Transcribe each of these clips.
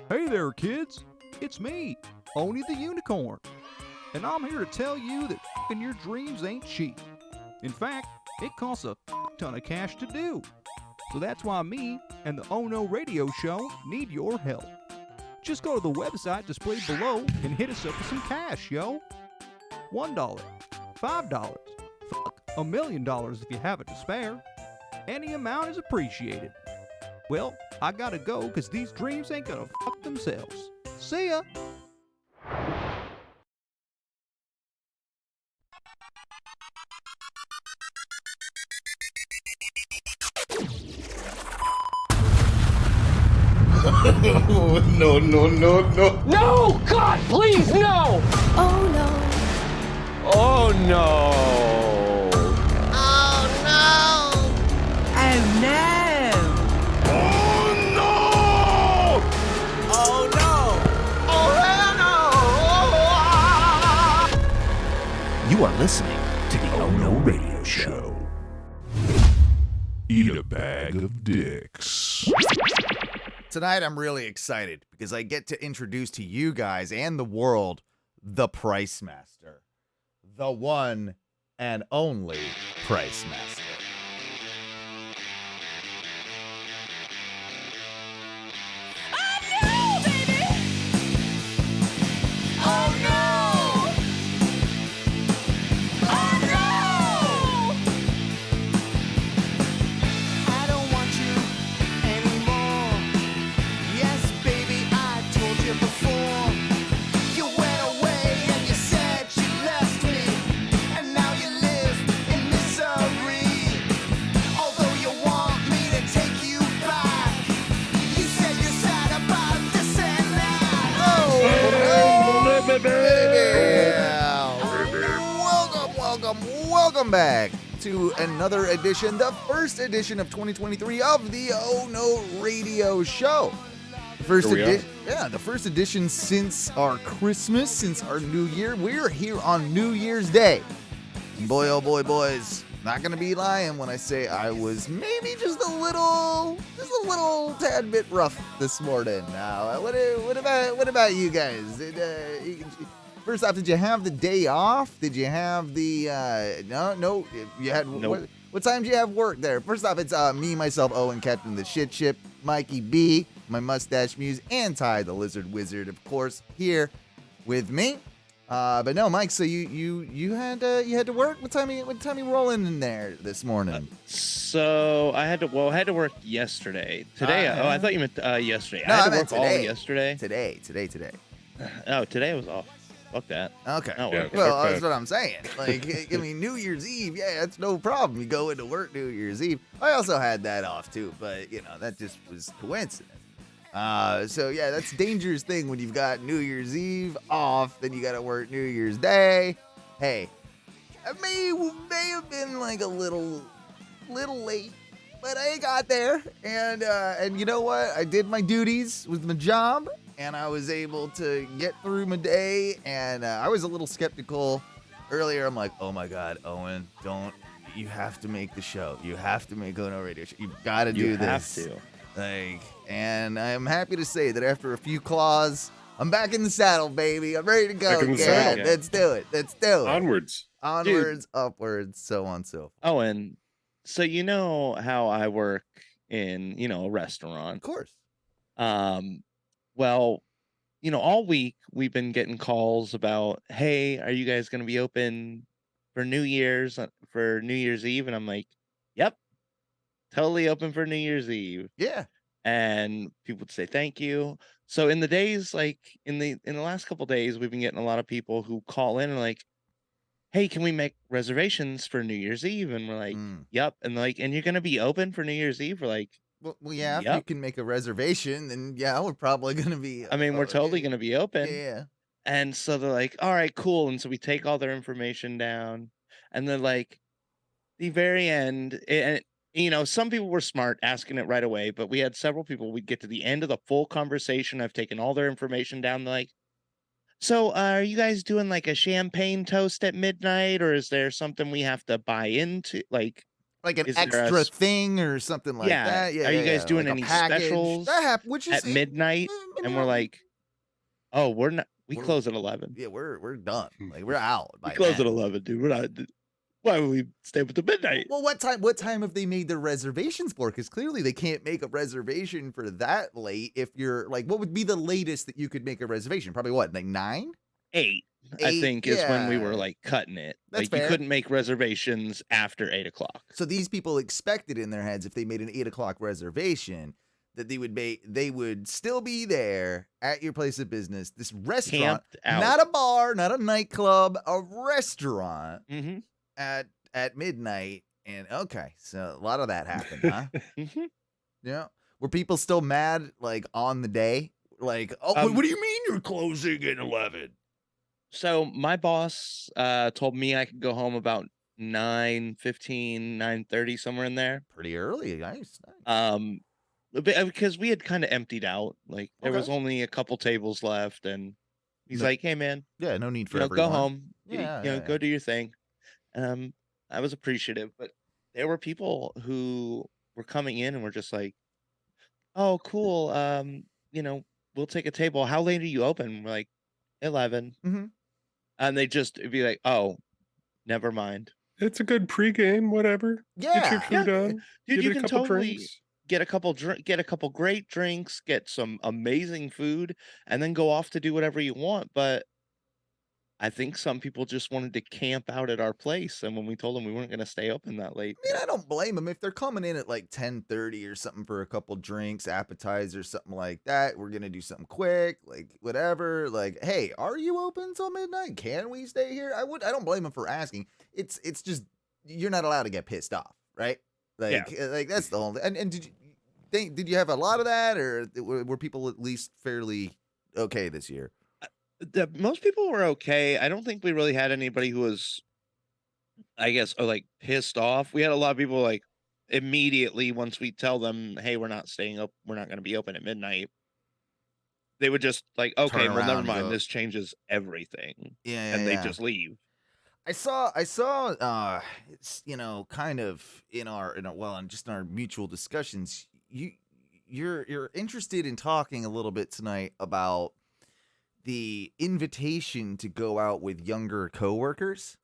Hey there, kids. It's me, Oni the Unicorn. And I'm here to tell you that f***ing your dreams ain't cheap. In fact, it costs a ton of cash to do. So that's why me and the Oh No Radio Show need your help. Just go to the website displayed below and hit us up with some cash, yo. $1, $5, $1 million if you have it to spare. Any amount is appreciated. Well, I gotta go because these dreams ain't gonna fuck themselves. See ya! No, no, no, no. No! God, please, no! Oh no. Oh no! Oh no. Oh no! Oh, no! Oh no. Oh hell no. You are listening to the Oh No Radio Show. Eat a bag of dicks. Tonight, I'm really excited because I get to introduce to you guys and the world the Pricemaster. The one and only Pricemaster. Welcome back to another edition, the first edition of 2023 of the Oh No Radio Show. The first edition since our Christmas, since our New Year. We're here on New Year's Day. And boy, oh boy, boys, not gonna be lying when I say I was maybe just a little tad bit rough this morning. What about you guys? First off, did you have the day off? Did you have the, no, you had, Nope. what time did you have work there? First off, it's me, myself, Owen, Captain the Shit Ship, Mikey B, my mustache muse, and Ty, the Lizard Wizard, of course, here with me. But no, Mike, so you had to work? What time you rolling in there this morning? So I had to work yesterday. Today, I thought you meant yesterday. No, I had I to meant work all today. yesterday. Today. Oh, today I was off. Fuck that. Okay. Not Yeah. working. Well, that's what I'm saying. Like, I mean, New Year's Eve, yeah, that's no problem. You go into work New Year's Eve. I also had that off too, but that just was coincidence. So yeah, that's a dangerous thing when you've got New Year's Eve off, then you got to work New Year's Day. Hey, I may have been like a little late, but I got there, and you know what? I did my duties with my job. And I was able to get through my day, and I was a little skeptical earlier. I'm like, oh my God, Owen, you have to make the show. You have to make Oh No Radio Show. You've got to do this. You have to. And I'm happy to say that after a few claws, I'm back in the saddle, baby. I'm ready to go. Back in the Yeah, saddle. let's do it. Onwards. Onwards, upwards, so on, so. Oh, and so you know how I work in, a restaurant. Of course. Well, all week we've been getting calls about, hey, are you guys going to be open for New Year's Eve? And I'm like, yep, totally open for New Year's Eve. Yeah. And people would say thank you. So in the days, like in the last couple days, we've been getting a lot of people who call in and like, hey, can we make reservations for New Year's Eve? And we're like, yep. And like, and you're going to be open for New Year's Eve? We're like, Well, yeah, if Yep. you can make a reservation, then yeah, we're probably going to be. I mean, we're totally going to be open. Yeah. And so they're like, all right, cool. And so we take all their information down. And then like the very end, and some people were smart asking it right away, but we had several people, we'd get to the end of the full conversation. I've taken all their information down. They're like, so are you guys doing like a champagne toast at midnight, or is there something we have to buy into? Like an is there extra a thing or something like Yeah. that. Yeah. Are you yeah, guys yeah, doing like a any package. specials That which is at midnight? and we're like, oh, we're not. We We're- close at 11. Yeah, we're done. Like we're out. We By close then. at 11, dude. We're not. Why would we stay up to midnight? Well, what time have they made their reservations for? Because clearly they can't make a reservation for that late. If you're like, what would be the latest that you could make a reservation? Probably what, like 9? 8, I 8, think, is when we were yeah. like cutting it. That's Like fair. you couldn't make reservations after 8 o'clock. So these people expected in their heads if they made an 8 o'clock reservation that they would still be there at your place of business. This restaurant, Camped out. not a bar, not a nightclub, a restaurant Mm-hmm. at midnight. And okay, so a lot of that happened, huh? Mm-hmm. Yeah. Were people still mad like on the day? Like, oh, what do you mean you're closing at 11? So my boss told me I could go home about 9:15, 9:30, somewhere in there. Pretty early. Nice. Because we had kind of emptied out. Like there was Okay. only a couple tables left, and he's No- like, "Hey, man, Yeah, no need for go everyone. home. Yeah, Go yeah. do your thing." I was appreciative, but there were people who were coming in and were just like, "Oh, cool. We'll take a table. How late are you open?" We're like, 11. Mhm. And they just be like, "Oh, never mind." It's a good pregame, whatever. Get your Yeah. food on. Dude, Get you a can couple totally drinks. get a couple great drinks, get some amazing food, and then go off to do whatever you want. But I think some people just wanted to camp out at our place, and when we told them we weren't going to stay open that late, I mean, I don't blame them if they're coming in at like 10:30 or something for a couple drinks, appetizers, something like that. We're gonna do something quick, like whatever. Like, hey, are you open till midnight? Can we stay here? I don't blame them for asking. It's just you're not allowed to get pissed off, right? Like, like that's the whole. And did you have a lot of that, or were people at least fairly okay this year? most people were okay. I don't think we really had anybody who was, I guess, like pissed off. We had a lot of people like immediately once we tell them, "Hey, we're not staying up. We're not going to be open at midnight." They would just like, "Okay, Turn well, never around and mind. go. This changes everything," Yeah, and they yeah. just leave. I saw it's kind of in our well, and just in our mutual discussions, you're interested in talking a little bit tonight about the invitation to go out with younger coworkers.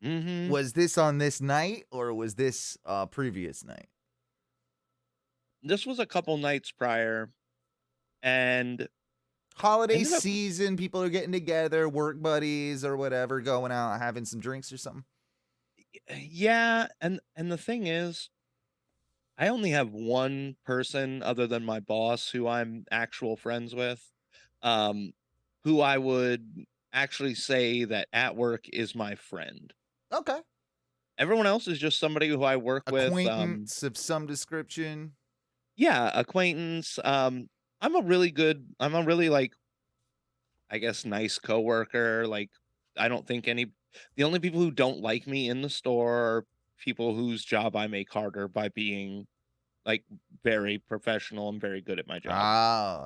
Mm-hmm. Was this on this night or was this previous night? This was a couple nights prior, and Holiday Ended up- season, people are getting together, work buddies or whatever, going out having some drinks or something. yeah, and the thing is, I only have one person other than my boss who I'm actual friends with, who I would actually say that at work is my friend. Okay. Everyone else is just somebody who I work with. Acquaintance of some description. Yeah, acquaintance. I'm a really like, I guess, nice coworker. Like, I don't think the only people who don't like me in the store are people whose job I make harder by being like very professional and very good at my job.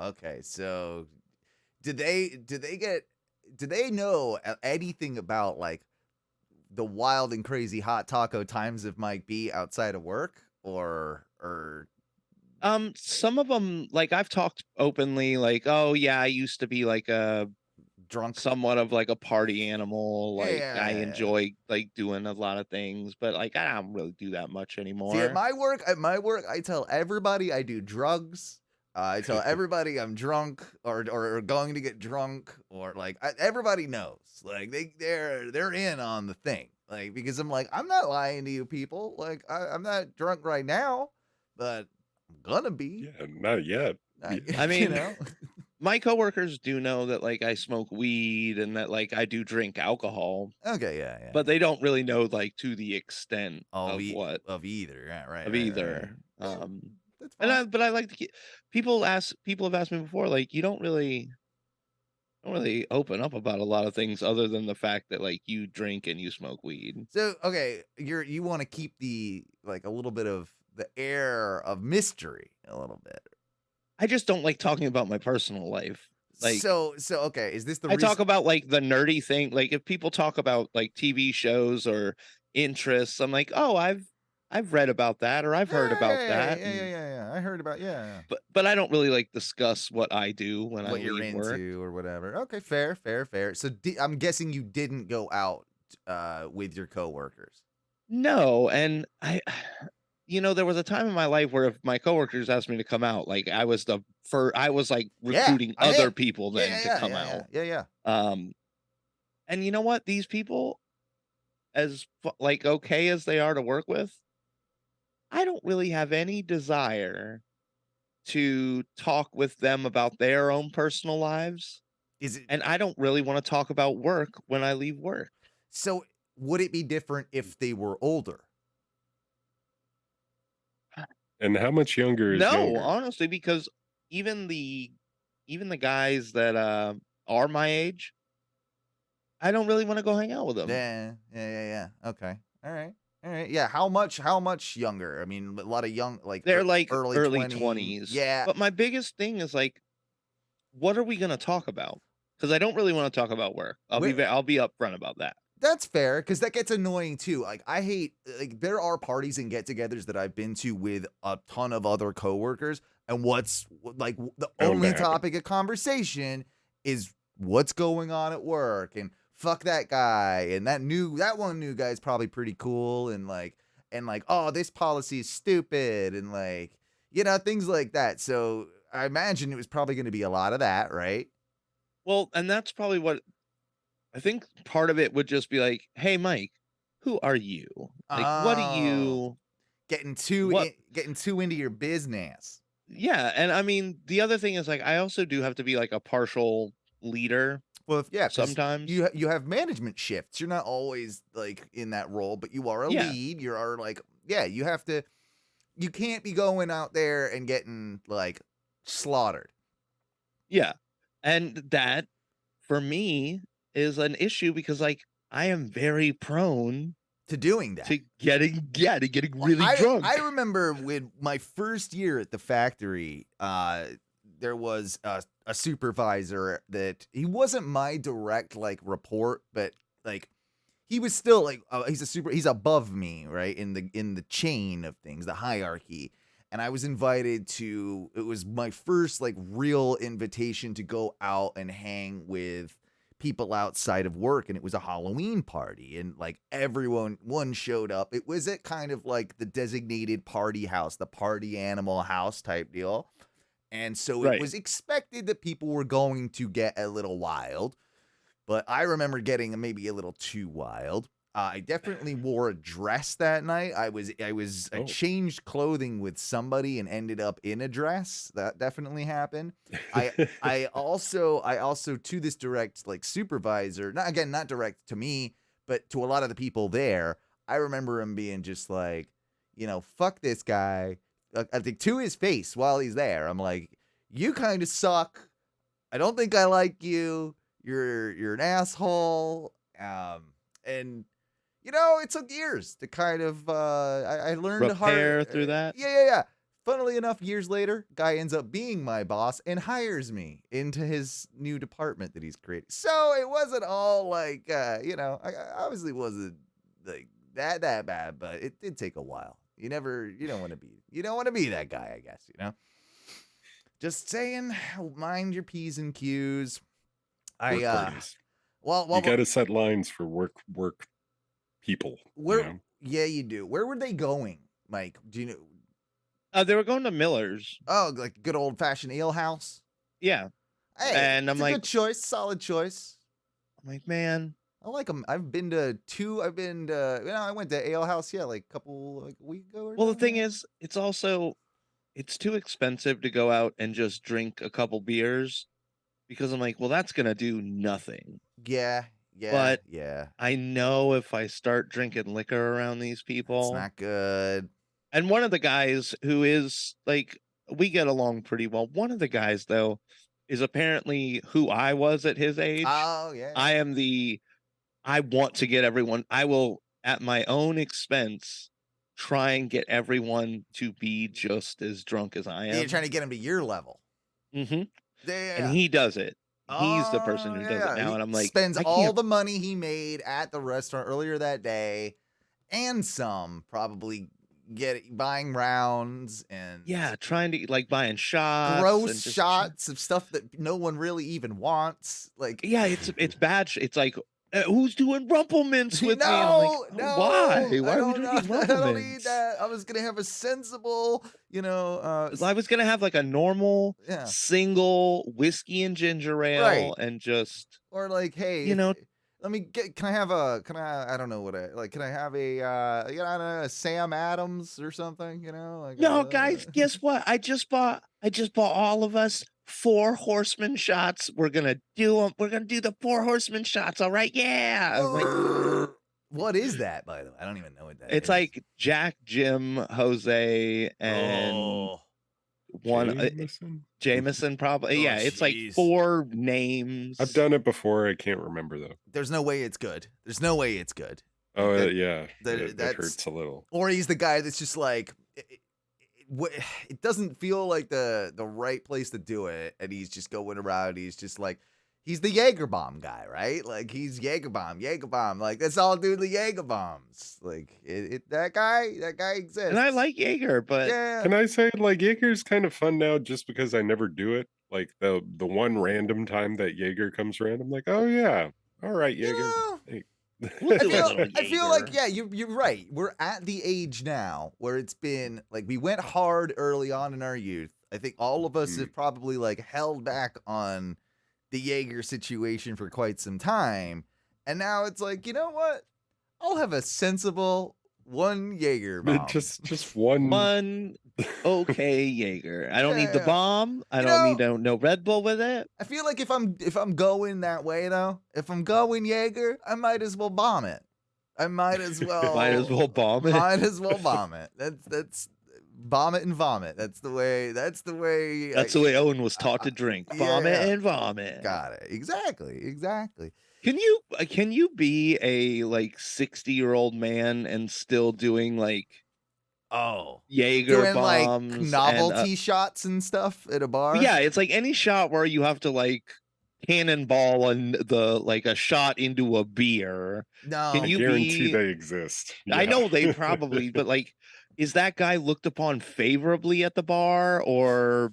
Oh, okay. So did they know anything about like the wild and crazy hot taco times of Mike B outside of work or Some of them, like I've talked openly, like, "Oh yeah, I used to be like a drunk? somewhat of like a party animal. Like I Yeah. enjoy like doing a lot of things, but like I don't really do that much anymore." See, at my work, I tell everybody I do drugs. I tell everybody I'm drunk or going to get drunk or like everybody knows. Like they're in on the thing. Like because I'm like I'm not lying to you people. Like I'm not drunk right now, but I'm gonna be. Yeah, not yet. I mean, my coworkers do know that like I smoke weed and that like I do drink alcohol, Okay, yeah. but they don't really know like to the extent of what of either, yeah, right. of right, either. right. That's And fine. but I like to keep people have asked me before, like, you don't really open up about a lot of things other than the fact that like you drink and you smoke weed. So okay, you want to keep the like a little bit of the air of mystery a little bit. I just don't like talking about my personal life. Like, so okay, is this the I reason? talk about like the nerdy thing. Like if people talk about like TV shows or interests, I'm like, "Oh, I've I've read about that or I've heard about that. Yeah. I heard about yeah. But I don't really like discuss what I do when I What you're leave work. into or whatever. Okay, fair. So I'm guessing you didn't go out with your coworkers. No, and there was a time in my life where if my coworkers asked me to come out, like I was like recruiting I'm other in. people then to come out. Yeah. And you know what? These people, as like okay as they are to work with, I don't really have any desire to talk with them about their own personal lives. Is it And I don't really want to talk about work when I leave work. so? Would it be different if they were older? And how much younger is No, younger? honestly, because even the guys that are my age, I don't really want to go hang out with them. Yeah. Okay. All right. Yeah. How much younger? I mean, a lot of young, like They're like early early 20s. 20s. Yeah. But my biggest thing is like, what are we going to talk about? Because I don't really want to talk about work. I'll be upfront about that. That's fair, because that gets annoying too. Like I hate there are parties and get-togethers that I've been to with a ton of other coworkers, and what's like the only topic of conversation is what's going on at work and fuck that guy and that one new guy is probably pretty cool and like oh, this policy is stupid and like things like that. So I imagine it was probably going to be a lot of that, right? Well, and that's probably what I think part of it would just be like, hey, Mike, who are you? Like, what do you getting too into your business? Yeah. And I mean, the other thing is like, I also do have to be like a partial leader. Well, sometimes you have management shifts. You're not always like in that role, but you are a lead. You are like, you have to, you can't be going out there and getting like slaughtered. Yeah. And that for me is an issue because like I am very prone to doing that, to getting really drunk. I remember with my first year at the factory, there was a supervisor that he wasn't my direct like report, but like he was still like he's above me, right, in the chain of things, the hierarchy. And I was invited to, it was my first like real invitation to go out and hang with people outside of work, and it was a Halloween party, and like everyone showed up. It was at kind of like the designated party house, the party animal house type deal. And so it was expected that people were going to get a little wild, but I remember getting maybe a little too wild. I definitely wore a dress that night. I changed clothing with somebody and ended up in a dress. That definitely happened. I also to this direct like supervisor, not direct to me, but to a lot of the people there. I remember him being just like, fuck this guy. I think to his face while he's there. I'm like, you kind of suck. I don't think I like you. You're an asshole. And it took years to kind of, I learned repair through that. Yeah. Funnily enough, years later, guy ends up being my boss and hires me into his new department that he's created. So it wasn't all like, I obviously wasn't like that bad, but it did take a while. You don't want to be that guy, I guess, Just saying, mind your P's and Q's. You got to set lines for work people. Yeah, you do. Where were they going, Mike? Do you know? They were going to Miller's. Oh, like good old fashioned ale house. Yeah. Hey, and I'm like, good choice, solid choice. I'm like, man, I like them. I've been to two. I went to ale house. Yeah, like a week ago. Well, the thing is, it's too expensive to go out and just drink a couple beers, because I'm like, well, that's gonna do nothing. Yeah. But I know if I start drinking liquor around these people, it's not good. And one of the guys who is like, we get along pretty well. One of the guys though is apparently who I was at his age. Oh yeah. I want to get everyone. I will, at my own expense, try and get everyone to be just as drunk as I am. You're trying to get them to your level. Mm-hmm. Yeah. And he does it. He's the person who does it now. And I'm like, spends all the money he made at the restaurant earlier that day and some, probably, buying rounds and trying to like buying shots, gross and just shots of stuff that no one really even wants. Like, it's bad. It's like who's doing rumple mints with me? And I'm like, no, why? I Why are we don't drinking know. I rumple don't mints? need that. I was gonna have a sensible, I was gonna have like a normal single whiskey and ginger ale, Right. and just or like, hey, let me get. Can I have I don't know what I like. Can I have a I don't know, a Sam Adams or something? Like no, guys. Guess what? I just bought all of us 4 horseman shots. We're gonna do them. We're gonna do the 4 horseman shots. All right, yeah. Like, what is that, by the way? I don't even know what that is. it's like Jack, Jim, Jose, and one Jameson, probably. Yeah, it's like 4 names. I've done it before. I can't remember though. There's no way it's good. There's no way it's good. Oh yeah, that hurts a little. Or he's the guy that's just like, it doesn't feel like the right place to do it, and he's just going around. He's just like, he's the Jaeger bomb guy, right? Like he's Jaeger bomb. Like that's all dude the Jaeger bombs. Like that guy exists. And I like Jaeger, but can I say like Jaeger's kind of fun now just because I never do it. Like the one random time that Jaeger comes around, I'm like, oh yeah, all right, Jaeger. Hey. I feel like you're right. We're at the age now where it's been like we went hard early on in our youth. I think all of us have probably like held back on the Jaeger situation for quite some time, and now it's like, you know what? I'll have a sensible 1 Jaeger bomb. Just one okay Jaeger. I don't need the bomb. I don't need no Red Bull with it. I feel like if I'm going that way though, if I'm going Jaeger, I might as well bomb it. I might as well bomb it. Might as well bomb it. That's bomb it and vomit. That's the way. That's the way Owen was taught to drink. Bomb it and vomit. Got it. Exactly. Can you be a like 60-year-old man and still doing like Jaeger doing bombs, like novelty shots and stuff at a bar? Yeah, it's like any shot where you have to like cannonball a shot into a beer. No, can you guarantee they exist. Yeah. I know they probably, but like, is that guy looked upon favorably at the bar, or?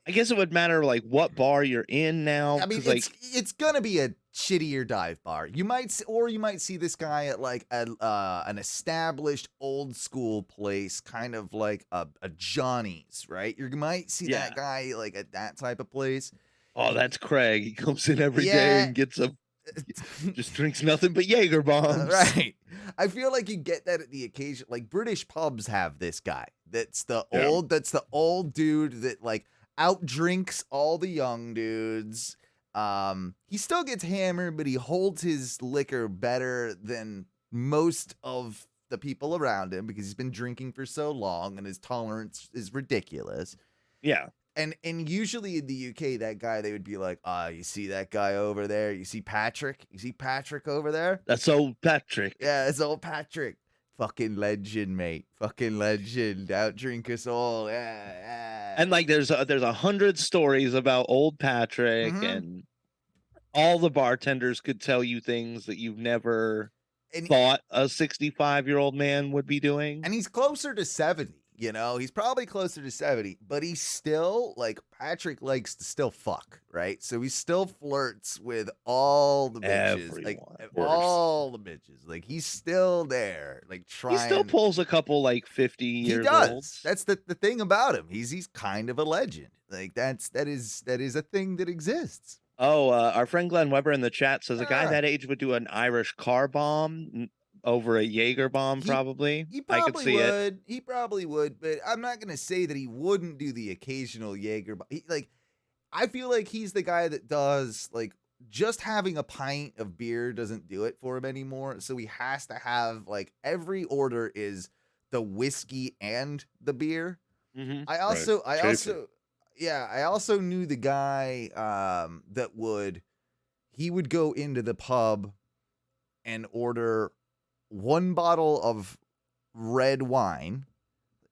I guess it would matter like what bar you're in now. I mean, it's gonna be a shittier dive bar. You might see this guy at like an established old school place, kind of like a Johnny's, right? You might see that guy like at that type of place. Oh, that's Craig. He comes in every day and gets just drinks nothing but Jaeger bombs. Right. I feel like you get that at the occasion. Like British pubs have this guy. That's the old dude that like outdrinks all the young dudes. He still gets hammered, but he holds his liquor better than most of the people around him because he's been drinking for so long and his tolerance is ridiculous. Yeah. And usually in the UK, that guy, they would be like, you see that guy over there? You see Patrick? You see Patrick over there? That's old Patrick. Yeah, it's old Patrick. Fucking legend, mate. Fucking legend. Outdrink us all. Yeah. And like there's 100 stories about old Patrick, and all the bartenders could tell you things that you've never thought a 65-year-old man would be doing. And he's closer to 70. He's probably closer to 70, but he's still like Patrick likes to still fuck, right? So he still flirts with all the bitches, like all the bitches. Like he's still there, like trying. He still pulls a couple like 50 years old. That's the thing about him. He's kind of a legend. Like that is a thing that exists. Oh, our friend Glenn Weber in the chat says a guy that age would do an Irish car bomb over a Jaeger bomb, probably. He probably I could see would. He probably would, but I'm not gonna say that he wouldn't do the occasional Jaeger bomb. I feel like he's the guy that does like just having a pint of beer doesn't do it for him anymore. So he has to have like every order is the whiskey and the beer. Mm-hmm. I also knew the guy that would go into the pub and order 1 bottle of red wine,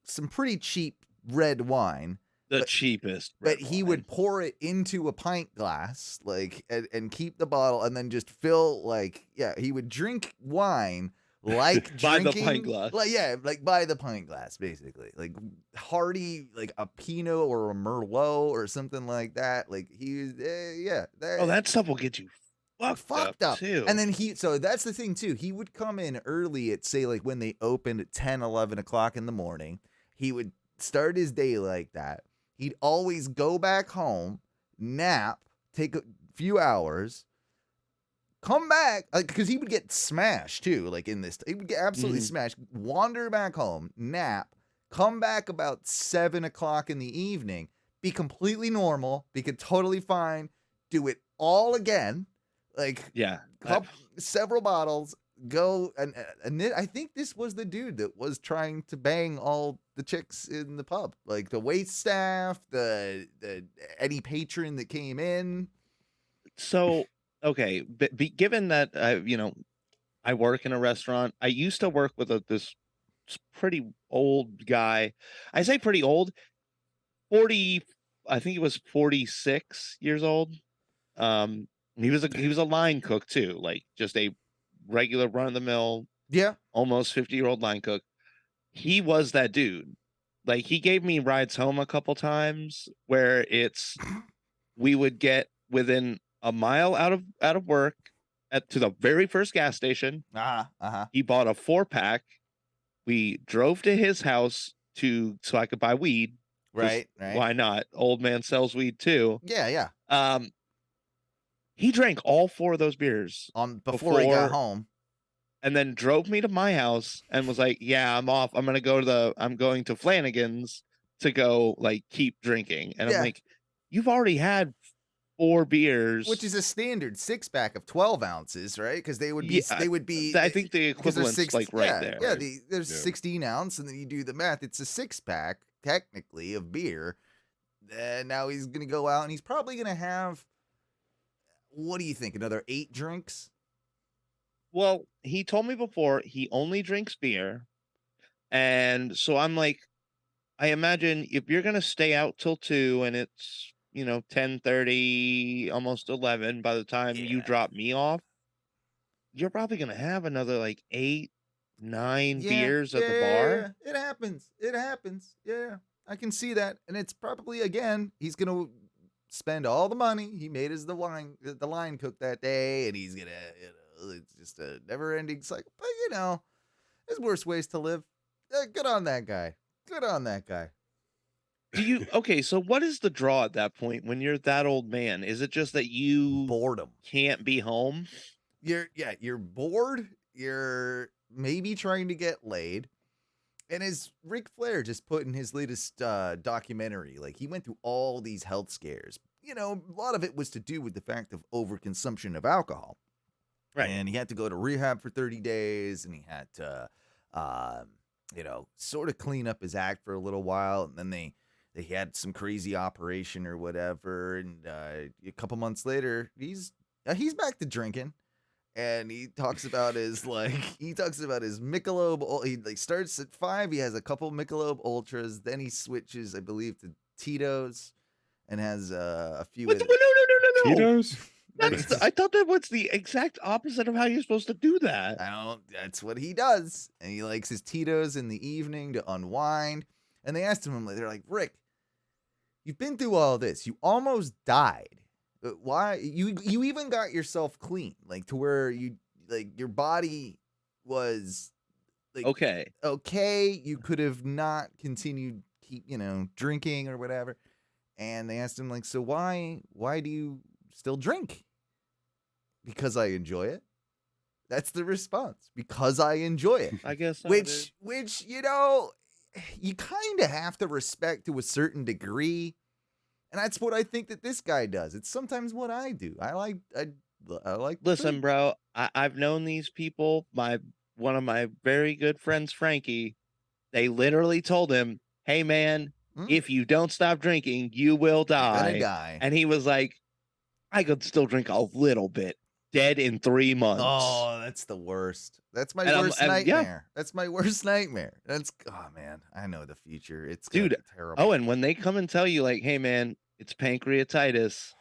some pretty cheap red wine. Cheapest. But he would pour it into a pint glass, like, and keep the bottle and then just fill, like, he would drink wine, like By the drinking, pint glass. like by the pint glass, basically, like hearty, like a Pinot or a Merlot or something like that. Like he was, Oh, that stuff will get you fucked up too. And then so that's the thing too. He would come in early at, say, like when they opened at 10, 11 o'clock in the morning. He would start his day like that. He'd always go back home, nap, take a few hours, come back, because he would get smashed too. Like in this, he would get absolutely smashed. Wander back home, nap, come back about 7 o'clock in the evening, be completely normal, be totally fine, do it all again. Like several bottles, go and I think this was the dude that was trying to bang all the chicks in the pub, like the wait staff, the any patron that came in. So okay, but given that I work in a restaurant, I used to work with this pretty old guy. I say pretty old, 40. I think he was 46 years old. He was a line cook too, like just a regular run of the mill, almost 50-year-old line cook. He was that dude. Like he gave me rides home a couple times where we would get within a mile out of work to the very first gas station. He bought a 4-pack. We drove to his house so I could buy weed. Right. Why not? Old man sells weed too. Yeah. He drank all 4 of those beers before he got home, and then drove me to my house and was like, "Yeah, I'm off. I'm going to Flanagan's to go like keep drinking." And I'm like, "You've already had 4 beers, which is a standard 6-pack of 12 ounces, right? Because they would be. I think the equivalent's like right there. Yeah, there's 16 ounce, and then you do the math. It's a 6-pack technically of beer. And now he's gonna go out, and he's probably gonna have. What do you think? Another 8 drinks? Well, he told me before he only drinks beer. And so I'm like, I imagine if you're going to stay out till 2 and it's, 10:30, almost 11 by the time you drop me off, you're probably going to have another like 8, 9 beers at the bar. It happens. Yeah, I can see that. And it's probably, again, he's going to spend all the money he made as the line cook that day, and he's gonna, it's just a never-ending cycle. But there's worse ways to live. Good on that guy. Okay, so what is the draw at that point when you're that old man? Is it just that you boredom can't be home? You're bored. You're maybe trying to get laid. And as Ric Flair just put in his latest documentary, like he went through all these health scares. A lot of it was to do with the fact of overconsumption of alcohol. Right. And he had to go to rehab for 30 days, and he had to, sort of clean up his act for a little while. And then they had some crazy operation or whatever. And a couple months later, he's back to drinking. And he talks about his Michelob. He starts at 5. He has a couple Michelob Ultras. Then he switches, I believe, to Tito's, and has a few. No. Tito's. I thought that was the exact opposite of how you're supposed to do that. That's what he does, and he likes his Tito's in the evening to unwind. And they asked him, they're like, "Rick, you've been through all this. You almost died. Why you even got yourself clean, like to where your body was like okay, you could have not continued keep drinking or whatever." And they asked him, like, "So why do you still drink?" "Because I enjoy it." That's the response. "Because I enjoy it." I guess so, which you kind of have to respect to a certain degree. And that's what I think that this guy does. It's sometimes what I do. I like. Listen, bro. I've known these people. One of my very good friends, Frankie. They literally told him, "Hey, man, if you don't stop drinking, you will die." You're gonna die. And he was like, "I could still drink a little bit. Dead in 3 months." Oh, that's the worst. That's my worst nightmare. That's my worst nightmare. Oh man, I know the future. It's gonna be terrible. Oh, and when they come and tell you, like, "Hey, man, it's pancreatitis.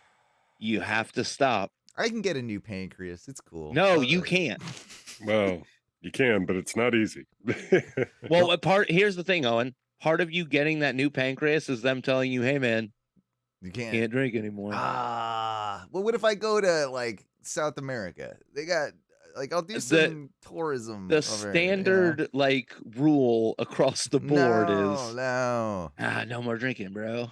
You have to stop." I can get a new pancreas. It's cool. No, you can't. Well, You can, but it's not easy. Well, here's the thing, Owen. Part of you getting that new pancreas is them telling you, "Hey, man, You can't. can't drink anymore." Well, what if I go to like South America? They got like I'll do some tourism. The over, standard like rule across the board is no. no more drinking, bro.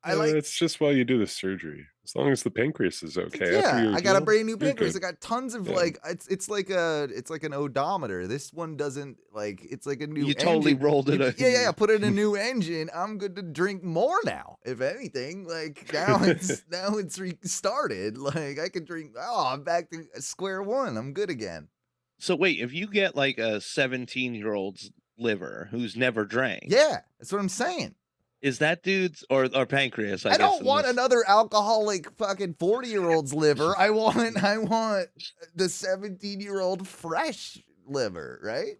It's just while you do the surgery. As long as the pancreas is okay. Yeah, After you're I got a healed, brand new you're pancreas. I good. got tons of Yeah. like it's like an odometer. This one doesn't like it's like a new. You totally engine. rolled it. Yeah. Put in a new engine. I'm good to drink more now. If anything, like now it's restarted. Like I can drink. Oh, I'm back to square one. I'm good again. So wait, if you get like a 17-year-old's liver who's never drank, Yeah, that's what I'm saying. is that dude's or pancreas? I guess, don't want another alcoholic fucking 40-year-old's liver. I want the 17-year-old fresh liver, right?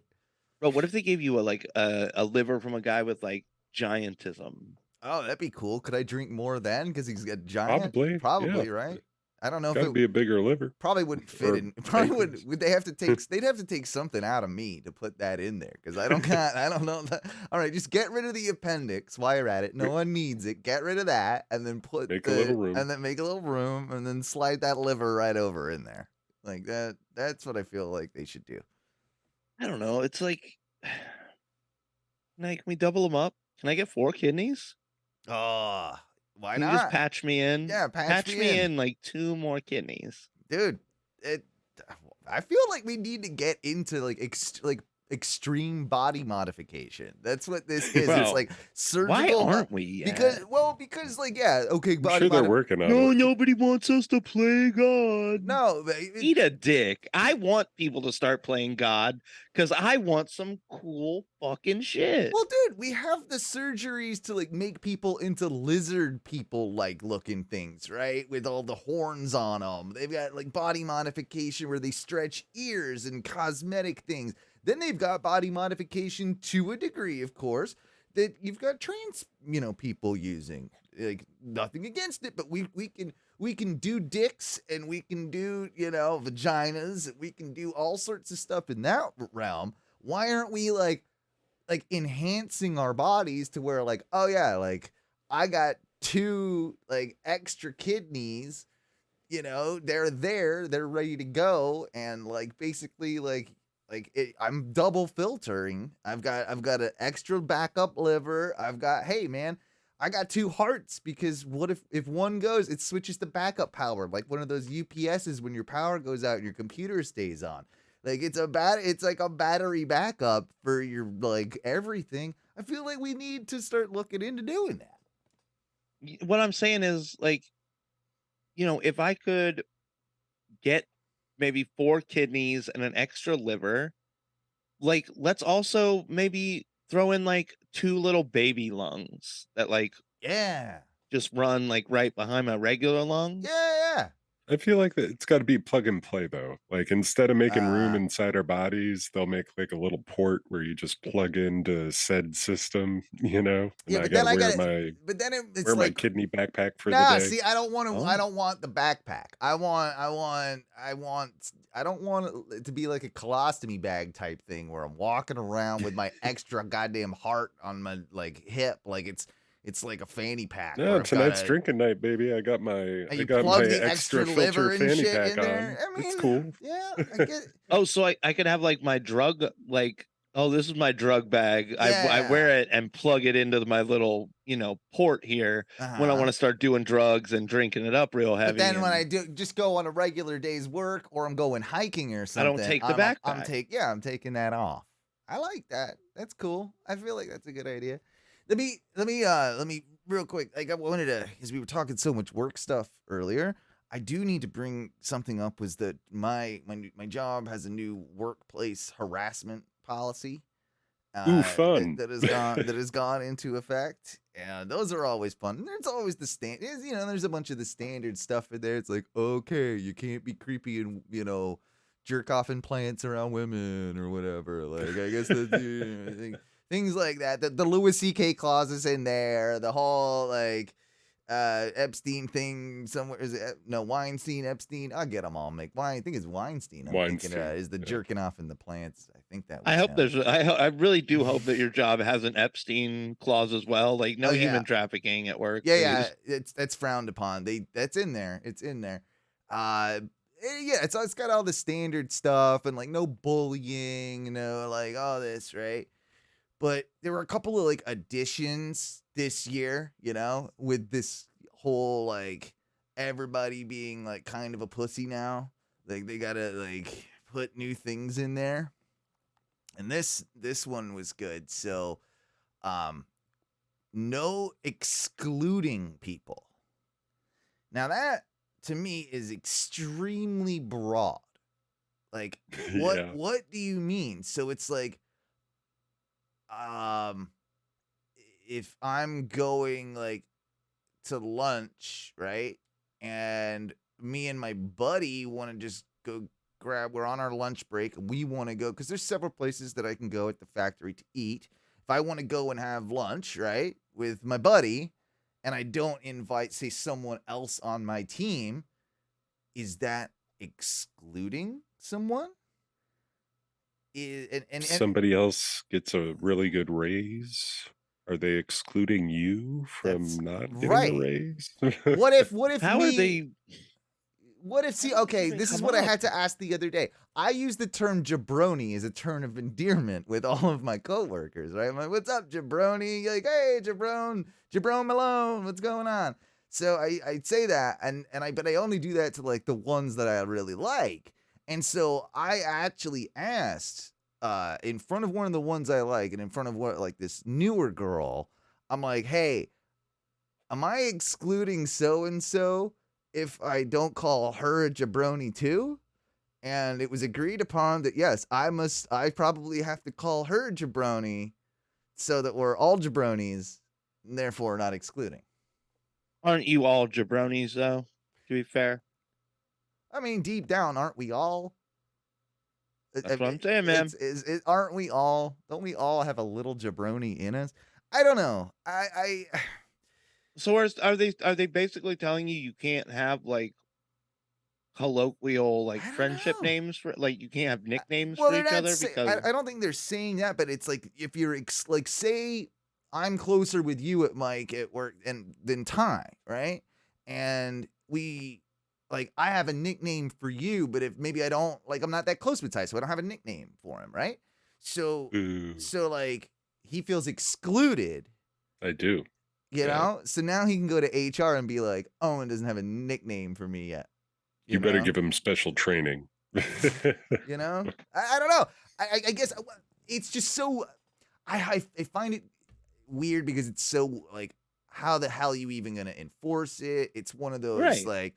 Bro, what if they gave you a liver from a guy with like giantism? Oh, that'd be cool. Could I drink more then? Because he's got giant. Probably, yeah. Right. I don't know if Gotta it be a bigger liver. probably wouldn't fit or in. Probably pancreas. would. They have to take. They'd have to take something out of me to put that in there because I don't got. I don't know. All right, just get rid of the appendix while you're at it. No one needs it. Get rid of that, and then Make a little room. and then make a little room, and then slide that liver right over in there. Like that. That's what I feel like they should do. I don't know. It's like, can we double them up? Can I get 4 kidneys? Oh, why Can not? you just patch me in? Yeah, patch me me in. in like 2 more kidneys. Dude, I feel like we need to get into like extreme body modification. That's what this is. Bro, It's like surgical. Why aren't we yet? Because like yeah, okay, I'm body sure they're modification. working on it. nobody wants us to play God. No, Eat a dick. I want people to start playing God because I want some cool fucking shit. well, dude, we have the surgeries to like make people into lizard people like looking things, right? With all the horns on them. They've got like body modification where they stretch ears and cosmetic things. Then they've got body modification to a degree, of course, that you've got trans, people using. Like nothing against it, but we can do dicks and we can do, vaginas, and we can do all sorts of stuff in that realm. Why aren't we like enhancing our bodies to where like, oh yeah, like I got 2 like extra kidneys, they're ready to go, and like basically I'm double filtering. I've got an extra backup liver. Hey man, I got 2 hearts because what if one goes, it switches to backup power, like one of those UPSs when your power goes out and your computer stays on. Like it's like a battery backup for your like everything. I feel like we need to start looking into doing that. What I'm saying is like, if I could get maybe 4 kidneys and an extra liver, like let's also maybe throw in like 2 little baby lungs that like Yeah. just run like right behind my regular lungs. Yeah. I feel like that it's got to be plug and play though. Like instead of making room Ah. inside our bodies, they'll make like a little port where you just plug into said system, And Yeah, I but then gotta I wear gotta. my But then it's wear my like. kidney backpack for Nah, the day. see, I don't want to. Oh. I don't want the backpack. I don't want it to be like a colostomy bag type thing where I'm walking around with my extra goddamn heart on my like hip, like it's like a fanny pack. No, where I've tonight's got drinking night, baby. I got my you my plug the extra extra liver filter and fanny shit pack in there. on. I mean, It's cool. Yeah, I get. Oh, so I could have like my drug, like, oh, this is my drug bag. I wear it and plug it into my little, port here when I want to start doing drugs and drinking it up real heavy. But then when I do just go on a regular day's work or I'm going hiking or I something, don't take the backpack. I'm taking that off. I like that. That's cool. I feel like that's a good idea. Let me real quick. Like I wanted to, because we were talking so much work stuff earlier. I do need to bring something up. Was that my job has a new workplace harassment policy. Ooh, fun. That has gone into effect. And those are always fun. And there's always the there's a bunch of the standard stuff in there. It's like, okay, you can't be creepy and jerk off in plants around women or whatever. Like I guess things like that. The Louis C.K. clause is in there. The whole like Epstein thing somewhere. Is it no Weinstein, Epstein? I'll get them all. I think it's Weinstein. I'm thinking Weinstein, is the yeah. jerking off in the plants. I think that was I hope him. there's. I really do hope that your job has an Epstein clause as well. Like no Oh, yeah. human trafficking at work. Yeah, please. that's frowned upon. That's in there. It's in there. Yeah, it's got all the standard stuff and like no bullying, like all this, right? But there were a couple of like additions this year, with this whole like everybody being like kind of a pussy now. Like they gotta like put new things in there. And this one was good. So no excluding people. Now that to me is extremely broad. Like what do you mean? So it's like if I'm going like to lunch, right? And me and my buddy want to just go we're on our lunch break. We want to go because there's several places that I can go at the factory to eat. If I want to go and have lunch, right, with my buddy, and I don't invite, say, someone else on my team, is that excluding someone? And Somebody else gets a really good raise. Are they excluding you from not getting right. a raise? What if How are they? What if, see, okay, this is what I had to ask the other day. I use the term jabroni as a term of endearment with all of my coworkers, right? I'm like, what's up, jabroni? You're like, hey, Jabron Malone, what's going on? So I'd say that, but I only do that to like the ones that I really like. And so I actually asked in front of one of the ones I like and in front of like this newer girl, I'm like, hey, am I excluding so-and-so if I don't call her a jabroni too? And it was agreed upon that, yes, I probably have to call her a jabroni so that we're all jabronis, and therefore not excluding. Aren't you all jabronis though? To be fair. I mean, deep down, aren't we all? That's what I'm saying, man. Aren't we all? Don't we all have a little jabroni in us? I don't know. So are they basically telling you can't have like colloquial like friendship names for like you can't have nicknames for each other because I don't think they're saying that, but it's like if you're like say I'm closer with you at Mike at work than Ty, right? And we like I have a nickname for you, but if maybe I don't like I'm not that close with Ty, so I don't have a nickname for him, right? So like he feels excluded. I do. You know? So now he can go to HR and be like, Owen doesn't have a nickname for me yet. You better give him special training. You know? I don't know. I guess it's just so I find it weird because it's so like how the hell are you even gonna enforce it? It's one of those like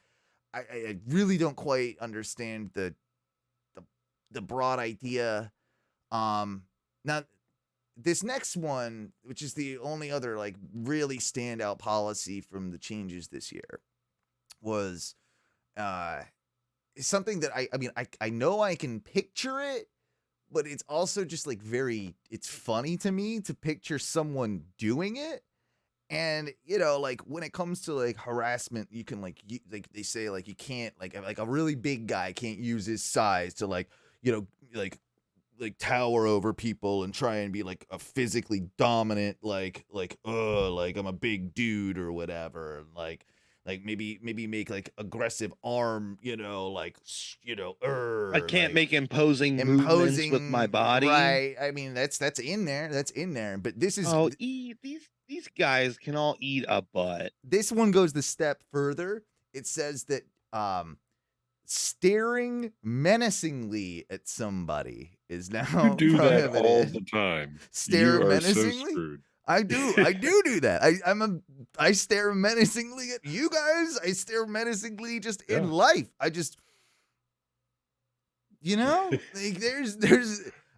I really don't quite understand the broad idea. Now this next one, which is the only other like really standout policy from the changes this year, was something that I know I can picture it, but it's also just like it's funny to me to picture someone doing it. And like when it comes to like harassment, you can like they say like you can't like a really big guy can't use his size to like tower over people and try and be like a physically dominant like I'm a big dude or whatever, and like maybe make like aggressive arm, I can't make imposing movements with my body. Right. I mean that's in there. But this is these guys can all eat a butt. This one goes the step further. It says that staring menacingly at somebody is now you do prohibited. That all the time. Stare you menacingly? Are so screwed. I do that. I stare menacingly at you guys. I stare menacingly just in life. I just like there's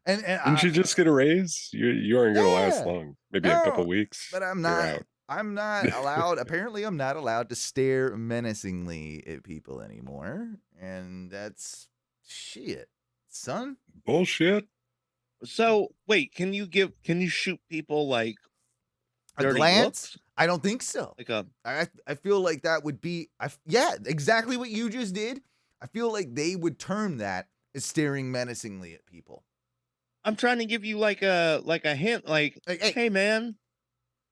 and didn't you just get a raise? You aren't gonna last long. Maybe a couple weeks. But I'm not allowed. Apparently, I'm not allowed to stare menacingly at people anymore, and that's shit, son. Bullshit. So wait, can you shoot people like A dirty glance? looks? I don't think so. Like a I feel like that would be yeah, exactly what you just did. I feel like they would term that as staring menacingly at people. I'm trying to give you like a hint, like, Like, hey, hey man,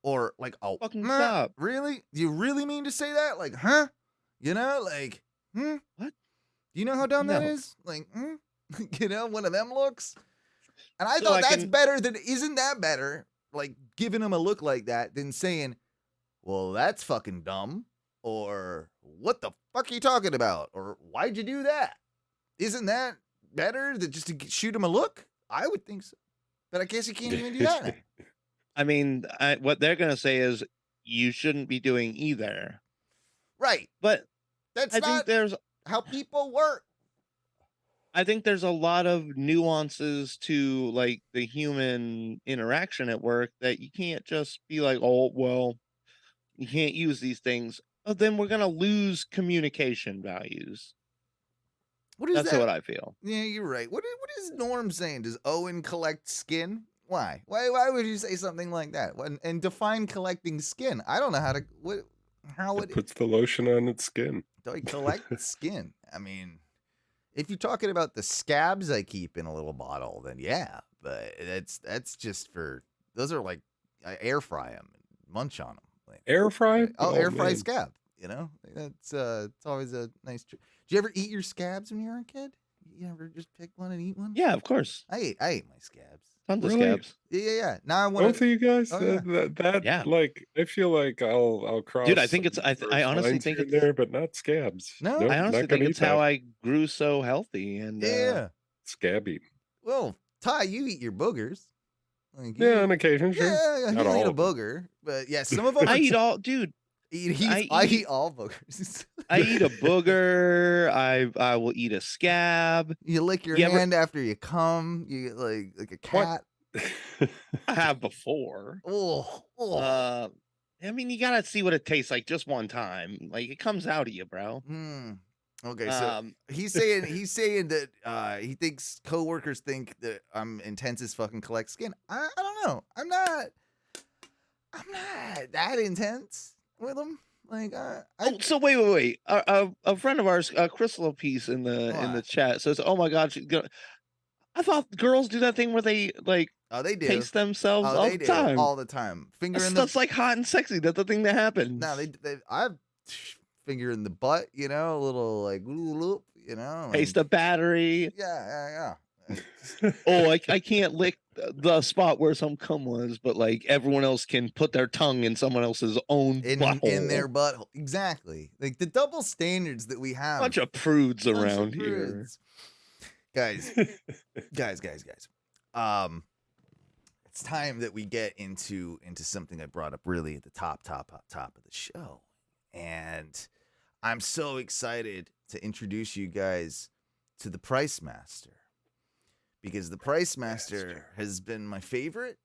or like, oh, fucking meh, stop. really? Do you really mean to say that? Like, huh? You know, like, What? Do you know how dumb that No. is? Like, you know, one of them looks. And I So thought I that's can- better than, isn't that better? Like giving them a look like that than saying, well, that's fucking dumb. Or what the fuck are you talking about? Or why'd you do that? Isn't that better than just to shoot him a look? I would think so. But I guess you can't even do that now. I mean, what they're gonna say is you shouldn't be doing either. Right. But That's I not think there's how people work. a lot of nuances to like the human interaction at work that you can't just be like, oh well, you can't use these things. Oh, then we're gonna lose communication values. What is That's that? what I feel. Yeah, you're right. What is Norm saying? Does Owen collect skin? Why? Why would you say something like that? And define collecting skin. I don't know how to. How It would puts the lotion on its skin. do I collect skin? I mean, if you're talking about the scabs I keep in a little bottle, then yeah. But that's just for those are like I air fry them and munch on them. Like, Air fry? air fry man. scab. You know, that's it's always a nice. Did you ever eat your scabs when you were a kid? You ever just pick one and eat one? Yeah, of course. I ate my scabs. Tons of Really? scabs. Yeah. Now I want Both of you guys? Oh, yeah. That Yeah. like I feel like I'll cross. Dude, I think it's I honestly lines think here and it's there, but not scabs. No? Nope, I honestly not gonna think eat it's how that. I grew so healthy and Yeah. Scabby. Well, Ty, you eat your boogers. Like, Yeah, on occasion, sure. Yeah, Not you eat all a of them. booger, but yeah, some of them. I eat all dude. I eat all boogers. I eat a booger. I will eat a scab. You lick your You ever- hand after you come. You get like a cat. I have before. Oh, I mean, you gotta see what it tastes like just one time. Like it comes out of you, bro. Okay, so he's saying that he thinks coworkers think that I'm intense as fucking collect skin. I don't know. I'm not that intense with them. Like So wait. A friend of ours, Crystal Piece in the What? chat says, "Oh my god, I thought girls do that thing where they like they do. taste themselves all they the do time. all the time. Finger in the That's like hot and sexy. That's the thing that happens. no, they I've finger in the butt. You know, a little like loop. You know, Taste the battery. Yeah. Oh, I can't lick the spot where some cum was, but like everyone else can put their tongue in someone else's own in butthole. their butthole. Exactly. Like the double standards that we have. Bunch of prudes Bunch of around here. prudes. Guys. It's time that we get into something I brought up really at the top of the show. And I'm so excited to introduce you guys to the Pricemaster. Because the Pricemaster has been my favorite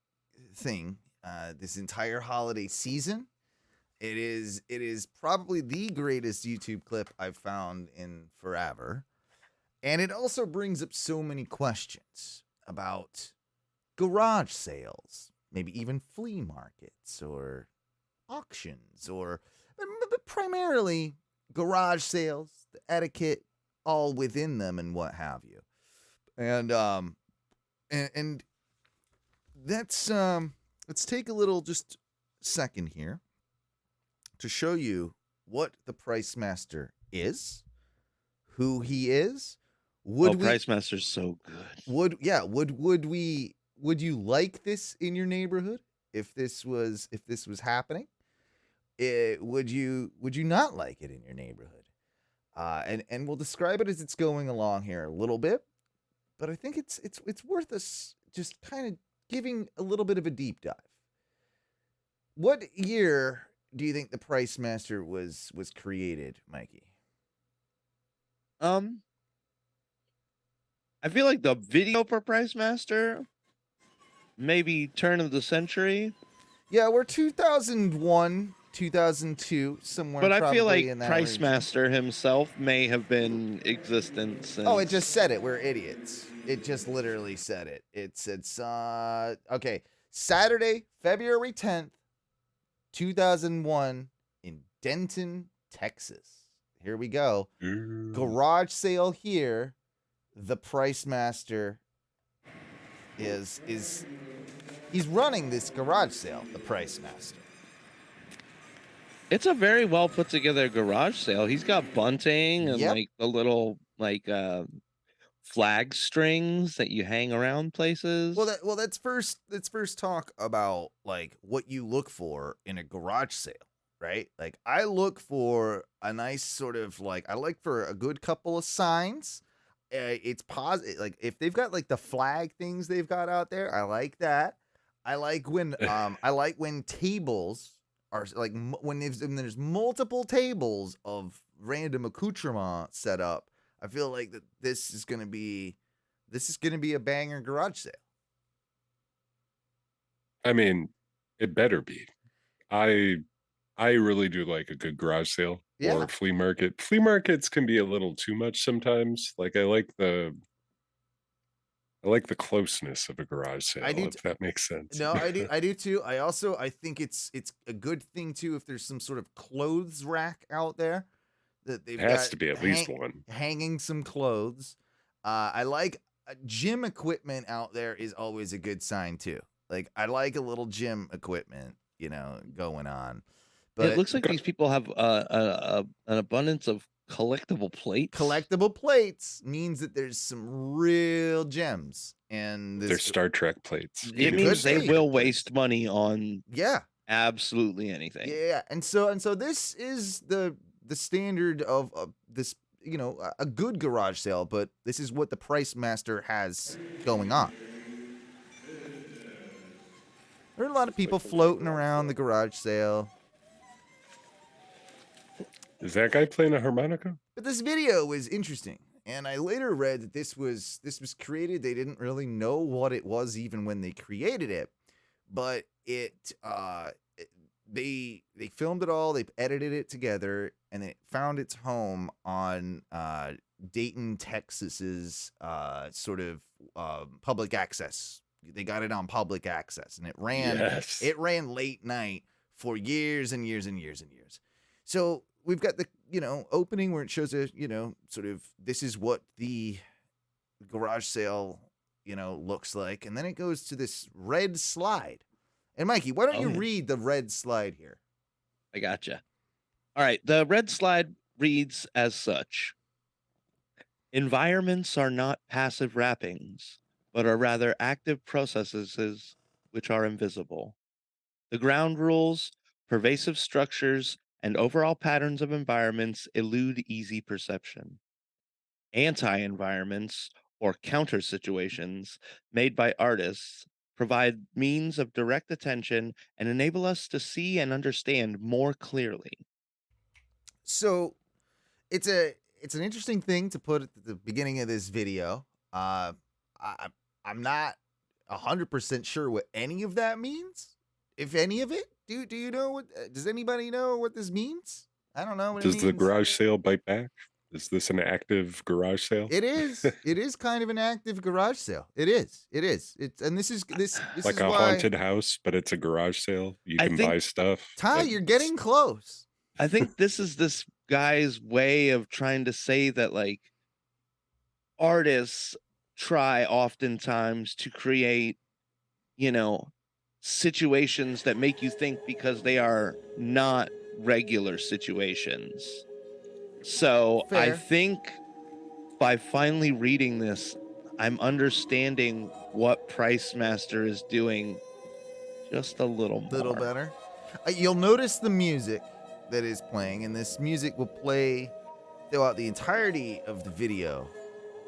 thing this entire holiday season. It is probably the greatest YouTube clip I've found in forever. And it also brings up so many questions about garage sales, maybe even flea markets or auctions, but primarily garage sales, the etiquette, all within them and what have you. And that's let's take a little just second here to show you what the Pricemaster is, who he is. Pricemaster's so good. Would you like this in your neighborhood if this was happening? Would you not like it in your neighborhood? And we'll describe it as it's going along here a little bit, but I think it's worth us just kind of giving a little bit of a deep dive. What year do you think the Pricemaster was created, Mikey? I feel like the video for Pricemaster, maybe turn of the century. Yeah, we're 2001, 2002, somewhere. But I feel like in that region. Pricemaster himself may have been existent since. Oh, it just said it. We're idiots. It just literally said it. It's okay. Saturday, February 10th, 2001 in Denton, Texas. Here we go. Ooh. Garage sale here. The Pricemaster is he's running this garage sale, the Pricemaster. It's a very well put together garage sale. He's got bunting and Yep. like the little flag strings that you hang around places. Well, let's first talk about like what you look for in a garage sale, right? Like I look for a nice sort of like I like for a good couple of signs. It's positive. Like if they've got like the flag things they've got out there, I like that. I like when tables are like when there's multiple tables of random accoutrement set up. I feel like that this is gonna be a banger garage sale. I mean, it better be. I really do like a good garage sale or a flea market. Flea markets can be a little too much sometimes. Like I like the closeness of a garage sale, if that makes sense. No, I do too. I think it's a good thing too if there's some sort of clothes rack out there that they've Has got to be at least one. hanging some clothes. I like gym equipment out there is always a good sign too. Like I like a little gym equipment, going on. But it looks like these people have an abundance of collectible plates. Collectible plates means that there's some real gems, and they're Star Trek plates. It means they will waste money on absolutely anything. Yeah, and so this is the standard of this, a good garage sale, but this is what the Pricemaster has going on. There are a lot of people floating around the garage sale. Is that guy playing a harmonica? But this video was interesting, and I later read that this was created. They didn't really know what it was even when they created it, but they filmed it all. They edited it together, and it found its home on Dayton, Texas's sort of public access. They got it on public access, and it ran late night for years and years and years and years. So we've got the opening where it shows a sort of this is what the garage sale looks like, and then it goes to this red slide. And Mikey, why don't you read the red slide here? I gotcha. All right, the red slide reads as such: environments are not passive wrappings, but are rather active processes which are invisible. The ground rules, pervasive structures, and overall patterns of environments elude easy perception. Anti-environments, or counter situations, made by artists provide means of direct attention and enable us to see and understand more clearly. So it's an interesting thing to put at the beginning of this video. I'm not 100% sure what any of that means, if any of it. Do you know what? Does anybody know what this means? I don't know what it means. Does the garage sale bite back? Is this an active garage sale? It is. It is kind of an active garage sale. It is. It's this is like is a why, haunted house, but it's a garage sale. You can buy stuff. Ty, you're getting close. I think this is this guy's way of trying to say that like artists try oftentimes to create, situations that make you think because they are not regular situations. So I think by finally reading this, I'm understanding what Pricemaster is doing just a little better. You'll notice the music that is playing, and this music will play throughout the entirety of the video.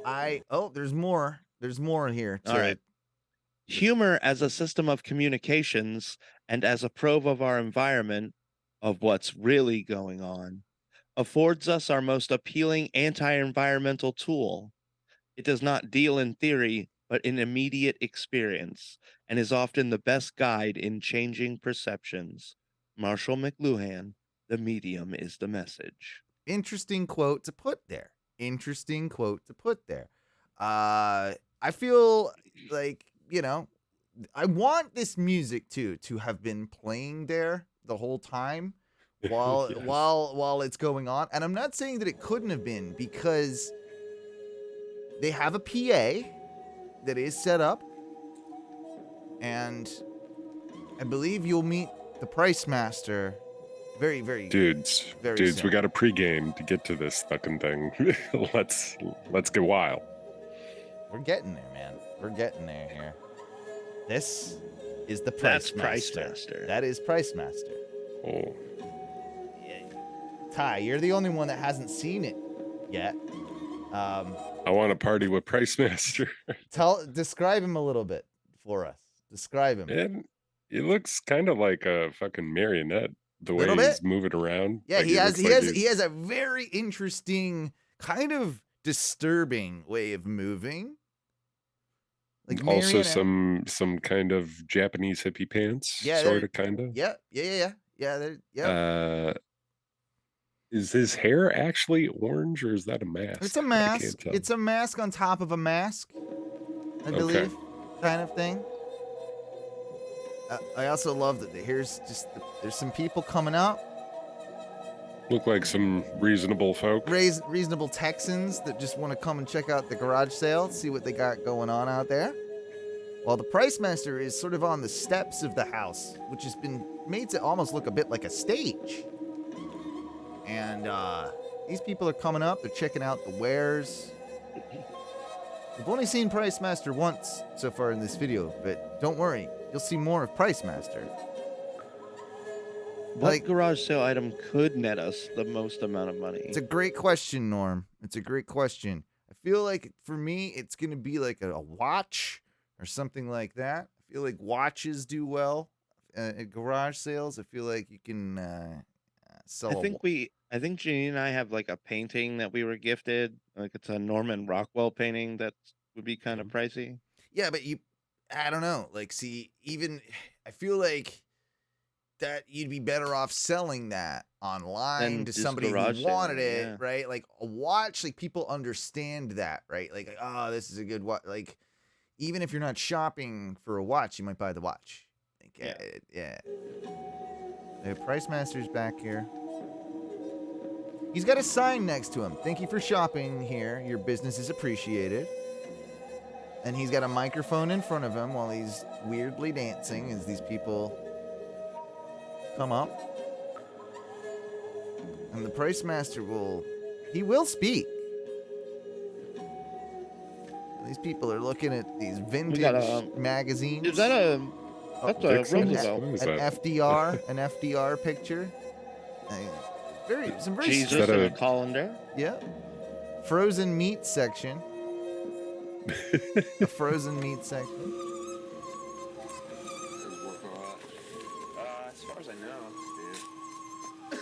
There's more. There's more here. All right. Humor as a system of communications and as a probe of our environment, of what's really going on, affords us our most appealing anti-environmental tool. It does not deal in theory, but in immediate experience, and is often the best guide in changing perceptions. Marshall McLuhan, the medium is the message. Interesting quote to put there. I feel like, I want this music to have been playing there the whole time while Yes. while it's going on. And I'm not saying that it couldn't have been, because they have a PA that is set up, and I believe you'll meet the Pricemaster very, very Dudes, very we soon. got a pregame to get to this fucking thing. let's get wild. We're getting there, man. We're getting there here. This is the That's Pricemaster. Pricemaster. That is Pricemaster. Oh, Ty, you're the only one that hasn't seen it yet. I want to party with Pricemaster. Describe him a little bit for us. Describe him. And he looks kind of like a fucking marionette. The way Little he's bit. moving around. Yeah, Like, he looks has like he has a very interesting, kind of disturbing way of moving. Like also marionette. some kind of Japanese hippie pants. Yeah, sort of, kind of. Yeah. Is his hair actually orange, or is that a mask? It's a I can't mask. tell. It's a mask on top of a mask, I believe, kind of thing. I also love that there's some people coming up. Look like some reasonable folk. Reasonable Texans that just want to come and check out the garage sale, see what they got going on out there. While the Pricemaster is sort of on the steps of the house, which has been made to almost look a bit like a stage. And these people are coming up, they're checking out the wares. We've only seen Pricemaster once so far in this video, but don't worry, you'll see more of Pricemaster. What garage sale item could net us the most amount of money? It's a great question, Norm. It's a great question. I feel like for me, it's going to be like a watch or something like that. I feel like watches do well at garage sales. I feel like you can sell. I think Janine and I have like a painting that we were gifted. Like it's a Norman Rockwell painting that would be kind of pricey. Yeah, but I don't know. Like, see, even I feel like that you'd be better off selling that online to just somebody who garage wanted sale, it, yeah. right? Like a watch, like people understand that, right? Like, oh, this is a good watch. Like, even if you're not shopping for a watch, you might buy the watch. Like, yeah. The Pricemaster's back here. He's got a sign next to him. Thank you for shopping here. Your business is appreciated. And he's got a microphone in front of him while he's weirdly dancing as these people come up. And the Pricemaster will speak. These people are looking at these vintage magazines. Is that that's a Roosevelt? An FDR picture. Some very Jesus and a colander. Yeah. Frozen meat section. A frozen meat section. As far as I know.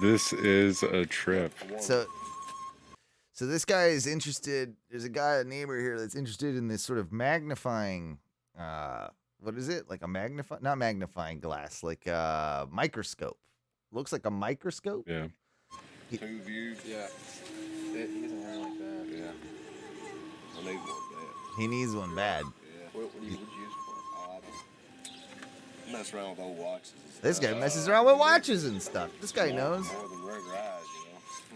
This is a trip. So this guy is interested. There's a neighbor here that's interested in this sort of magnifying. What is it? Like a not magnifying glass, like a microscope. Looks like a microscope. Yeah. Two views. Yeah. He doesn't have like that. Yeah. I need one bad. He needs one bad. Yeah. What would you use it for? Oh, I don't mess around with old watches. This guy messes around with watches and stuff. This guy knows. More than regular eyes,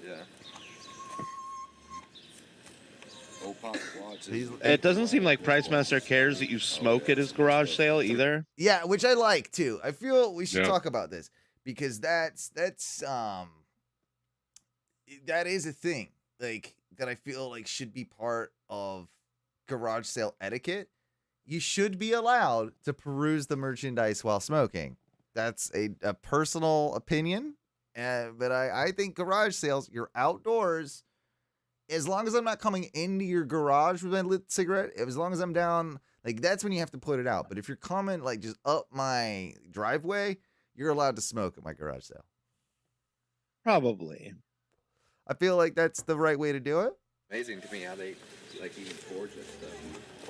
you know. Yeah. Old pocket watches. It doesn't seem like Pricemaster cares that you smoke at his garage sale either. Yeah, which I like too. I feel we should talk about this because that is a thing like that I feel like should be part of garage sale etiquette. You should be allowed to peruse the merchandise while smoking. That's a personal opinion, but I think garage sales, you're outdoors. As long as I'm not coming into your garage with my lit cigarette, as long as I'm down, like that's when you have to put it out. But if you're coming like just up my driveway, you're allowed to smoke at my garage sale. Probably. I feel like that's the right way to do it. Amazing to me how they like even forge that stuff.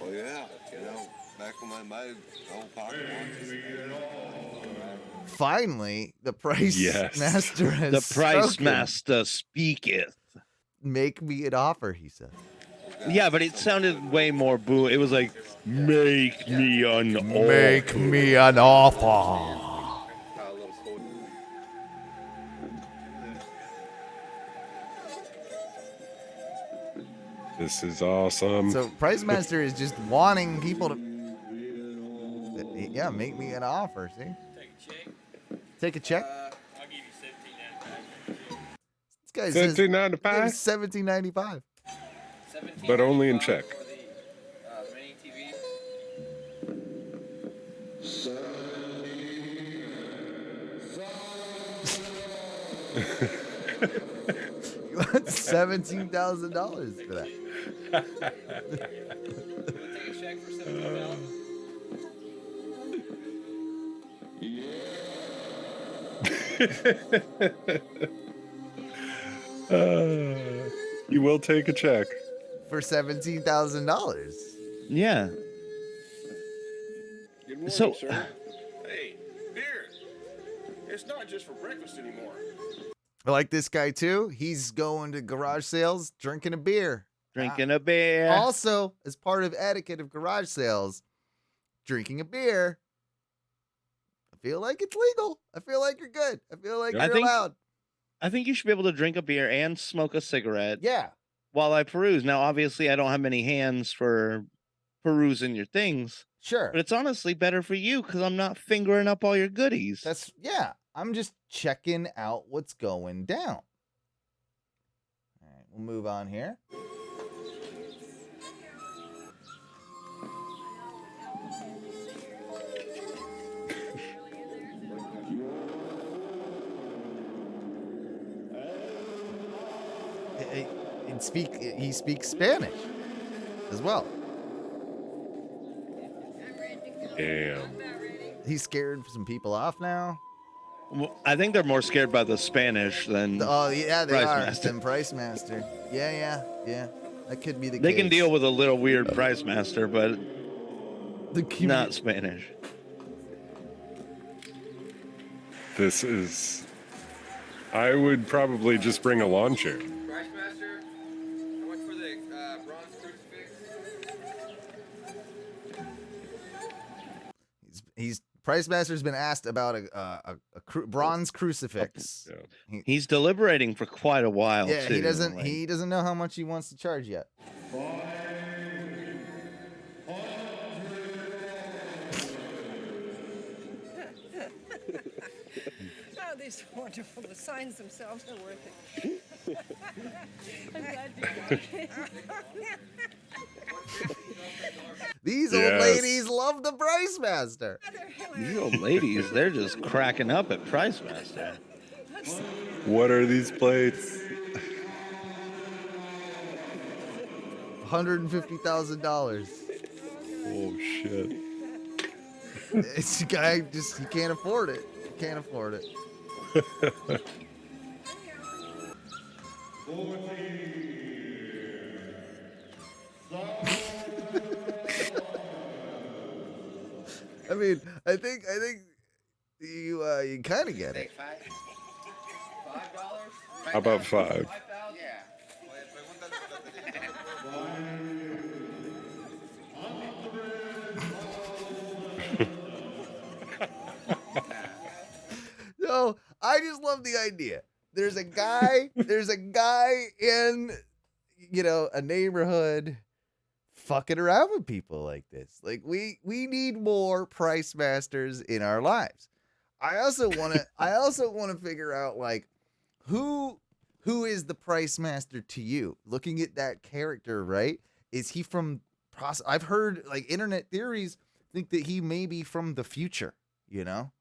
Oh yeah, you know, back when I made old pocket watches. Finally, the Pricemaster has The spoken. Pricemaster speaketh. Make me an offer, he said. Yeah, but it sounded way more boo. It was like, make me an offer. Make me an offer. This is awesome. So Pricemaster is just wanting people to, yeah, make me an offer. See, take a check. I'll give you This guy says $17.95, $17.95. but only in check. for the mini TV. You want $17,000 for that? You want to take a check for $17? You will take a check. For $17,000. Yeah. Good morning, So- sir. Hey, beer. It's not just for breakfast anymore. I like this guy too. He's going to garage sales, drinking a beer. Drinking a beer. Also, as part of etiquette of garage sales, drinking a beer. I feel like it's legal. I feel like you're good. I feel like I you're think- allowed. I think you should be able to drink a beer and smoke a cigarette Yeah. while I peruse. Now, obviously, I don't have many hands for perusing your things, Sure. but it's honestly better for you because I'm not fingering up all your goodies. Yeah. I'm just checking out what's going down. All right, we'll move on here. He speaks Spanish as well. Damn. He's scared some people off now. Well, I think they're more scared by the Spanish than Oh yeah, they are. Pricemaster. Than Pricemaster. Yeah. That could be the They case. can deal with a little weird Pricemaster, but the not Spanish. This is. I would probably just bring a lawn chair. Pricemaster, how much for the bronze crucifix? He's Pricemaster's been asked about a bronze crucifix. Yeah. He's deliberating for quite a while. Yeah, too. he doesn't like- he doesn't know how much he wants to charge yet. Oh, these are wonderful. The signs themselves are worth it. I'm glad you did it. These old Yes. ladies love the Pricemaster. These old ladies, they're just cracking up at Pricemaster. What are these plates? $150,000. Oh shit. This guy just he can't afford it. He can't afford it. I mean, I think you kind of get it. How about 5? No, I just love the idea. There's a guy in, a neighborhood fucking around with people like this. Like we need more Pricemasters in our lives. I also want to figure out like who is the Pricemaster to you? Looking at that character, right? Is he from I've heard like internet theories think that he may be from the future,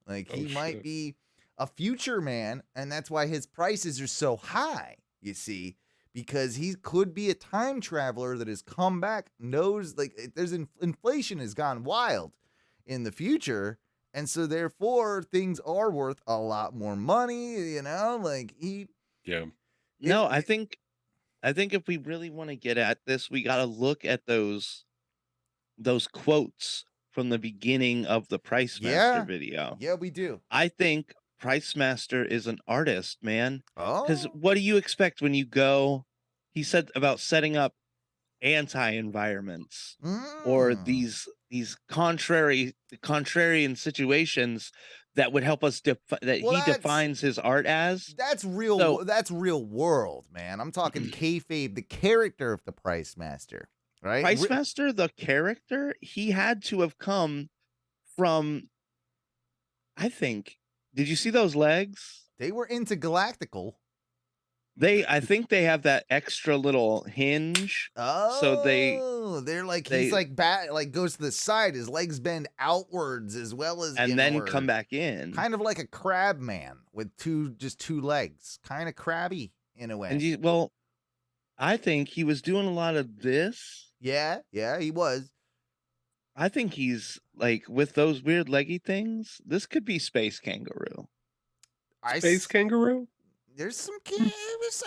Like he might be a future man, and that's why his prices are so high, you see, because he could be a time traveler that has come back, knows like there's inflation has gone wild in the future, and so therefore things are worth a lot more money, like he. Yeah. No, I think if we really want to get at this, we got to look at those quotes from the beginning of the Pricemaster video. Yeah, we do. I think Pricemaster is an artist, man. Oh. Because what do you expect when you go? He said about setting up anti-environments or these contrarian situations that would help us defines his art as. That's real. That's real world, man. I'm talking kayfabe, the character of the Pricemaster, right? Pricemaster, the character, he had to have come from. I think. Did you see those legs? They were intergalactical. I think they have that extra little hinge. So they're like he's like like goes to the side. His legs bend outwards as well as and then inward. Come back in. Kind of like a crab man with just two legs. Kind of crabby in a way. And I think he was doing a lot of this. Yeah, he was. I think he's like with those weird leggy things. This could be Space Kangaroo. Space Kangaroo? There's some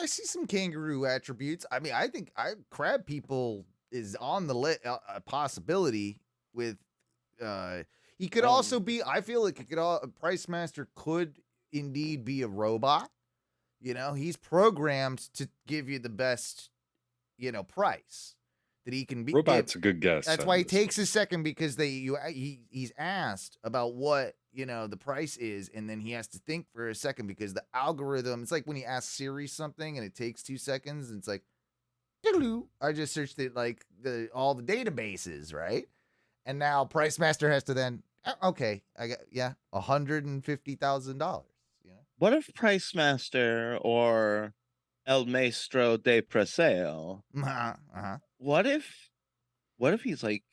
I see some kangaroo attributes. I mean, I think crab people is on the a possibility with he could also be. I feel like Pricemaster could indeed be a robot. You know, he's programmed to give you the best, price that he can be. Robot's a good guess. That's why he takes a second, because he's asked about what the price is, and then he has to think for a second because the algorithm. It's like when he asks Siri something and it takes 2 seconds, and it's like, I just searched it like all the databases, right? And now Pricemaster has to then okay, I got $150,000. What if Pricemaster or El Maestro de Preseo? What if he's like,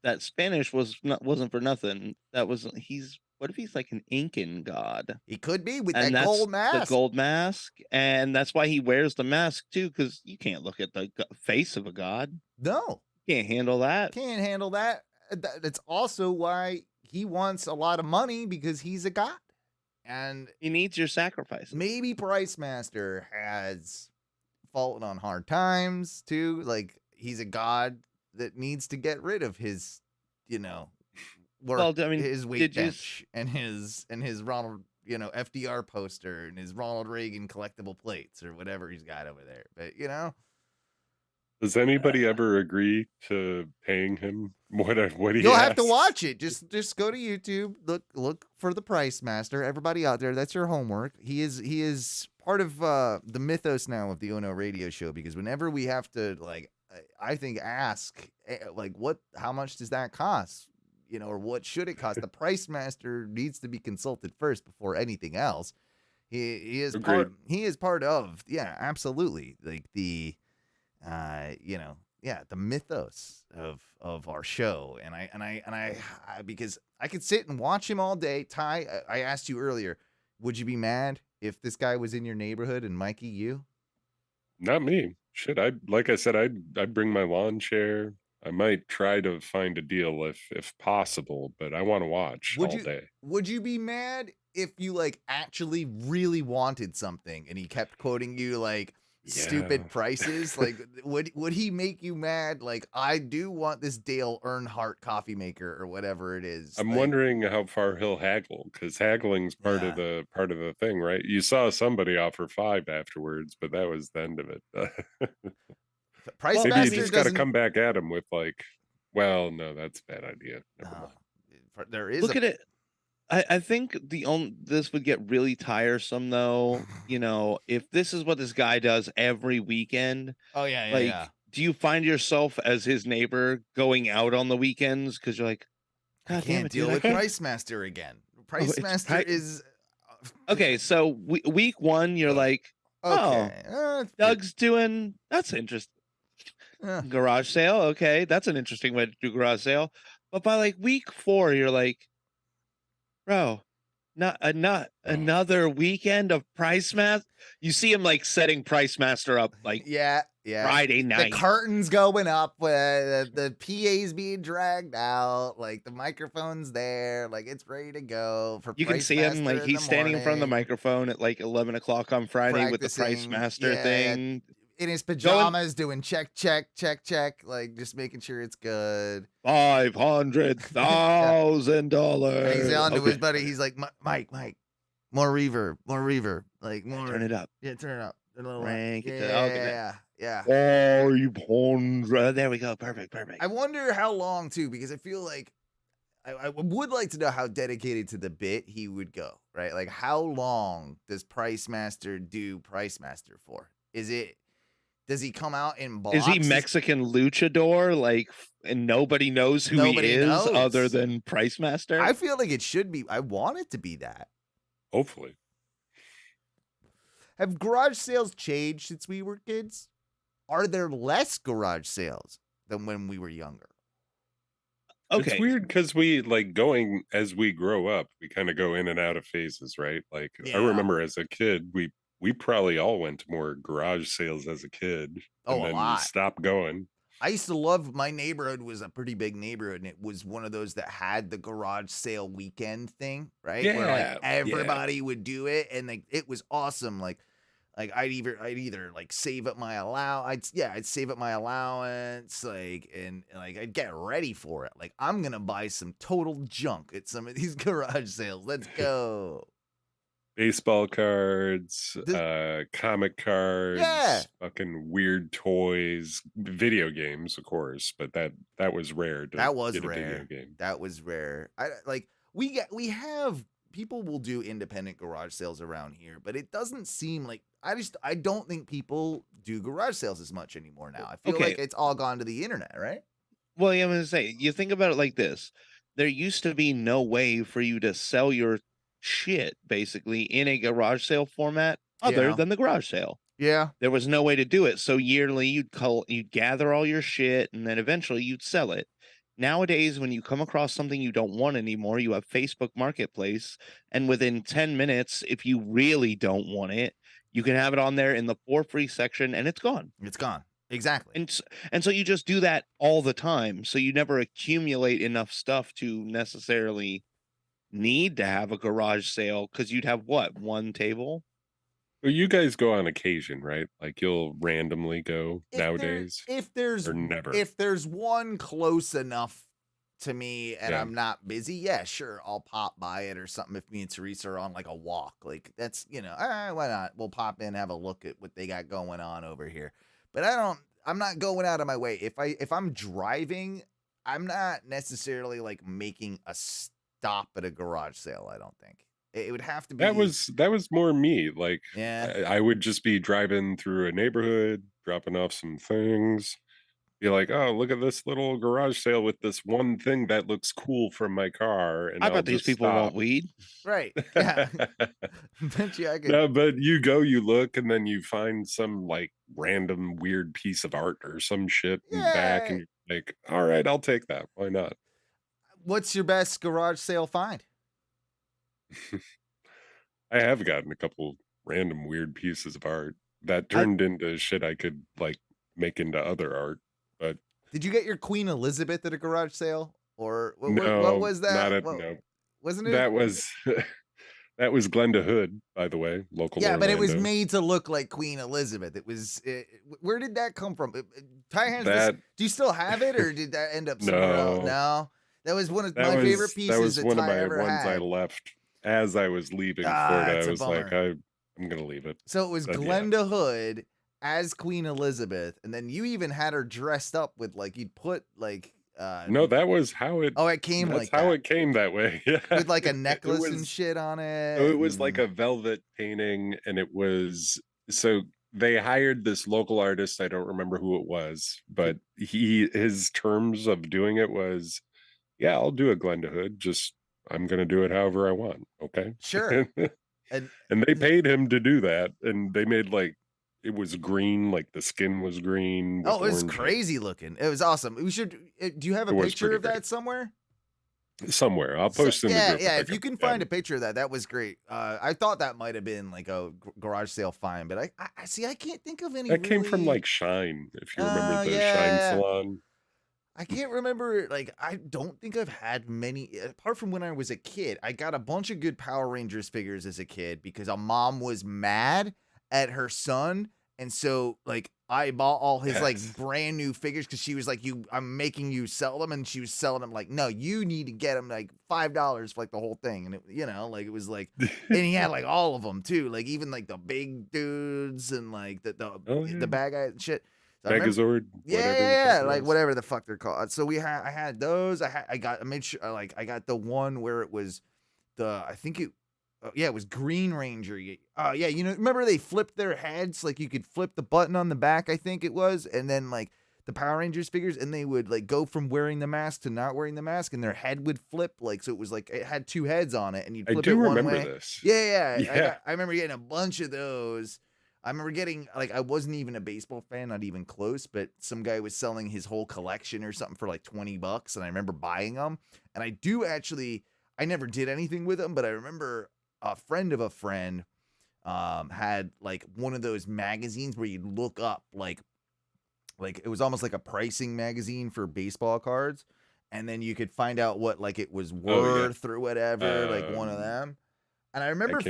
that Spanish wasn't for nothing. What if he's like an Incan god? He could be with that gold mask. The gold mask, and that's why he wears the mask too, because you can't look at the face of a god. No, can't handle that. Can't handle that. That's also why he wants a lot of money, because he's a god. And he needs your sacrifices. Maybe Pricemaster has fallen on hard times too. Like he's a god that needs to get rid of his, work, his weight bench and his Ronald, FDR poster and his Ronald Reagan collectible plates or whatever he's got over there. But does anybody ever agree to paying him what he You'll asks? have to watch it. Just go to YouTube, look for the Pricemaster. Everybody out there, that's your homework. He is part of the mythos now of the Ono radio show, because whenever we have to I think ask how much does that cost? Or what should it cost? The Pricemaster needs to be consulted first before anything else. He is part of, absolutely, like the the mythos of our show. And I because I could sit and watch him all day. Ty, I asked you earlier, would you be mad if this guy was in your neighborhood? And Mikey, you? Not me. Shit, like I said, I'd bring my lawn chair. I might try to find a deal if possible, but I want to watch all day. Would you be mad if you actually really wanted something and he kept quoting you stupid prices? Would he make you mad? I do want this Dale Earnhardt coffee maker or whatever it is. I'm wondering how far he'll haggle, because haggling's part of the thing, right? You saw somebody offer 5 afterwards, but that was the end of it. Maybe you just got to come back at him with well, no, that's a bad idea. There is look at it. I think this would get really tiresome though. If this is what this guy does every weekend. Oh yeah. Do you find yourself as his neighbor going out on the weekends because you're like, I can't deal with Pricemaster again. Pricemaster is okay. So week 1, you're like, Doug's doing. That's interesting. Garage sale. Okay, that's an interesting way to do garage sale. But by week 4, you're like, bro, not another weekend of Pricemaster. You see him setting Pricemaster up Friday night. The curtains going up, the PA's being dragged out, the microphone's there, it's ready to go. For you can see him he's standing in front of the microphone at 11 o'clock on Friday with the Pricemaster thing. In his pajamas, doing check, just making sure it's good. $500,000. He's on to his buddy. He's like, Mike, more reverb, more. Turn it up. Yeah, turn it up. Rank it. Yeah. Oh, you porn. There we go. Perfect. I wonder how long too, because I feel like I would like to know how dedicated to the bit he would go, right? Like, how long does Pricemaster do Pricemaster for? Does he come out in blocks? Is he Mexican luchador? Like, and nobody knows who he is other than Pricemaster? I feel like it should be. I want it to be that. Hopefully. Have garage sales changed since we were kids? Are there less garage sales than when we were younger? Okay. It's weird because we going as we grow up, we kind of go in and out of phases, right? Like I remember as a kid, we probably all went to more garage sales as a kid. Oh, and then a lot. Stopped going. I used to love, my neighborhood was a pretty big neighborhood, and it was one of those that had the garage sale weekend thing, right? Yeah, where like everybody would do it, and like it was awesome. Like I'd either like save up my I'd save up my allowance, and I'd get ready for it. Like, I'm gonna buy some total junk at some of these garage sales. Let's go. Baseball cards, comic cards, fucking weird toys, video games, of course, but that was rare. That was get a rare. Video game. That was rare. We have people will do independent garage sales around here, but it doesn't seem like I don't think people do garage sales as much anymore now. I feel like it's all gone to the internet, right? Well, I'm gonna say, you think about it like this: there used to be no way for you to sell your shit basically in a garage sale format other than the garage sale. Yeah. There was no way to do it. So yearly you'd gather all your shit and then eventually you'd sell it. Nowadays, when you come across something you don't want anymore, you have Facebook Marketplace, and within 10 minutes, if you really don't want it, you can have it on there in the for free section and it's gone. It's gone. Exactly. And so you just do that all the time. So you never accumulate enough stuff to necessarily need to have a garage sale, because you'd have one table. Well, you guys go on occasion, right? Like you'll randomly go nowadays. If there's one close enough to me and I'm not busy, yeah, sure, I'll pop by it or something. If me and Teresa are on like a walk, like that's, all right, why not? We'll pop in, have a look at what they got going on over here. But I'm not going out of my way. If I'm driving, I'm not necessarily like making a stop at a garage sale. I don't think it would have to be. That was more me. Like, I would just be driving through a neighborhood, dropping off some things, be like, oh, look at this little garage sale with this one thing that looks cool from my car. And I bet these people want weed. Right. Yeah. Bet you I could. No, but you go, you look, and then you find some like random weird piece of art or some shit in the back, and you're like, all right, I'll take that. Why not? What's your best garage sale find? I have gotten a couple random weird pieces of art that turned into shit I could like make into other art. But did you get your Queen Elizabeth at a garage sale, or what was that? No, wasn't it? That was that was Glenda Hood, by the way, local. Yeah, Orlando. but it was made to look like Queen Elizabeth. It was. Where did that come from? Ty Hands, do you still have it, or did that end up somewhere else? No. That was one of my favorite pieces. That was one of Ty my ever ones had. I left as I was leaving Florida. I was like, I'm gonna leave it. So it was Glenda Hood as Queen Elizabeth, and then you even had her dressed up with like you'd put like. No, that was how it. Oh, it came that's like how that. It came that way. Yeah, with like a necklace and shit on it. It was like a velvet painting, and it was so. They hired this local artist. I don't remember who it was, but his terms of doing it was, yeah, I'll do a Glenda Hood. Just I'm gonna do it however I want. Okay, sure. and they paid him to do that, and they made like it was green, like the skin was green. Oh, it was crazy looking. It was awesome. We should. Do you have a picture of that somewhere? Somewhere, I'll post in the group. Yeah, if you can find a picture of that, that was great. I thought that might have been like a garage sale find, but I see. I can't think of any. That came from like Shine, if you remember the Shine salon. I can't remember. Like, I don't think I've had many, apart from when I was a kid. I got a bunch of good Power Rangers figures as a kid because a mom was mad at her son And so, like, I bought all his like Yes. brand new figures because she was like, I'm making you sell them, and she was selling them like, no, you need to get them like $5 for like the whole thing, and like it was like, and he had like all of them too, like even like the big dudes and like the bad guys and shit. So I remember- Megazord. yeah, whatever the yeah, fuck it like was. whatever the fuck they're called. So I had those. I made sure like I got the one where it was I think it. Yeah, it was Green Ranger. Yeah, remember they flipped their heads? Like you could flip the button on the back, I think it was, and then like the Power Rangers figures, and they would like go from wearing the mask to not wearing the mask, and their head would flip. Like so, it was like it had two heads on it, and you'd I flip do it one remember way. this. Yeah. Yeah. I remember getting a bunch of those. I remember getting like I wasn't even a baseball fan, not even close, but some guy was selling his whole collection or something for like $20, and I remember buying them. And I never did anything with them, but I remember a friend of a friend had like one of those magazines where you'd look up like it was almost like a pricing magazine for baseball cards, and then you could find out what like it was worth or whatever, like one of them. And I remember I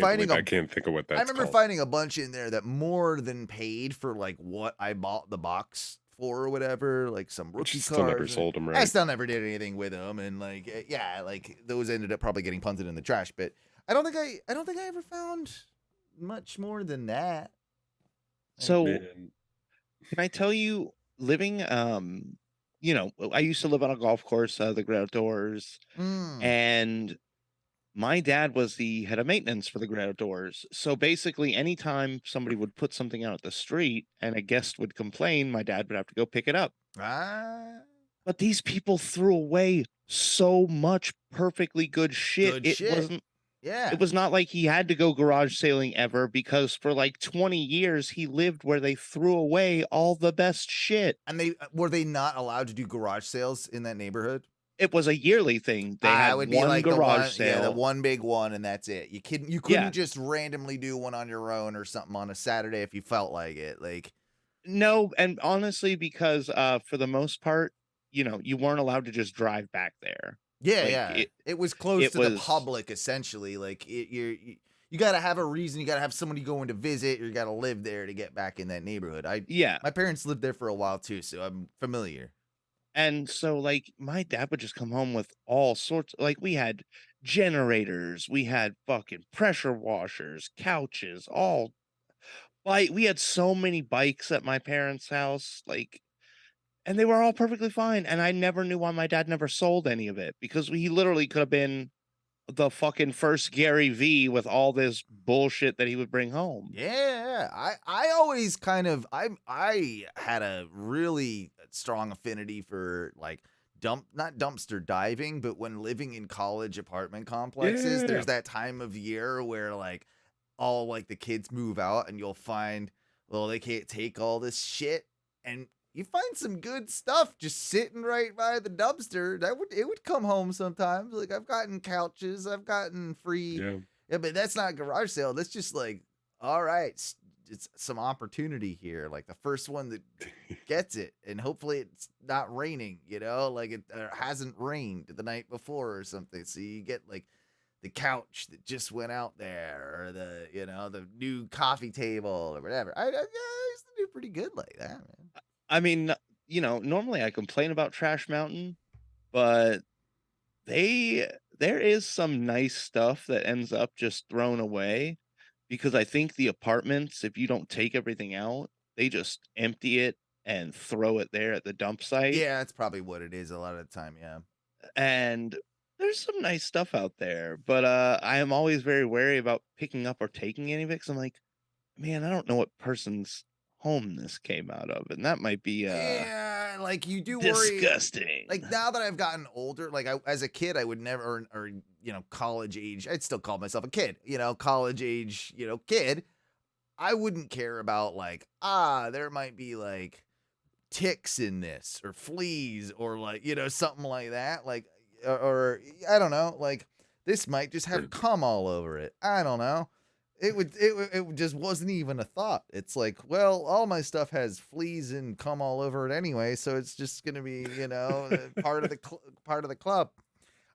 can't think of what that's I remember called. finding a bunch in there that more than paid for like what I bought the box for or whatever, like some rookie Still never cards. sold them, I right? still never did anything with them, and like yeah, like those ended up probably getting punted in the trash. But I don't think I ever found much more than that. So Man. can I tell you, living I used to live on a golf course, the Great Outdoors, and my dad was the head of maintenance for the Great Outdoors. So basically, anytime somebody would put something out at the street and a guest would complain, my dad would have to go pick it up. But these people threw away so much perfectly good shit. It was not like he had to go garage sailing ever, because for like 20 years he lived where they threw away all the best shit. And were they not allowed to do garage sales in that neighborhood? It was a yearly thing. They had would be one like garage sale. the one big one, and that's it. You couldn't just randomly do one on your own or something on a Saturday if you felt like it. Like no, and honestly, because for the most part, you weren't allowed to just drive back there. Yeah, it was close to the public essentially. Like you got to have a reason. You got to have somebody going to visit, or you got to live there to get back in that neighborhood. My parents lived there for a while too, so I'm familiar. And so, like, my dad would just come home with all sorts. Like, we had generators, we had fucking pressure washers, couches, we had so many bikes at my parents' house, like, and they were all perfectly fine. And I never knew why my dad never sold any of it, because he literally could have been the fucking first Gary V with all this bullshit that he would bring home. Yeah, I always kind of I had a really strong affinity for like not dumpster diving, but when living in college apartment complexes, there's that time of year where like all like the kids move out, and you'll find, well, they can't take all this shit, and you find some good stuff just sitting right by the dumpster. It would come home sometimes. Like I've gotten couches, I've gotten free. Yeah, but that's not garage sale. That's just like, all right, it's some opportunity here. Like the first one that gets it, and hopefully it's not raining. Like it hasn't rained the night before or something. So you get like the couch that just went out there, or the new coffee table or whatever. I used to do pretty good like that, man. I mean, normally I complain about Trash Mountain, but there is some nice stuff that ends up just thrown away, because I think the apartments, if you don't take everything out, they just empty it and throw it there at the dump site. Yeah, that's probably what it is a lot of the time, yeah. And there's some nice stuff out there, but I am always very wary about picking up or taking any of it, because I'm like, man, I don't know what person's home this came out of, and that might be like you do disgusting. Worry, like now that I've gotten older, like as a kid I would never, or college age, I'd still call myself a kid, college age, kid, I wouldn't care about like, there might be like ticks in this or fleas or like, something like that, like or I don't know, like this might just have cum all over it. I don't know. It just wasn't even a thought. It's like, well, all my stuff has fleas and cum all over it anyway, so it's just gonna be, part of the club.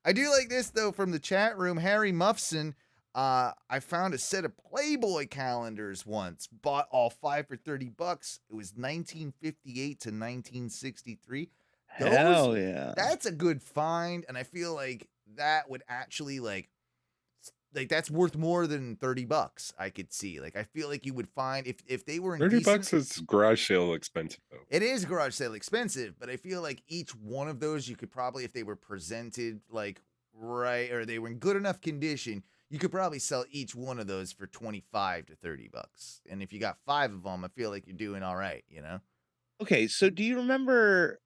I do like this though from the chat room. Harry Muffson, I found a set of Playboy calendars once. Bought all 5 for $30. It was 1958 to 1963. Hell yeah. That's a good find, and I feel like that would actually like that's worth more than $30. I could see. Like I feel like you would find if they were in $30 is garage sale expensive though. It is garage sale expensive, but I feel like each one of those you could probably, if they were presented like right or they were in good enough condition, you could probably sell each one of those for 25 to $30. And if you got 5 of them, I feel like you're doing all right, you know? Okay, so do you remember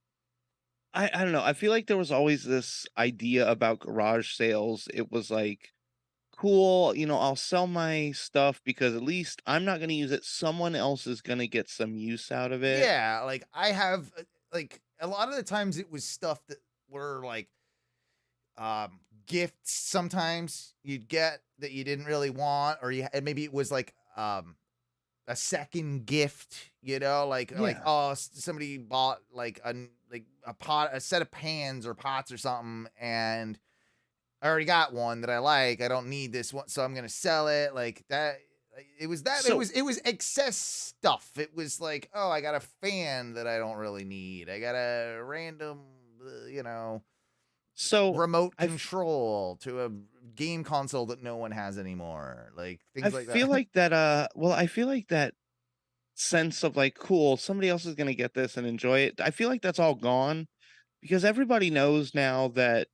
I don't know, I feel like there was always this idea about garage sales. It was like, cool, I'll sell my stuff because at least I'm not going to use it. Someone else is going to get some use out of it. Yeah, like I have like a lot of the times it was stuff that were like gifts sometimes you'd get that you didn't really want, or maybe it was like a second gift, like somebody bought like a set of pans or pots or something, and I already got one that I like. I don't need this one, so I'm gonna sell it. Like that. It was that. So- it was excess stuff. It was like, oh, I got a fan that I don't really need. I got a random, So remote control to a game console that no one has anymore. Like things like that. I feel like that. I feel like that sense of like, cool, somebody else is gonna get this and enjoy it. I feel like that's all gone because everybody knows now that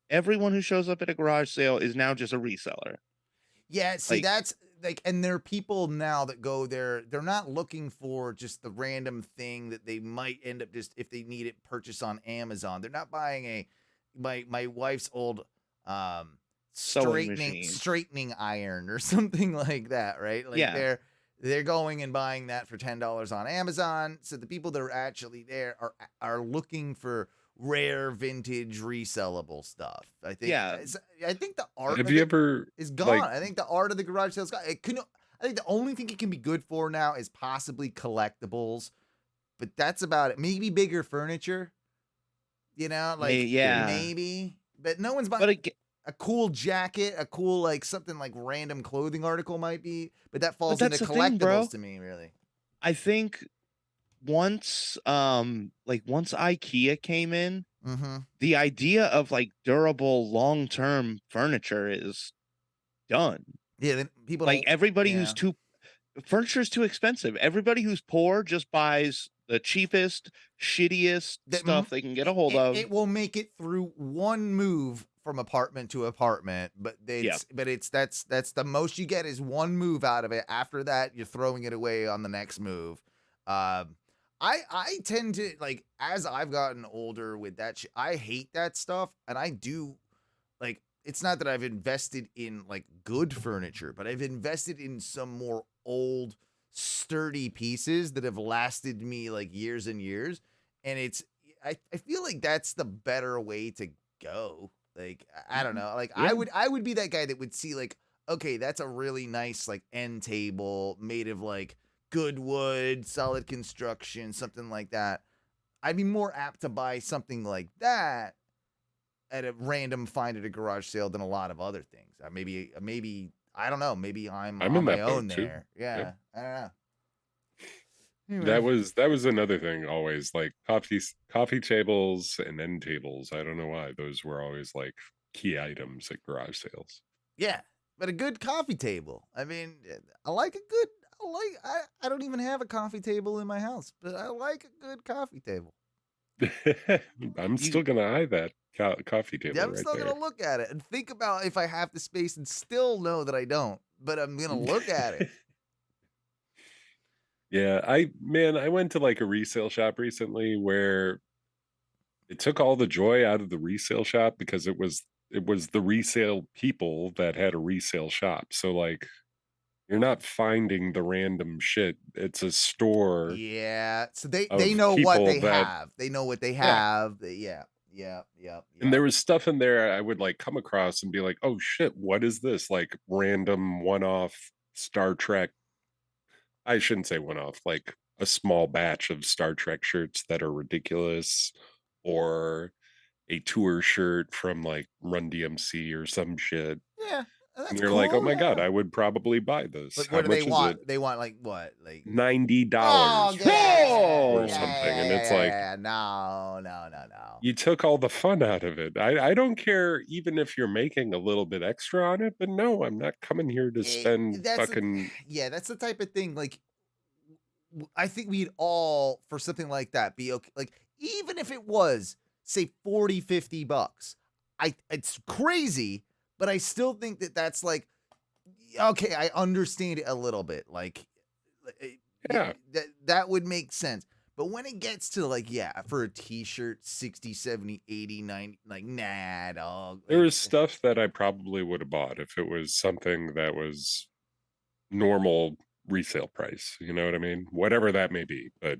everyone who shows up at a garage sale is now just a reseller. Yeah, see, Like- that's like, and there are people now that go there. They're not looking for just the random thing that they might end up just if they need it purchase on Amazon. They're not buying my wife's old Sewing machine. straightening iron or something like that, right? Like Yeah. they're going and buying that for $10 on Amazon. So the people that are actually there are looking for rare vintage resellable stuff. I think. Yeah. I think the art. Have of you it ever is gone. like, I think the art of the garage sales gone. I think the only thing it can be good for now is possibly collectibles, but that's about it. Maybe bigger furniture. Maybe, but no one's buying. But again, A cool jacket, a cool like something like random clothing article might be, but that falls that's into the thing, collectibles bro. to me, really. I think once IKEA came in, Mm-hmm. the idea of like durable long-term furniture is done. Yeah, then people Like don't- everybody yeah. who's furniture is too expensive. Everybody who's poor just buys the cheapest, shittiest stuff they can get a hold of. It will make it through one move from apartment to apartment, but that's the most you get is one move out of it. After that, you're throwing it away on the next move. I tend to like, as I've gotten older with that shit, I hate that stuff, and I do like, it's not that I've invested in like good furniture, but I've invested in some more old sturdy pieces that have lasted me like years and years, and I feel like that's the better way to go. Like I don't know, like Yeah. I would be that guy that would see like, okay, that's a really nice like end table made of like good wood, solid construction, something like that. I'd be more apt to buy something like that at a random find at a garage sale than a lot of other things. Maybe I don't know. Maybe I'm I'm on in my that boat, own too. there. Yeah, Yeah. I don't know. Anyway. that was another thing always, like coffee tables and end tables. I don't know why those were always like key items at garage sales. Yeah, but a good coffee table. I mean, I don't even have a coffee table in my house, but I like a good coffee table. I'm still gonna eye that coffee table Yeah, I'm right still there. gonna look at it and think about if I have the space, and still know that I don't. But I'm gonna look at it. Yeah, I went to like a resale shop recently where it took all the joy out of the resale shop because it was the resale people that had a resale shop. So like you're not finding the random shit. It's a store. Yeah, so they of know what people they that- have. They know what they Yeah. have. Yeah. And there was stuff in there I would like come across and be like, oh shit, what is this? Like random one-off Star Trek. I shouldn't say one-off, like a small batch of Star Trek shirts that are ridiculous, or a tour shirt from like Run DMC or some shit. Yeah. That's And you're cool, like, oh my God, yeah. I would probably buy this. But How what do they much is want? it? They want like what? Like $90 oh, for Oh! or something. And it's like, no. you took all the fun out of it. I don't care even if you're making a little bit extra on it, but no, I'm not coming here to spend That's fucking. yeah, that's the type of thing. Like, I think we'd all for something like that be okay. Like, even if it was say 40, $50, it's crazy, but I still think that that's like okay. I understand it a little bit. Like, Yeah. that would make sense. But when it gets to like, yeah, for a t-shirt, 60, 70, 80, 90, like, nah, dog. There Like, was stuff that I probably would have bought if it was something that was normal resale price. You know what I mean? Whatever that may be. But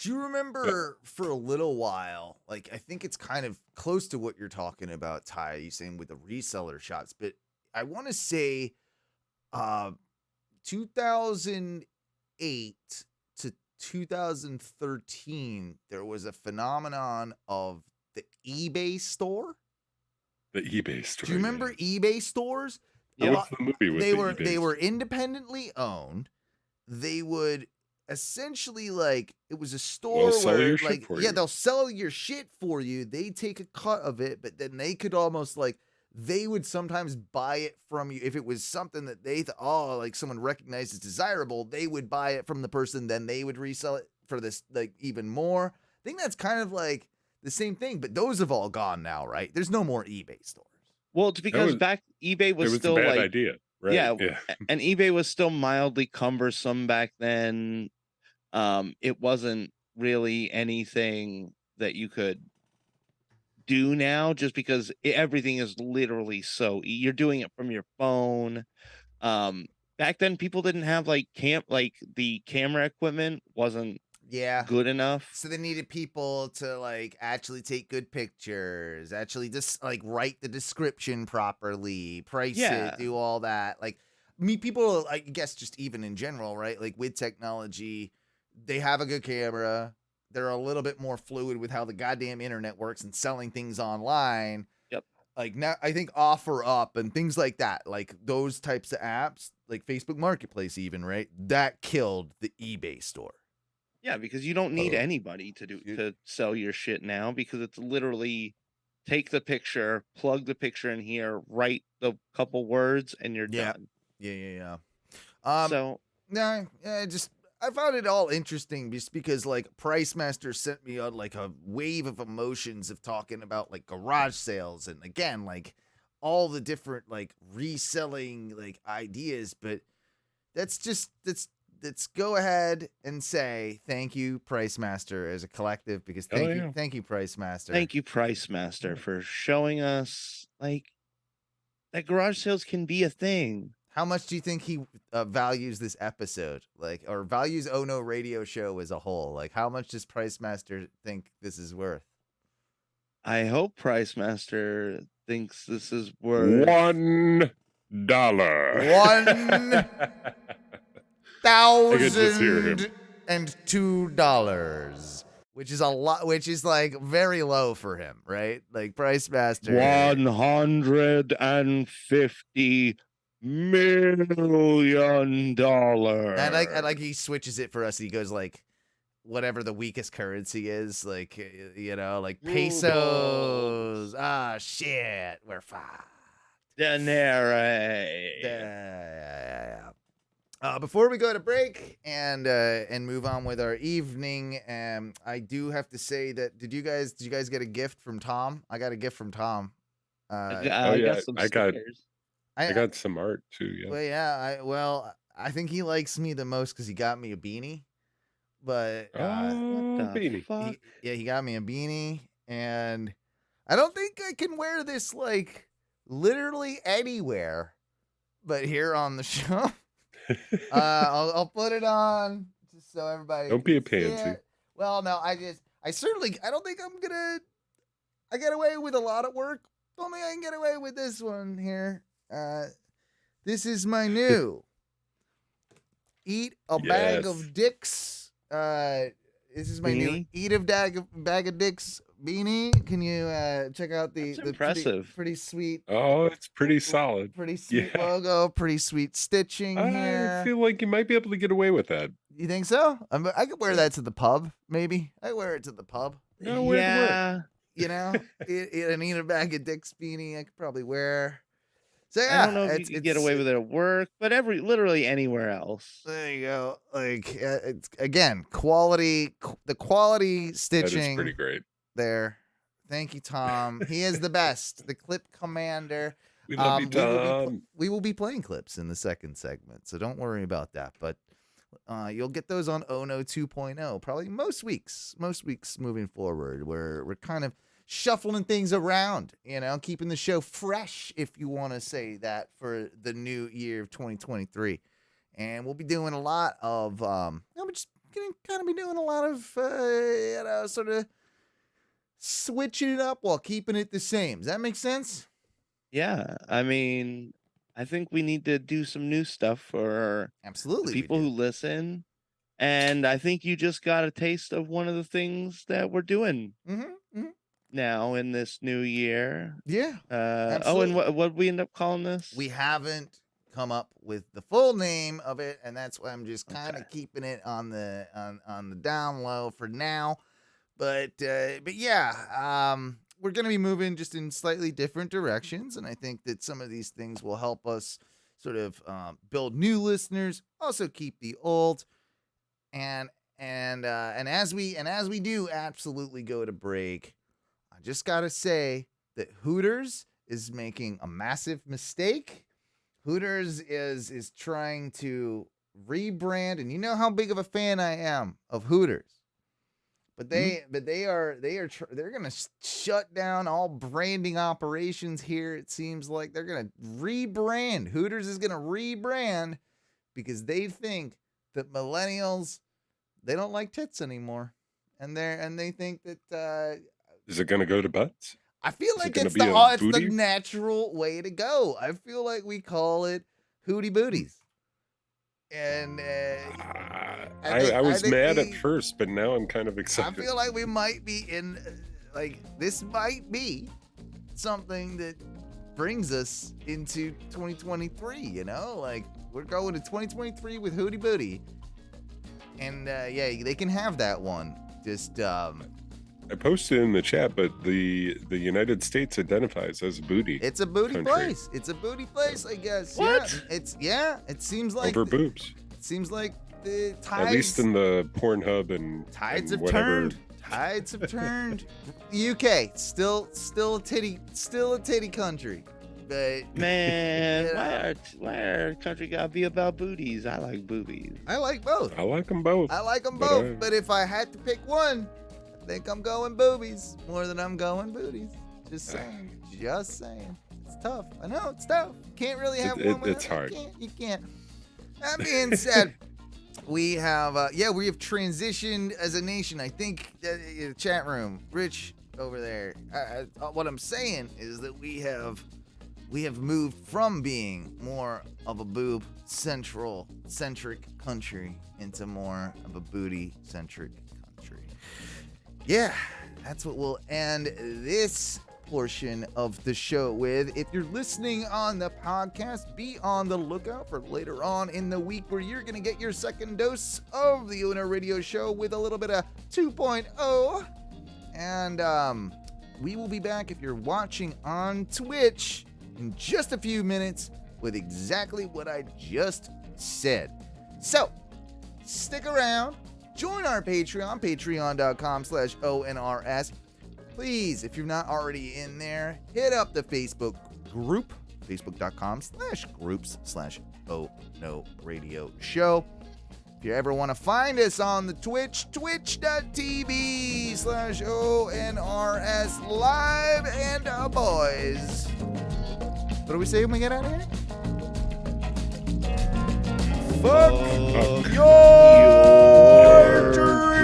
do you remember for a little while, like, I think it's kind of close to what you're talking about, Ty, you saying with the reseller shops, but I want to say 2008 to 2013, there was a phenomenon of the eBay store. the eBay store. Do you remember eBay stores? What's the movie with They the were eBay they were store? independently owned. They would essentially like it was a They'll store sell where your shit like for yeah, you. they'll sell your shit for you. They take a cut of it, but then they could almost like they would sometimes buy it from you if it was something that they thought oh like someone recognized as desirable. They would buy it from the person, then they would resell it for this like even more. I think that's kind of like the same thing, but those have all gone now, right? There's no more eBay stores. Well, it's because back eBay was It was still a bad like idea, right? yeah, Yeah. and eBay was still mildly cumbersome back then. It wasn't really anything that you could do now just because everything is literally so you're doing it from your phone. Back then people didn't have like the camera equipment wasn't Yeah. good enough. So they needed people to like actually take good pictures, actually just like write the description properly, price Yeah. it, do all that. Like people, I guess just even in general, right? Like with technology, they have a good camera. They're a little bit more fluid with how the goddamn internet works and selling things online. Yep. Like now, I think OfferUp and things like that, like those types of apps, like Facebook Marketplace, even right, that killed the eBay store. Yeah, because you don't need anybody to sell your shit now because it's literally take the picture, plug the picture in here, write the couple words, and you're done. Yeah. So no, I found it all interesting just because like Pricemaster sent me on like a wave of emotions of talking about like garage sales and again like all the different like reselling like ideas, but let's go ahead and say thank you Pricemaster as a collective because thank you Pricemaster. Thank you Pricemaster for showing us like that garage sales can be a thing. How much do you think he values this episode, like, or values Oh No Radio Show as a whole? Like, how much does Pricemaster think this is worth? I hope Pricemaster thinks this is worth $1. $1,002, which is a lot, which is like very low for him, right? Like Pricemaster, $150 million. and like he switches it for us. He goes like whatever the weakest currency is, like you know, like pesos. Ah, shit, we're fucked. Denary. Yeah. Before we go to break and move on with our evening, I do have to say that did you guys get a gift from Tom? I got a gift from Tom. I got some stickers. I got some art too. Yeah. I think he likes me the most because he got me a beanie. But what the beanie. fuck? He got me a beanie, and I don't think I can wear this like literally anywhere, but here on the show. I'll put it on just so everybody. Don't be a can see pansy. it. Well, no, I don't think I'm gonna. I get away with a lot of work. Don't think I can get away with this one here. This is my new Eat a Bag of Dicks. This is my new Eat a Bag of Dicks beanie. Can you check out the That's pretty, impressive. pretty sweet, Oh, it's pretty solid. pretty sweet Yeah. logo, pretty sweet stitching I here. feel like you might be able to get away with that. You think so? I could wear that to the pub, maybe. I wear it to the pub. No, wear it to work. Yeah. You know, I need a bag of Dick's beanie. I could probably wear. So I yeah, don't know if you could get away with it at work, but literally anywhere else. There you go. Like it's again, quality. The quality That is stitching pretty great. there. Thank you, Tom. He is the best. The clip commander. We love you, We will be playing clips in the second segment, so don't worry about that. But you'll get those on Ono 2.0 probably most weeks moving forward, where we're kind of shuffling things around, keeping the show fresh, if you want to say that, for the new year of 2023. And we'll be doing a lot of, we're just going to kind of be doing a lot of, sort of switching it up while keeping it the same. Does that make sense? Yeah. I mean, I think we need to do some new stuff for Absolutely, the people who listen. And I think you just got a taste of one of the things that we're doing now in this new year. Yeah. Oh, and what we end up calling this? We haven't come up with the full name of it, and that's why I'm just kind of keeping it on the on the down low for now. But yeah, we're gonna be moving just in slightly different directions, and I think that some of these things will help us sort of build new listeners, also keep the old, and as we do absolutely go to break, I just gotta say that Hooters is making a massive mistake. Hooters is trying to rebrand, and you know how big of a fan I am of Hooters. But they're gonna shut down all branding operations here. It seems like they're gonna rebrand. Hooters is gonna rebrand because they think that millennials, they don't like tits anymore, and they think that Is it going to go to butts? I feel Is like it it's gonna be a the booty? natural way to go. I feel like we call it hootie booties. And I was think mad at first, but now I'm kind of I excited. feel like we might be in, this might be something that brings us into 2023, Like, we're going to 2023 with Hootie Booty. And, yeah, they can have that one. Just, I posted in the chat, but the United States identifies as a booty. it's a booty country. place. It's a booty place, I guess. What? Yeah, it seems like Over boobs. It seems like the tides. At least in the Pornhub and Tides and have whatever. turned. Tides have turned. UK still a titty country, but Man, Yeah. why our country gotta be about booties? I like boobies. I like both. I like them both. I like them But, both. But if I had to pick one, I think I'm going boobies more than I'm going booties. Just saying. Just saying. It's tough. I know it's tough. Can't really have one. It's hard. You can't. That being said, we have transitioned as a nation. I think the chat room, Rich over there. What I'm saying is that we have moved from being more of a boob centric country into more of a booty centric country. Yeah, that's what we'll end this portion of the show with. If you're listening on the podcast, be on the lookout for later on in the week where you're going to get your second dose of the Onrs Radio Show with a little bit of 2.0. And we will be back if you're watching on Twitch in just a few minutes with exactly what I just said. So, stick around. Join our Patreon, patreon.com/ONRS. Please, if you're not already in there, hit up the Facebook group, facebook.com/groups/ONO Radio Show. If you ever want to find us on the Twitch, twitch.tv/ONRS Live. And boys, what do we say when we get out of here? Fuck your dreams.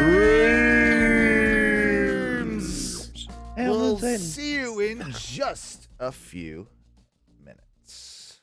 We'll see you in just a few minutes.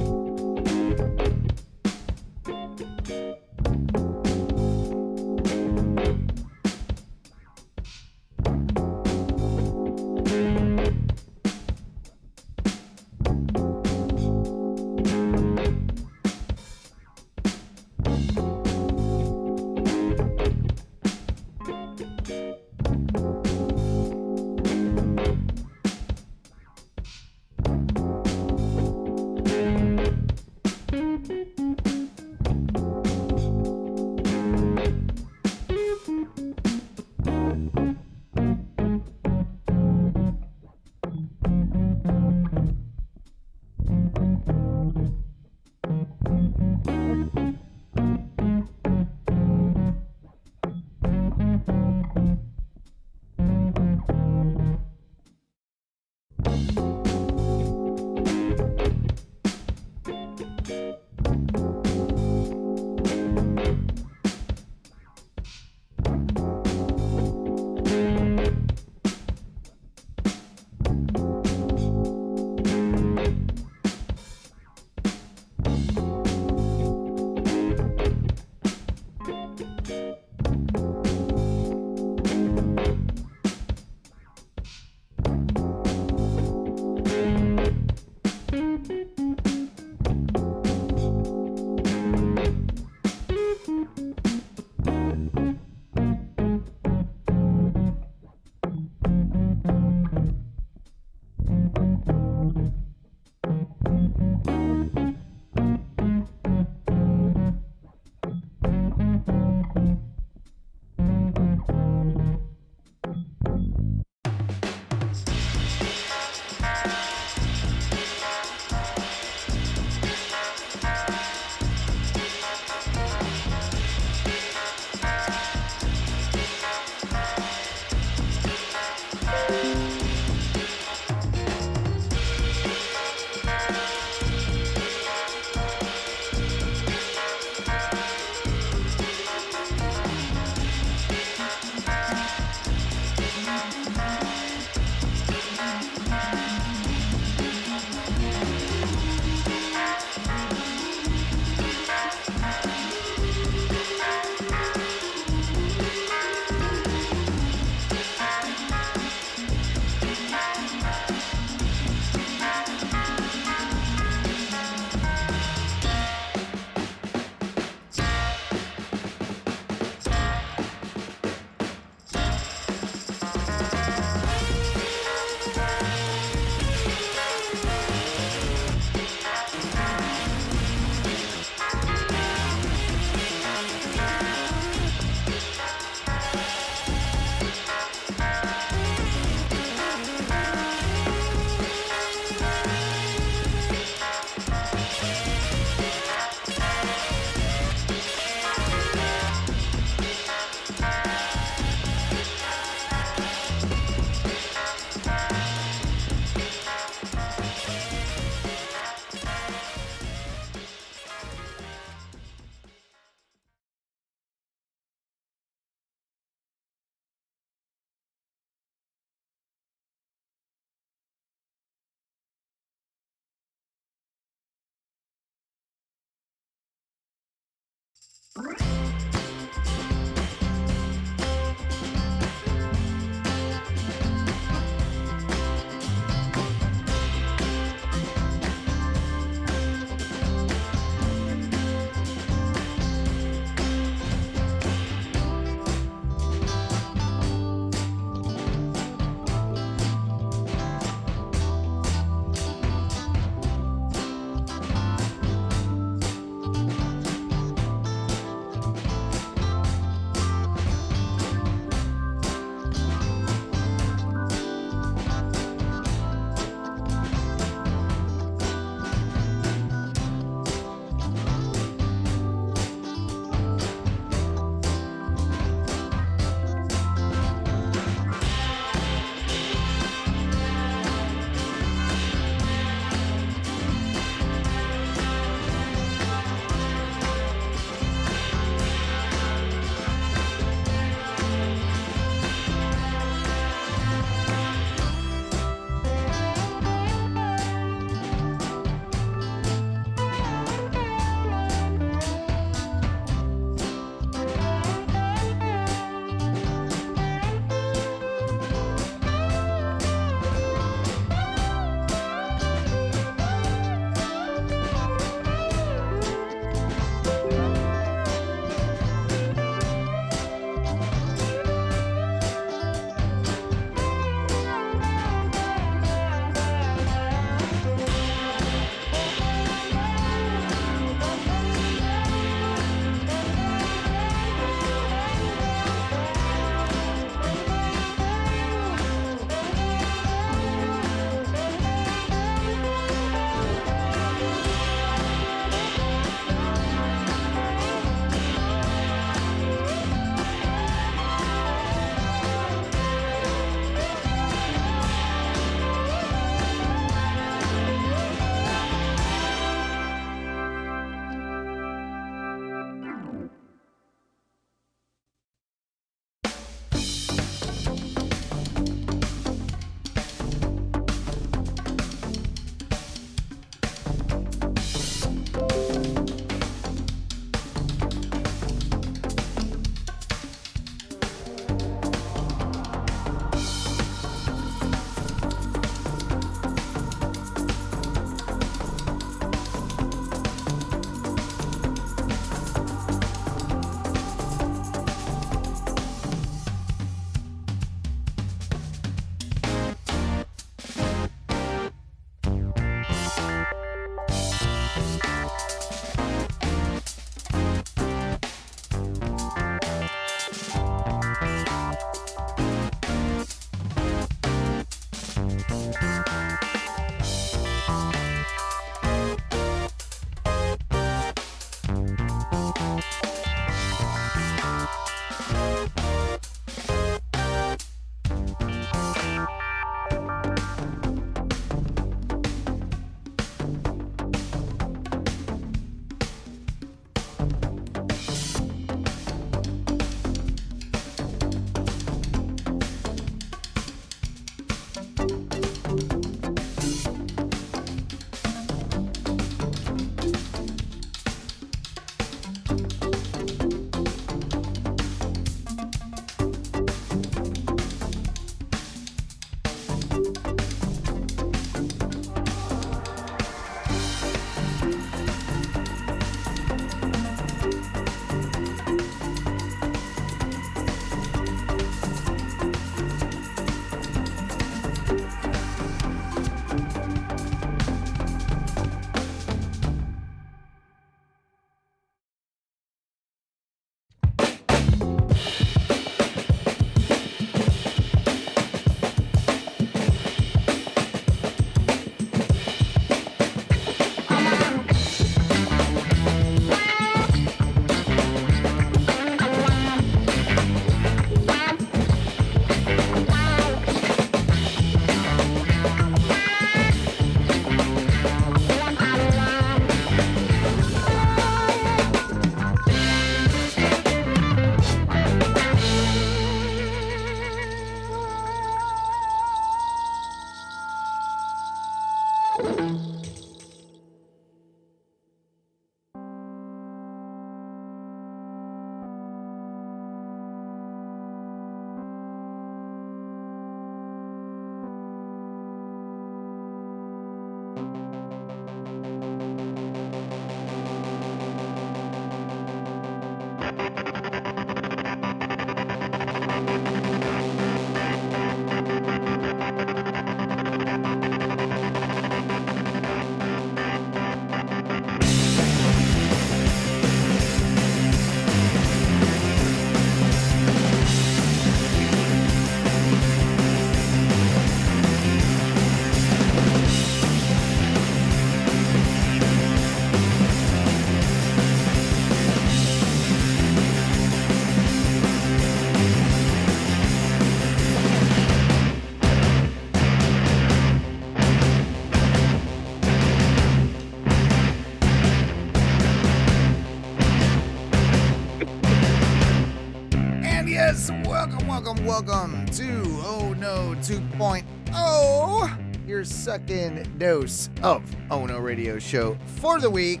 welcome to Oh No 2.0, your second dose of Oh No Radio Show for the week.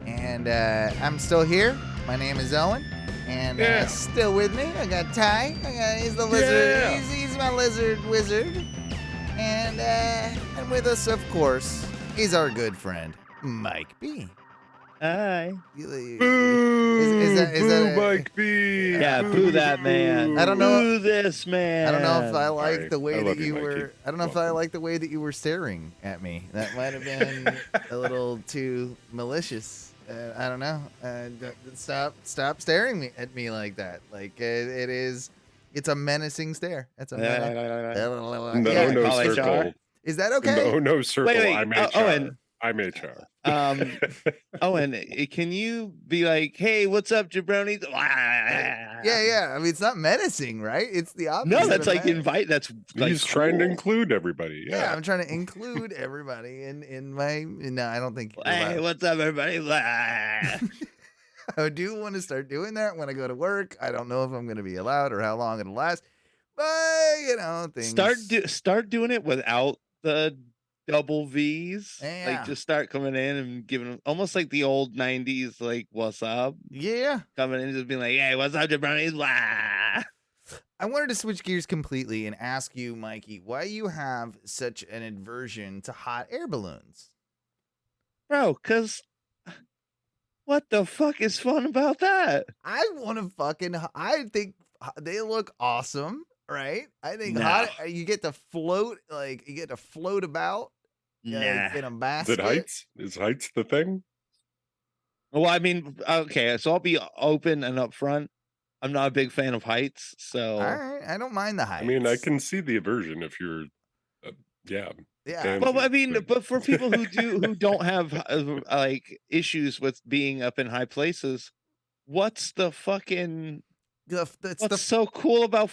And I'm still here. My name is Owen. And still with me, I got Ty. He's the lizard. Yeah. He's my lizard wizard. And with us, of course, is our good friend, Mike B. Hi. Boo, Mike B. Yeah, boo that man. I don't know. Boo this man. I don't know if I like Sorry. the way I that love you you, Mikey. were. I don't know if I like the way that you were staring at me. That might have been a little too malicious. I don't know. Stop staring at me like that. Like it's a menacing stare. That's a No circle. Is that okay? No circle. Wait, I'm HR. Owen. I'm HR. Owen, can you be like, hey, what's up, jabroni? Yeah. I mean, it's not menacing, right? It's the opposite. No, that's of like menacing. invite. That's like He's trying to cool. include everybody. Yeah, I'm trying to include everybody in my. No, I don't think. you're Hey, allowed. what's up, everybody? I do want to start doing that when I go to work. I don't know if I'm going to be allowed or how long it'll last, but things. Start doing it without the double V's. Yeah. Like just start coming in and giving them almost like the old 90s, like what's up? Yeah. Coming in and just being like, hey, what's up, jabronis? I wanted to switch gears completely and ask you, Mikey, why you have such an aversion to hot air balloons. Bro, because what the fuck is fun about that? I think they look awesome, right? I think Nah. you get to float, about. Nah. In a Is basket. it heights? Is heights the thing? Well, I mean, okay, so I'll be open and upfront. I'm not a big fan of heights, so All right, I don't mind the heights. I mean, I can see the aversion if you're, Yeah. Well, I mean, Good. but for people who don't have like issues with being up in high places, what's the fucking what's so cool about?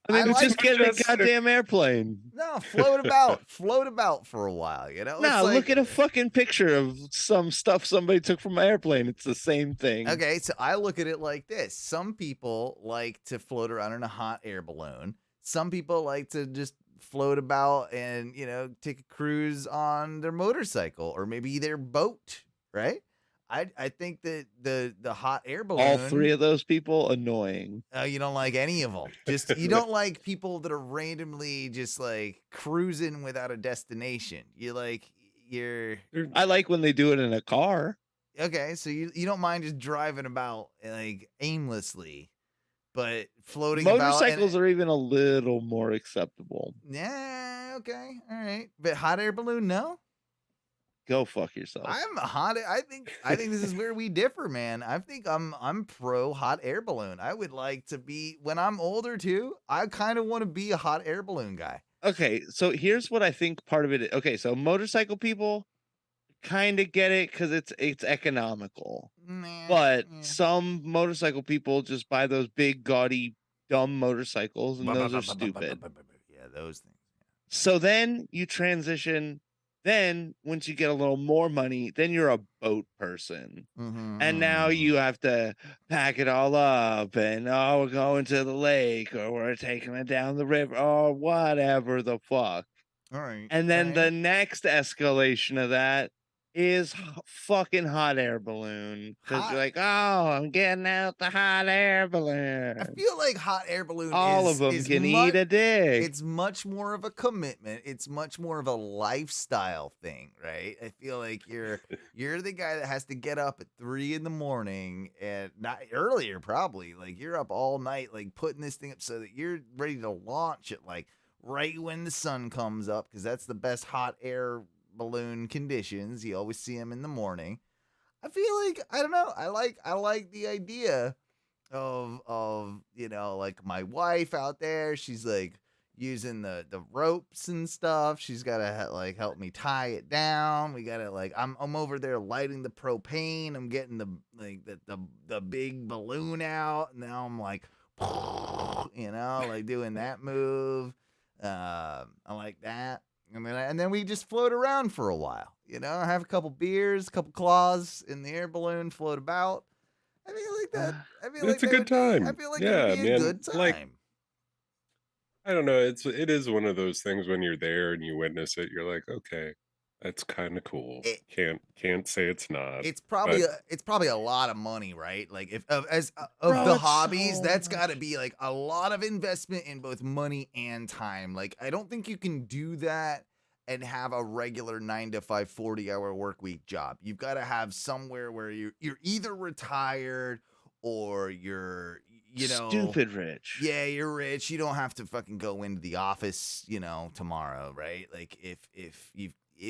I mean, just get in a goddamn airplane. No, float about for a while. You know. No, It's look at a fucking picture of some stuff somebody took from an airplane. It's the same thing. Okay, so I look at it like this. Some people like to float around in a hot air balloon. Some people like to just float about and, take a cruise on their motorcycle or maybe their boat, right? I think that the hot air balloon. All three of those people annoying. You don't like any of them. Just you don't like people that are randomly just like cruising without a destination. I like when they do it in a car. Okay, so you don't mind just driving about like aimlessly, but floating Motorcycles about are even a little more acceptable. Yeah, okay, all right. But hot air balloon, no. Go fuck yourself. I think this is where we differ, man. I think I'm pro hot air balloon. I would like to be when I'm older too. I kind of want to be a hot air balloon guy. Okay, so here's what I think part of it is. Okay, so motorcycle people kind of get it because it's economical. But some motorcycle people just buy those big, gaudy, dumb motorcycles, and those are stupid. Yeah, those things. So then you transition. Then once you get a little more money, then you're a boat person. And now you have to pack it all up and we're going to the lake or we're taking it down the river or whatever the fuck. All right. And then the next escalation of that is fucking hot air balloon. Because you're like, oh, I'm getting out the hot air balloon. I feel like hot air balloon All of them can eat a dick. It's much more of a commitment. It's much more of a lifestyle thing, right? I feel like you're the guy that has to get up at 3 a.m. and not earlier, probably. Like you're up all night, like putting this thing up so that you're ready to launch it, like right when the sun comes up, because that's the best hot air balloon conditions. You always see them in the morning. I feel like I don't know. I like the idea of like my wife out there. She's like using the ropes and stuff. She's gotta like help me tie it down. We gotta like I'm over there lighting the propane. I'm getting the big balloon out. And now I'm like like doing that move. I like that. And then we just float around for a while, have a couple beers, a couple claws in the air balloon, float about. I feel like that. I feel It's like a good time. I feel like Yeah, it'd be a man. good time. Like, I don't know. It is one of those things when you're there and you witness it, you're like, okay, that's kind of cool. Can't say it's not. It's But probably a lot of money, right? Like if of Bro, the it's hobbies, so that's got to much. be like a lot of investment in both money and time. Like I don't think you can do that and have a regular 9 to 5 40-hour work week job. You've got to have somewhere where you're either retired or you're Stupid rich. yeah, you're rich. You don't have to fucking go into the office, tomorrow, right? Like if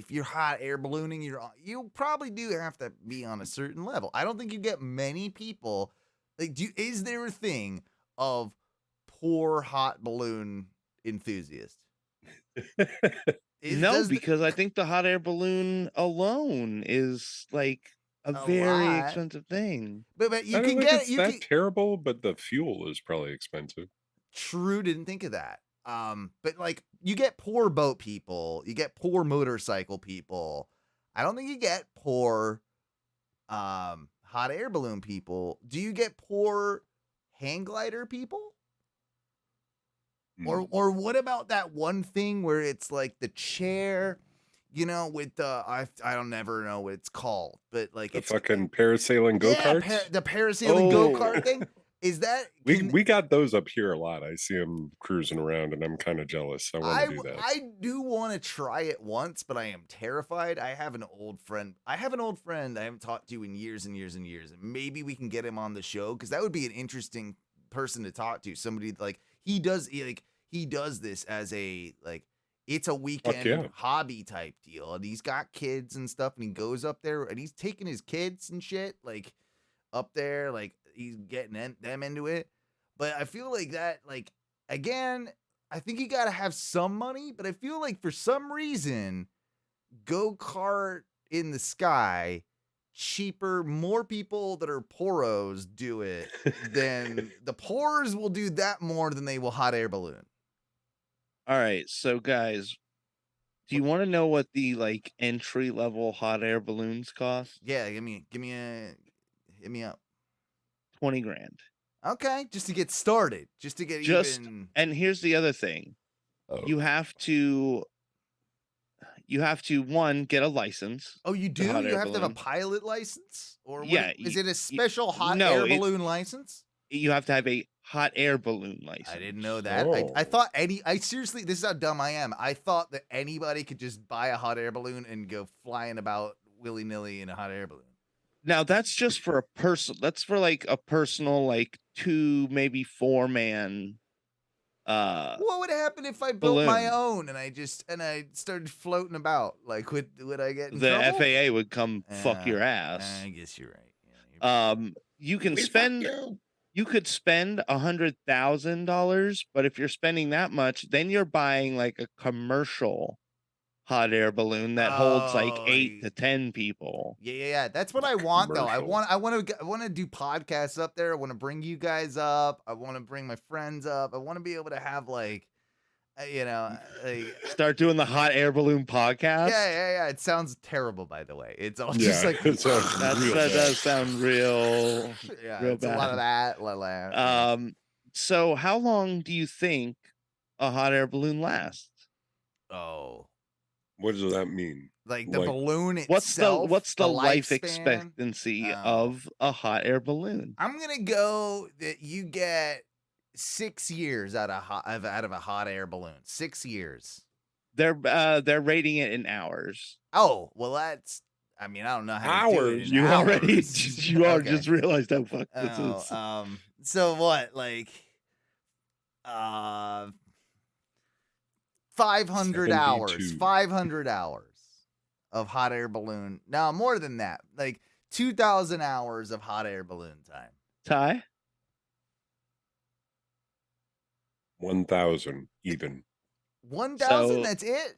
you're hot air ballooning, you probably do have to be on a certain level. I don't think you get many people like is there a thing of poor hot balloon enthusiast? No, because I think the hot air balloon alone is like a very lot. expensive thing. But you I don't can think get it's that terrible, but the fuel is probably expensive. True, didn't think of that. But like you get poor boat people, you get poor motorcycle people. I don't think you get poor hot air balloon people. Do you get poor hang glider people? Or what about that one thing where it's like the chair, with the I don't never know what it's called, but like The it's fucking parasailing go-karts? the parasailing go-kart thing. Is that we got those up here a lot. I see them cruising around and I'm kind of jealous. I want to do that. I do want to try it once, but I am terrified. I have an old friend I haven't talked to in years and years and years. And maybe we can get him on the show because that would be an interesting person to talk to. Somebody like he does this as a like it's a weekend hobby type deal. And he's got kids and stuff, and he goes up there and he's taking his kids and shit like up there, like he's getting them into it. But I feel like that, like, again, I think you got to have some money, but I feel like for some reason, go-kart in the sky, cheaper, more people that are poros do it than the poors will do that more than they will hot air balloon. All right, so guys, do you want to know what the like entry level hot air balloons cost? Yeah, hit me up. 20 grand. Okay, just to get started, just to get even. And here's the other thing. You have to one, get a license. Oh, you do? You have to have a pilot license? Or yeah, is it a special hot air balloon license? You have to have a hot air balloon license. I didn't know that. I thought I seriously, this is how dumb I am. I thought that anybody could just buy a hot air balloon and go flying about willy-nilly in a hot air balloon. Now that's just for a person. That's for like a personal, like 2, maybe 4-man. What would happen if I built my own and I started floating about? Like, would I get in trouble? The FAA would come fuck your ass. I guess you're right. Yeah, you can spend. You could spend $100,000, but if you're spending that much, then you're buying like a commercial hot air balloon that holds like 8 to 10 people. Yeah. That's what I want, though. I want to do podcasts up there. I want to bring you guys up. I want to bring my friends up. I want to be able to have like, start doing the hot air balloon podcast. Yeah. It sounds terrible, by the way. It's all just like that does sound real. Yeah, real it's bad. a lot of that. So how long do you think a hot air balloon lasts? Oh, what does that mean? Like the balloon itself? What's the life lifespan? expectancy of a hot air balloon? I'm gonna go that you get 6 years out of a hot air balloon. 6 years. They're rating it in hours. Oh, well, that's. I mean, I don't know how to do it in You hours. already just realized how fucked this is. So what? Like 500 hours. 500 hours of hot air balloon. No, more than that. Like 2,000 hours of hot air balloon time. Ty? 1,000 even. 1,000? That's it?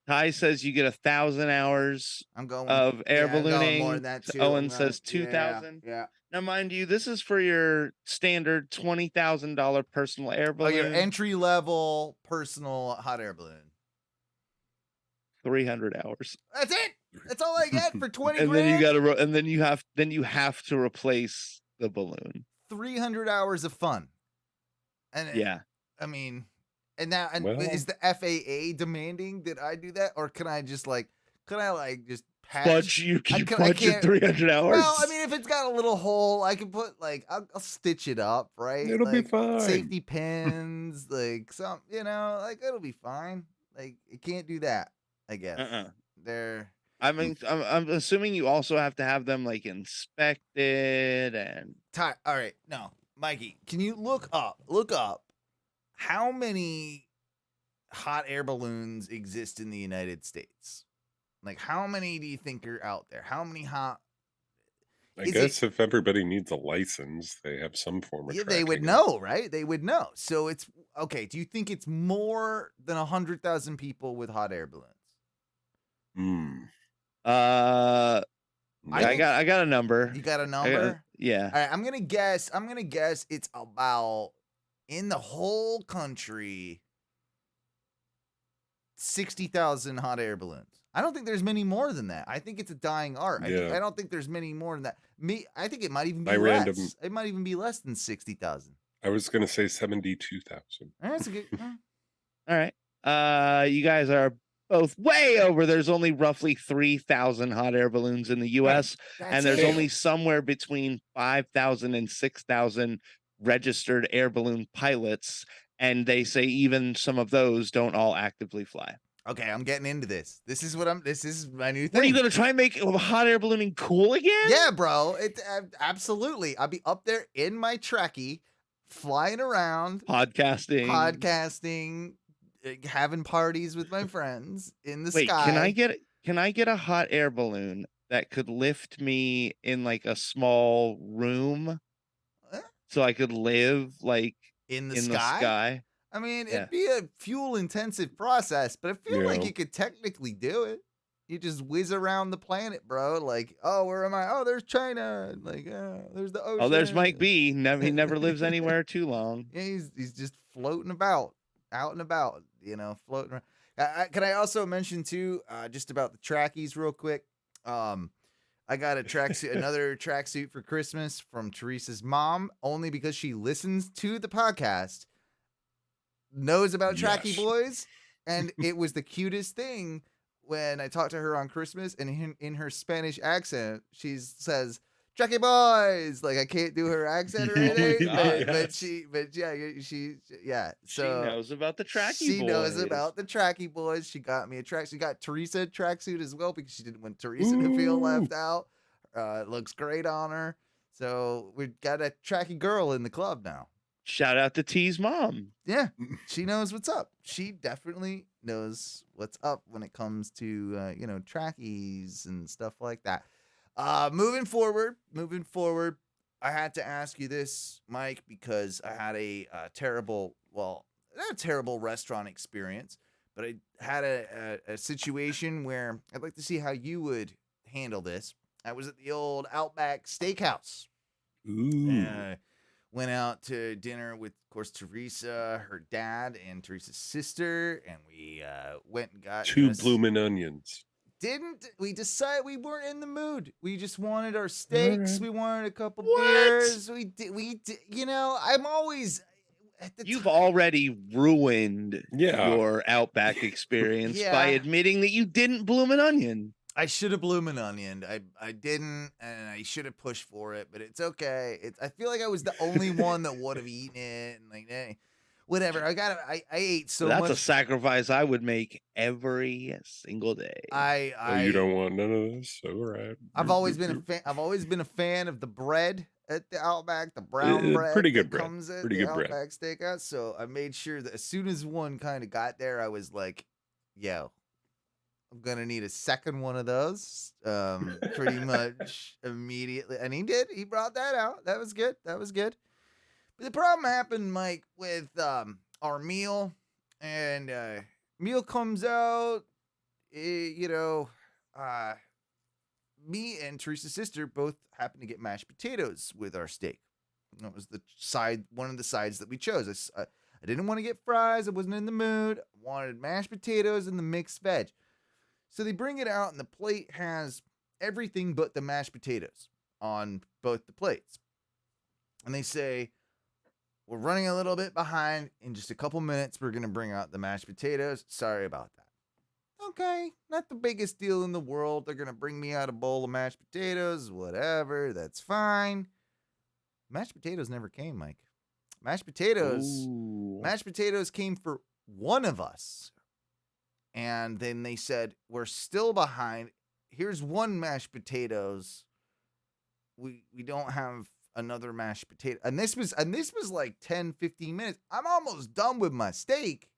Ty says you get 1,000 hours of air ballooning. More than that too. Owen says 2,000. Yeah. Now, mind you, this is for your standard $20,000 personal air balloon. Oh, your entry level personal hot air balloon. 300 hours. That's it. That's all I get for 20 and grand. then you have to replace the balloon. 300 hours of fun. And yeah. I mean, And now, Well- is the FAA demanding that I do that, or can I just like just patch? Fudge, you can I fudge in can't- 300 hours. Well, I mean, if it's got a little hole, I can put like I'll stitch it up, right? It'll be Like, fine. Safety pins, like some, like it'll be fine. Like it can't do that, I guess. They're. I mean, I'm assuming you also have to have them like inspected and. All right, no, Mikey, can you look up how many hot air balloons exist in the United States? Like, how many do you think are out there? How many hot? I guess if everybody needs a license, they have some form of Yeah, they would tracking. know, right? They would know. So it's okay. Do you think it's more than 100,000 people with hot air balloons? I got a number. You got a number? Yeah. All right, I'm gonna guess it's about, in the whole country, 60,000 hot air balloons. I don't think there's many more than that. I think it's a dying art. I don't think there's many more than that. I think it might even be less. It might even be less than 60,000. I was going to say 72,000. That's a good. All right. You guys are both way over. There's only roughly 3,000 hot air balloons in the U.S. and there's only somewhere between 5,000 and 6,000 registered air balloon pilots. And they say even some of those don't all actively fly. Okay, I'm getting into this. This is my new thing. What, are you going to try and make hot air ballooning cool again? Yeah, bro. Absolutely. I'll be up there in my Trekkie, flying around, podcasting, having parties with my friends in the sky. Can I get a hot air balloon that could lift me in like a small room, so I could live like in the sky? I mean, it'd be a fuel-intensive process, but I feel like you could technically do it. You just whiz around the planet, bro. Like, oh, where am I? Oh, there's China. Like, there's the ocean. Oh, there's Mike B. He never lives anywhere too long. Yeah, he's just floating about, out and about, floating around. Can I also mention too, just about the trackies real quick? I got a tracksuit, another tracksuit for Christmas from Teresa's mom, only because she listens to the podcast, knows about Tracky Boys, and it was the cutest thing when I talked to her on Christmas, and in her Spanish accent, she says, Tracky Boys! Like, I can't do her accent or anything, but she knows about the Tracky Boys. She knows about the Tracky Boys. She got me a track. She got Teresa a tracksuit as well, because she didn't want Teresa to feel left out. It looks great on her. So we've got a Tracky girl in the club now. Shout out to T's mom. Yeah, she knows what's up. She definitely knows what's up when it comes to trackies and stuff like that. Moving forward, I had to ask you this, Mike, because I had a terrible, not a terrible restaurant experience, but I had a situation where I'd like to see how you would handle this. I was at the old Outback Steakhouse. Ooh. Went out to dinner with, of course, Teresa, her dad, and Teresa's sister, and we went and got two bloomin' onions. We decided we weren't in the mood. We just wanted our steaks. Right. We wanted a couple beers. We did. I'm always. You've already ruined your Outback experience by admitting that you didn't bloom an onion. I should have bloomin' onion. I didn't, and I should have pushed for it, but it's okay. I feel like I was the only one that would have eaten it, and like, hey, whatever. I ate so much. That's a sacrifice I would make every single day. You don't want none of this? All right. I've always been a fan of the bread at the Outback, the brown bread. Pretty good bread. Comes at pretty the good Outback bread. Steakhouse. So I made sure that as soon as one kind of got there, I was like, yo, I'm gonna need a second one of those, pretty much immediately. And he did. He brought that out. That was good. But the problem happened, Mike, with our meal. And meal comes out. Me and Teresa's sister both happened to get mashed potatoes with our steak. That was one of the sides that we chose. I didn't want to get fries. I wasn't in the mood. I wanted mashed potatoes and the mixed veg. So they bring it out, and the plate has everything but the mashed potatoes on both the plates. And they say, we're running a little bit behind. In just a couple minutes, we're going to bring out the mashed potatoes. Sorry about that. Okay, not the biggest deal in the world. They're going to bring me out a bowl of mashed potatoes, whatever. That's fine. Mashed potatoes never came, Mike. Mashed potatoes came for one of us. And then they said, we're still behind. Here's one mashed potatoes. We don't have another mashed potato. And this was like 10, 15 minutes. I'm almost done with my steak.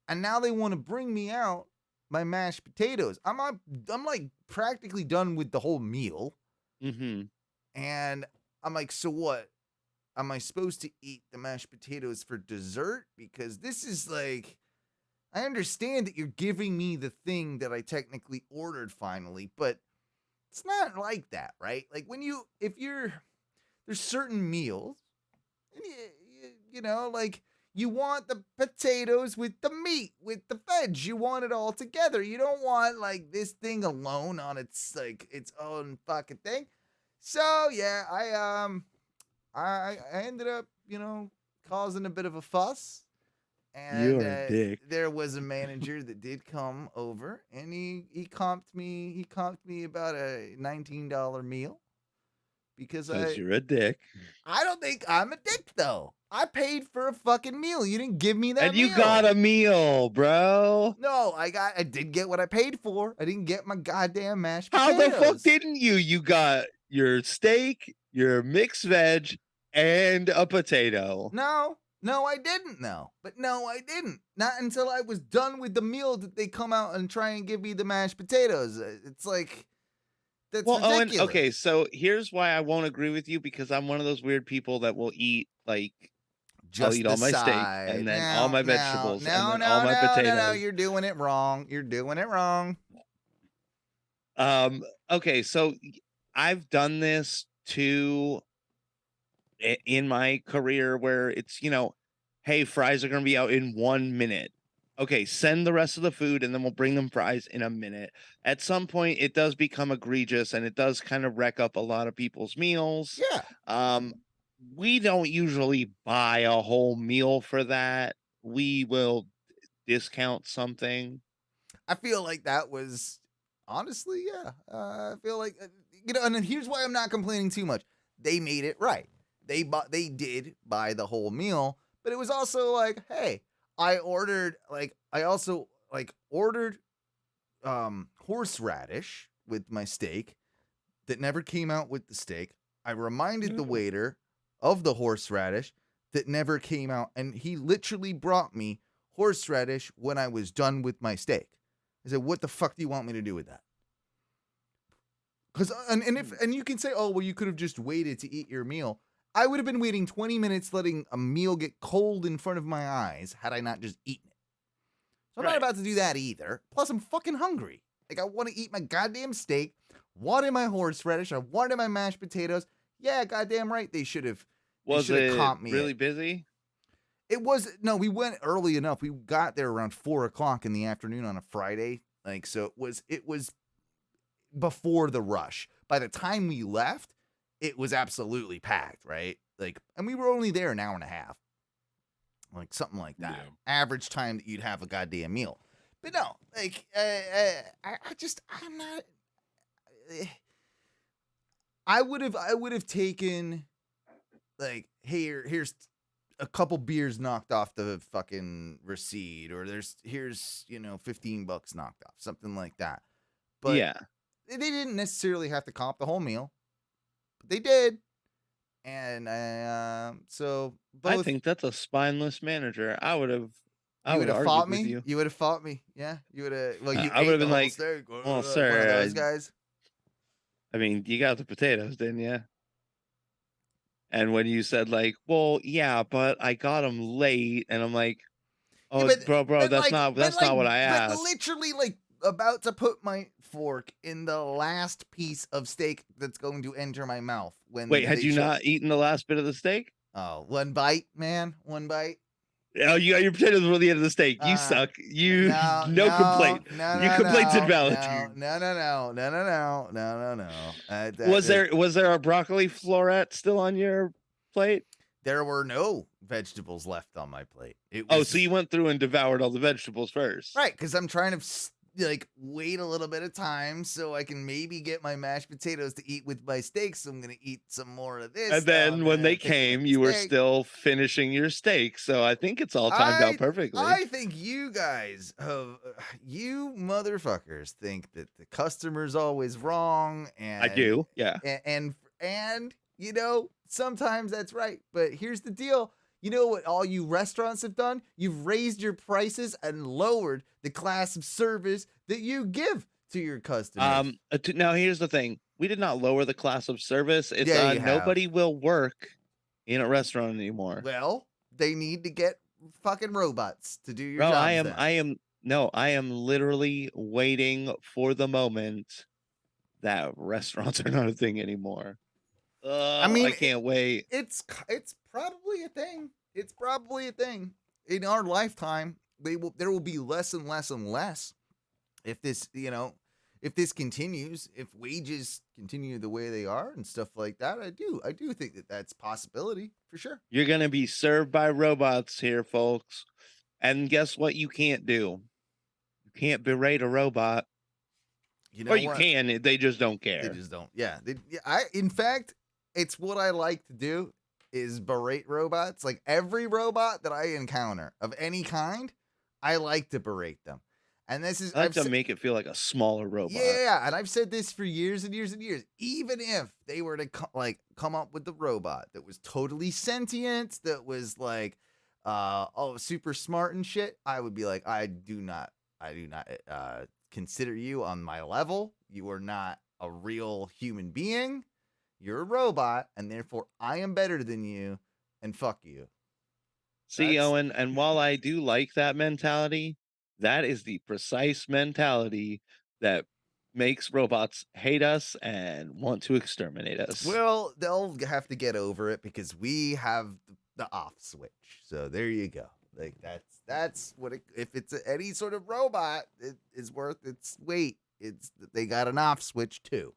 And now they want to bring me out my mashed potatoes. I'm like practically done with the whole meal. Mm-hmm. And I'm like, so what? Am I supposed to eat the mashed potatoes for dessert? Because this is like, I understand that you're giving me the thing that I technically ordered finally, but it's not like that, right? Like there's certain meals, and you know, like you want the potatoes with the meat, with the veg. You want it all together. You don't want like this thing alone on its own fucking thing. So yeah, I ended up, you know, causing a bit of a fuss. And You're a dick. There was a manager that did come over, and he comped me about a $19 meal because you're a dick. I don't think I'm a dick though. I paid for a fucking meal. You didn't give me that And you meal. got a meal, bro. No, I did get what I paid for. I didn't get my goddamn mashed potatoes. How the fuck didn't you? You got your steak, your mixed veg, and a potato. No, I didn't know. But no, I didn't. Not until I was done with the meal did they come out and try and give me the mashed potatoes. It's like, that's ridiculous. Owen, okay, so here's why I won't agree with you, because I'm one of those weird people that will eat, like, I'll eat all my steak and then all my vegetables and then all my potatoes. No, you're doing it wrong. You're doing it wrong. Okay, so I've done this too in my career where it's, you know, hey, fries are going to be out in 1 minute. Okay, send the rest of the food and then we'll bring them fries in a minute. At some point, it does become egregious and it does kind of wreck up a lot of people's meals. Yeah. We don't usually buy a whole meal for that. We will discount something. I feel like that was, honestly, yeah. I feel like, you know, and then here's why I'm not complaining too much. They made it right. They did buy the whole meal, but it was also like, hey, I ordered horseradish with my steak that never came out with the steak. I reminded the waiter of the horseradish that never came out, and he literally brought me horseradish when I was done with my steak. I said, what the fuck do you want me to do with that? Because and you can say, oh, well, you could have just waited to eat your meal. I would have been waiting 20 minutes letting a meal get cold in front of my eyes had I not just eaten it. So I'm not about to do that either. Plus, I'm fucking hungry. Like, I want to eat my goddamn steak, wanted my horseradish, I wanted my mashed potatoes. Yeah, goddamn right, they should have. Was it really busy? It was, no, we went early enough. We got there around 4:00 in the afternoon on a Friday. Like, so it was before the rush. By the time we left, it was absolutely packed, right? Like, and we were only there an hour and a half. Like, something like that. Yeah. Average time that you'd have a goddamn meal. But no, like, I'm not. I would have taken, like, hey, here's a couple beers knocked off the fucking receipt, or here's you know $15 knocked off, something like that. But yeah, they didn't necessarily have to comp the whole meal, but they did. And so both, I think that's a spineless manager. I would have fought me. You would have fought me. Yeah, you would have. Well, I would have been like, steak. "Well, sir, those guys." I mean, you got the potatoes, didn't you? And when you said like, "Well, yeah, but I got them late," and I'm like, "Oh, yeah, bro, that's not what I asked." But literally, like, about to put my fork in the last piece of steak that's going to enter my mouth. Wait, had you not eaten the last bit of the steak? Oh, one bite, man, one bite. Oh, you got your potatoes before the end of the steak. You suck. You no complaint. Your complaint's invalid. No. Was there a broccoli floret still on your plate? There were no vegetables left on my plate. Oh, so you went through and devoured all the vegetables first. Right, because I'm trying to like wait a little bit of time so I can maybe get my mashed potatoes to eat with my steaks. So I'm gonna eat some more of this. And then when they came, you were still finishing your steak. So I think it's all timed out perfectly. I think you guys you motherfuckers think that the customer's always wrong, and I do, yeah. And you know, sometimes that's right. But here's the deal. You know what all you restaurants have done? You've raised your prices and lowered the class of service that you give to your customers. Now here's the thing. We did not lower the class of service. It's Yeah, you nobody will work in a restaurant anymore. Well, they need to get fucking robots to do your Bro, jobs. I am literally waiting for the moment that restaurants are not a thing anymore. I mean, I can't wait. It's probably a thing. It's probably a thing. In our lifetime, there will be less and less and less if this, if this continues, if wages continue the way they are and stuff like that. I do think that that's a possibility for sure. You're going to be served by robots here, folks. And guess what you can't do? You can't berate a robot. Or you can, they just don't care. They just don't. Yeah. In fact, it's what I like to do is berate robots. Like every robot that I encounter of any kind, I like to berate them. And this is I like to make it feel like a smaller robot. Yeah, and I've said this for years and years and years. Even if they were to come up with the robot that was totally sentient, that was like super smart and shit, I would be like, I do not consider you on my level. You are not a real human being. You're a robot, and therefore I am better than you, and fuck you. See, Owen, and while I do like that mentality, that is the precise mentality that makes robots hate us and want to exterminate us. Well, they'll have to get over it because we have the off switch. So there you go. Like that's what if it's any sort of robot, it is worth its weight. They got an off switch too.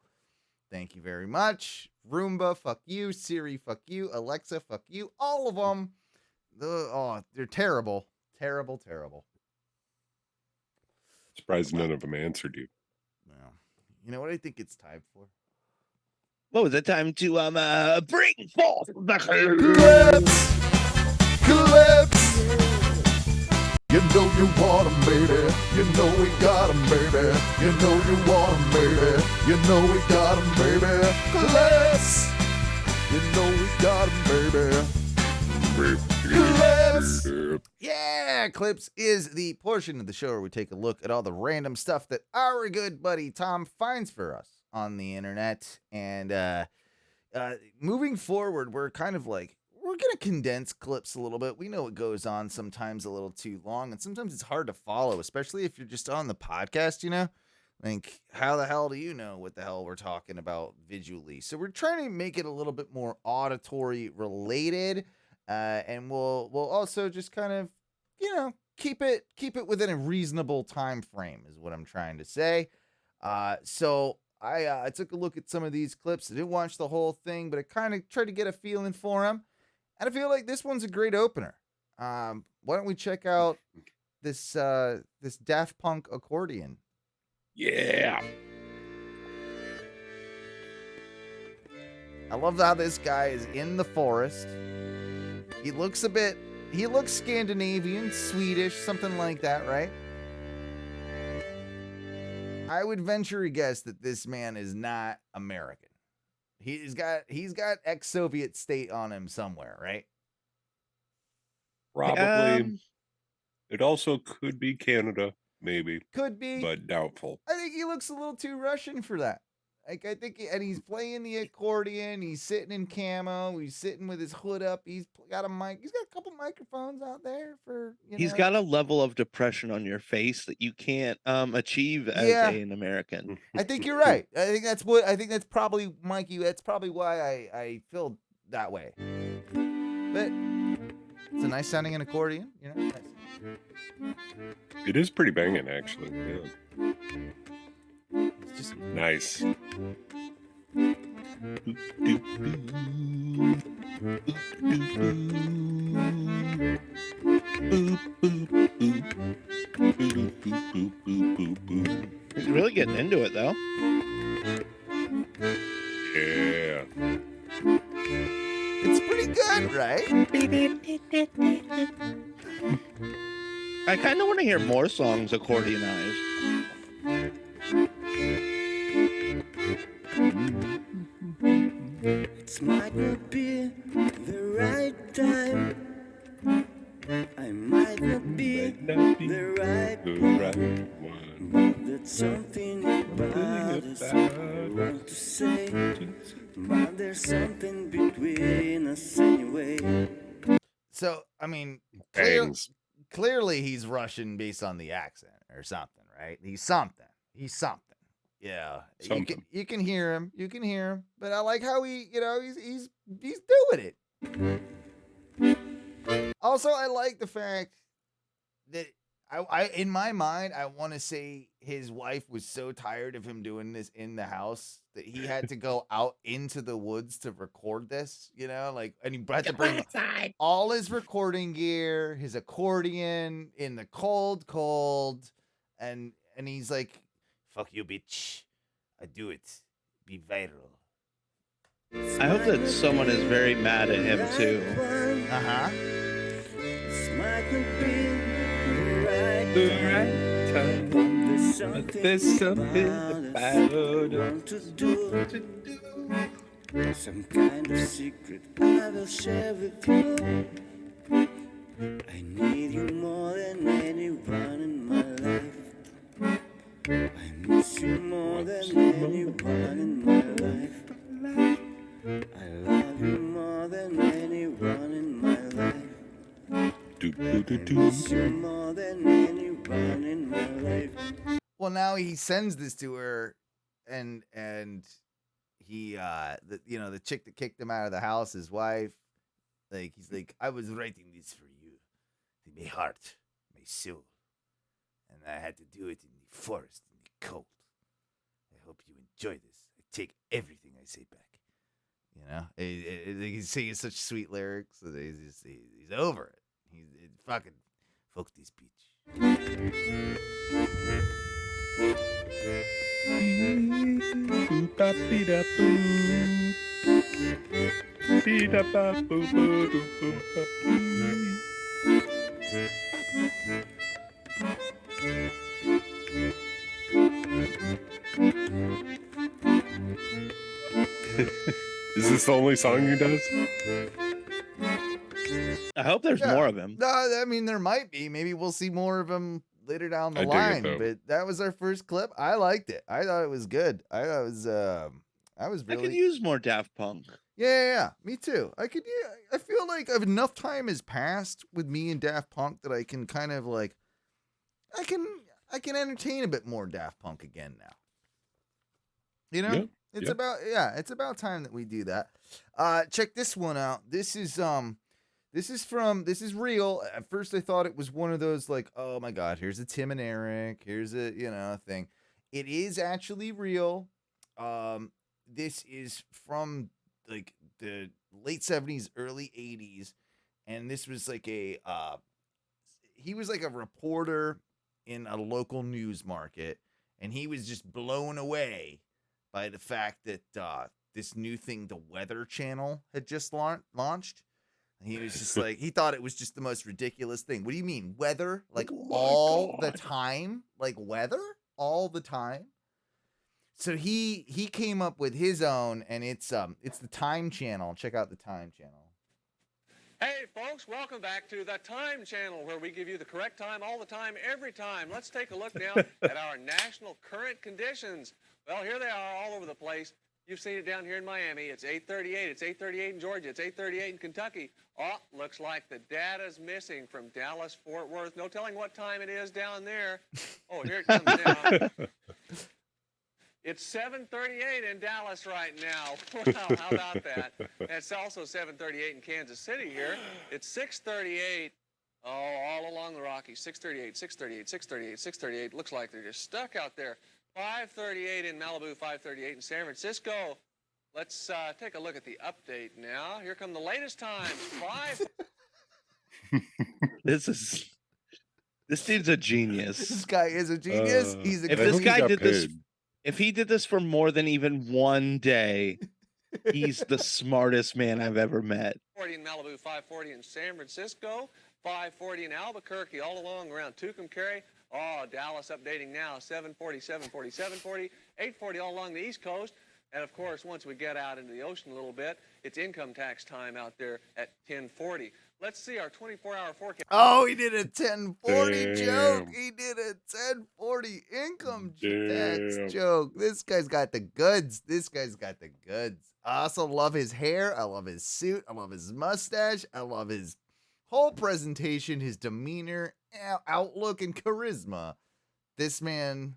Thank you very much. Roomba, fuck you. Siri, fuck you. Alexa, fuck you. All of them. They're terrible. Terrible, terrible. Surprised none of them answered you. Well, you know what I think it's time for? What was it time to bring forth the clips? You know you want 'em, baby. You know we got 'em, baby. You know you want 'em, baby. You know we got 'em, baby. Clips. You know we got 'em, baby. Clips. Yeah, Clips is the portion of the show where we take a look at all the random stuff that our good buddy Tom finds for us on the internet. And moving forward, we're kind of like, we're going to condense clips a little bit. We know it goes on sometimes a little too long, and sometimes it's hard to follow, especially if you're just on the podcast, you know? Like, how the hell do you know what the hell we're talking about visually? So we're trying to make it a little bit more auditory related, and we'll also just kind of, keep it within a reasonable time frame is what I'm trying to say. So I took a look at some of these clips. I didn't watch the whole thing, but I kind of tried to get a feeling for them. And I feel like this one's a great opener. Why don't we check out this Daft Punk accordion? Yeah. I love how this guy is in the forest. He looks Scandinavian, Swedish, something like that, right? I would venture a guess that this man is not American. He's got ex-Soviet state on him somewhere, right? Probably. It also could be Canada, maybe. Could be, but doubtful. I think he looks a little too Russian for that. Like, I think, and he's playing the accordion. He's sitting in camo. He's sitting with his hood up. He's got a mic. He's got a couple microphones out there for. He's got a level of depression on your face that you can't achieve as an American. I think you're right. I think that's probably, Mikey. That's probably why I feel that way. But it's a nice sounding accordion, Nice. It is pretty banging, actually. Yeah. It's just nice. He's really getting into it, though. Yeah. It's pretty good, right? I kind of want to hear more songs accordionized. It might not be the right time. I might not be the right one. But there's something about us I want to say. But there's something between us anyway. So, I mean, Bangs. clearly he's Russian based on the accent or something, right? He's something. Yeah, Something. You can hear him. You can hear him. But I like how he's doing it. Also, I like the fact that I in my mind, I want to say his wife was so tired of him doing this in the house that he had to go out into the woods to record this, and he had to bring all his recording gear, his accordion in the cold, and he's like, "Fuck you, bitch. I do it. Be viral." I hope that someone is very mad at him, too. Uh-huh. The right time. But there's something about it to do. Some kind of secret I will share with you. I need you more than anyone in my life. I miss you more than anyone in my life. I love you more than anyone in my life. I miss you more than anyone in my life. Well, now he sends this to her, and he the chick that kicked him out of the house, his wife, he's like, "I was writing this for you, in my heart, my soul, and I had to do it in the forest, in the cold. I hope you enjoy this. I take everything I say back." He's singing such sweet lyrics that he's over it. He's fucking fuck this bitch. Is this the only song he does? I hope there's more of him. No, I mean, there might be. Maybe we'll see more of him later down the I dig it, line. though. But that was our first clip. I liked it. I thought it was good. I thought it was. I was really. I could use more Daft Punk. Yeah. Me too. I could. Yeah, I feel like enough time has passed with me and Daft Punk that I can kind of like. I can entertain a bit more Daft Punk again now. Yeah. It's about time that we do that. Check this one out. This is real. At first I thought it was one of those like, oh my God, here's a Tim and Eric, here's a thing. It is actually real. This is from like the late 70s, early 80s. And this was like he was like a reporter in a local news market. And he was just blown away by the fact that this new thing, the Weather Channel, had just launched. And he was just like, he thought it was just the most ridiculous thing. What do you mean, weather? Like all the time? Like weather? All the time? So he came up with his own, and it's the Time Channel. Check out the Time Channel. Hey, folks, welcome back to the Time Channel, where we give you the correct time all the time, every time. Let's take a look now at our national current conditions. Well, here they are all over the place. You've seen it down here in Miami. It's 8:38. It's 8:38 in Georgia. It's 8:38 in Kentucky. Oh, looks like the data's missing from Dallas, Fort Worth. No telling what time it is down there. Oh, here it comes now. It's 7:38 in Dallas right now. Wow, how about that? And it's also 7:38 in Kansas City here. It's 6:38. Oh, all along the Rockies. 6:38, 6:38, 6:38, 6:38. Looks like they're just stuck out there. 5:38 in Malibu, 5:38 in San Francisco. Let's take a look at the update now. Here come the latest times. This dude's a genius. This guy is a genius. He's a If this guy did this, if he did this for more than even one day, he's the smartest man I've ever met. 40 in Malibu, 540 in San Francisco, 540 in Albuquerque, all along around Tucumcari. Oh, Dallas updating now, 740, 740, 740, 840 all along the East Coast. And of course, once we get out into the ocean a little bit, it's income tax time out there at 1040. Let's see our 24-hour forecast. Oh, he did a 1040 Damn. joke. He did a 1040 income tax joke. This guy's got the goods. This guy's got the goods. I also love his hair. I love his suit. I love his mustache. I love his whole presentation, his demeanor, outlook, and charisma. This man,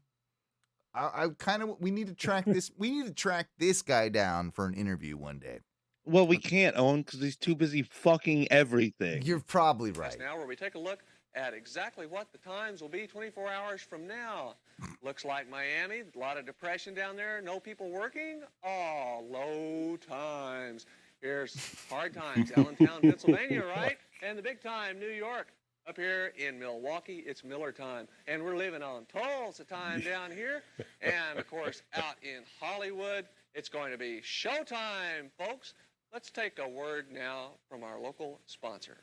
we need to track this. We need to track this guy down for an interview one day. Well, we can't, Owen, because he's too busy fucking everything. You're probably right. Now, where we take a look at exactly what the times will be 24 hours from now. Looks like Miami, a lot of depression down there, no people working. Oh, low times. Here's hard times, Allentown, Pennsylvania, right? And the big time, New York. Up here in Milwaukee, it's Miller time. And we're living on Tulsa time down here. And, of course, out in Hollywood, it's going to be showtime, folks. Let's take a word now from our local sponsor.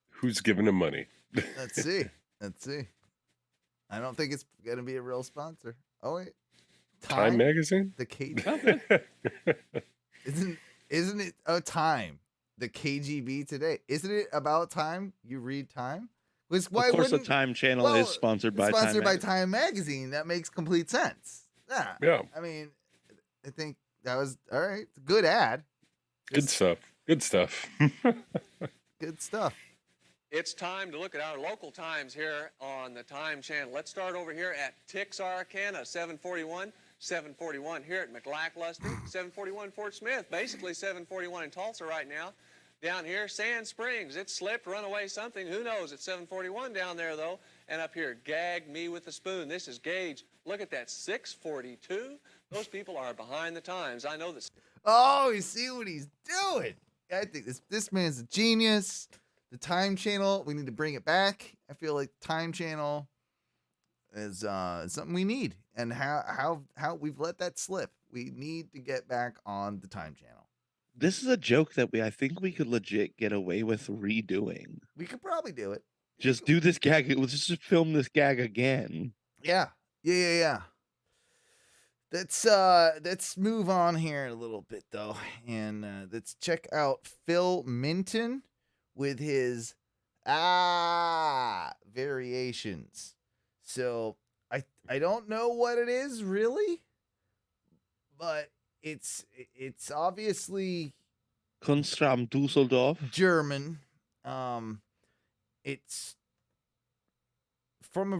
Who's giving him money? Let's see. Let's see. I don't think it's going to be a real sponsor. Oh, wait. Time Magazine? The Isn't it Time? The KGB today. Isn't it about time you read Time? Of course, the Time channel is sponsored by Time Magazine. That makes complete sense. Yeah. I mean, I think that was all right. Good ad. Good stuff. Good stuff. Good stuff. It's time to look at our local times here on the Time channel. Let's start over here at Texarkana, 741. 741 here at McLackluster, 741 Fort Smith, basically 741 in Tulsa right now. Down here, Sand Springs, it slipped, run away something, who knows, it's 741 down there though. And up here, Gag Me with a Spoon, this is Gage. Look at that, 642. Those people are behind the times, I know this. Oh, you see what he's doing. I think this man's a genius. The Time channel, we need to bring it back. I feel like the Time channel is something we need, and how we've let that slip. We need to get back on the Time channel. This is a joke that I think we could legit get away with redoing. We could probably do it. Just do this gag. Let's just film this gag again. Yeah. Let's move on here a little bit though, and let's check out Phil Minton with his variations. So I don't know what it is really, but it's obviously Kunst am Düsseldorf, German. It's from a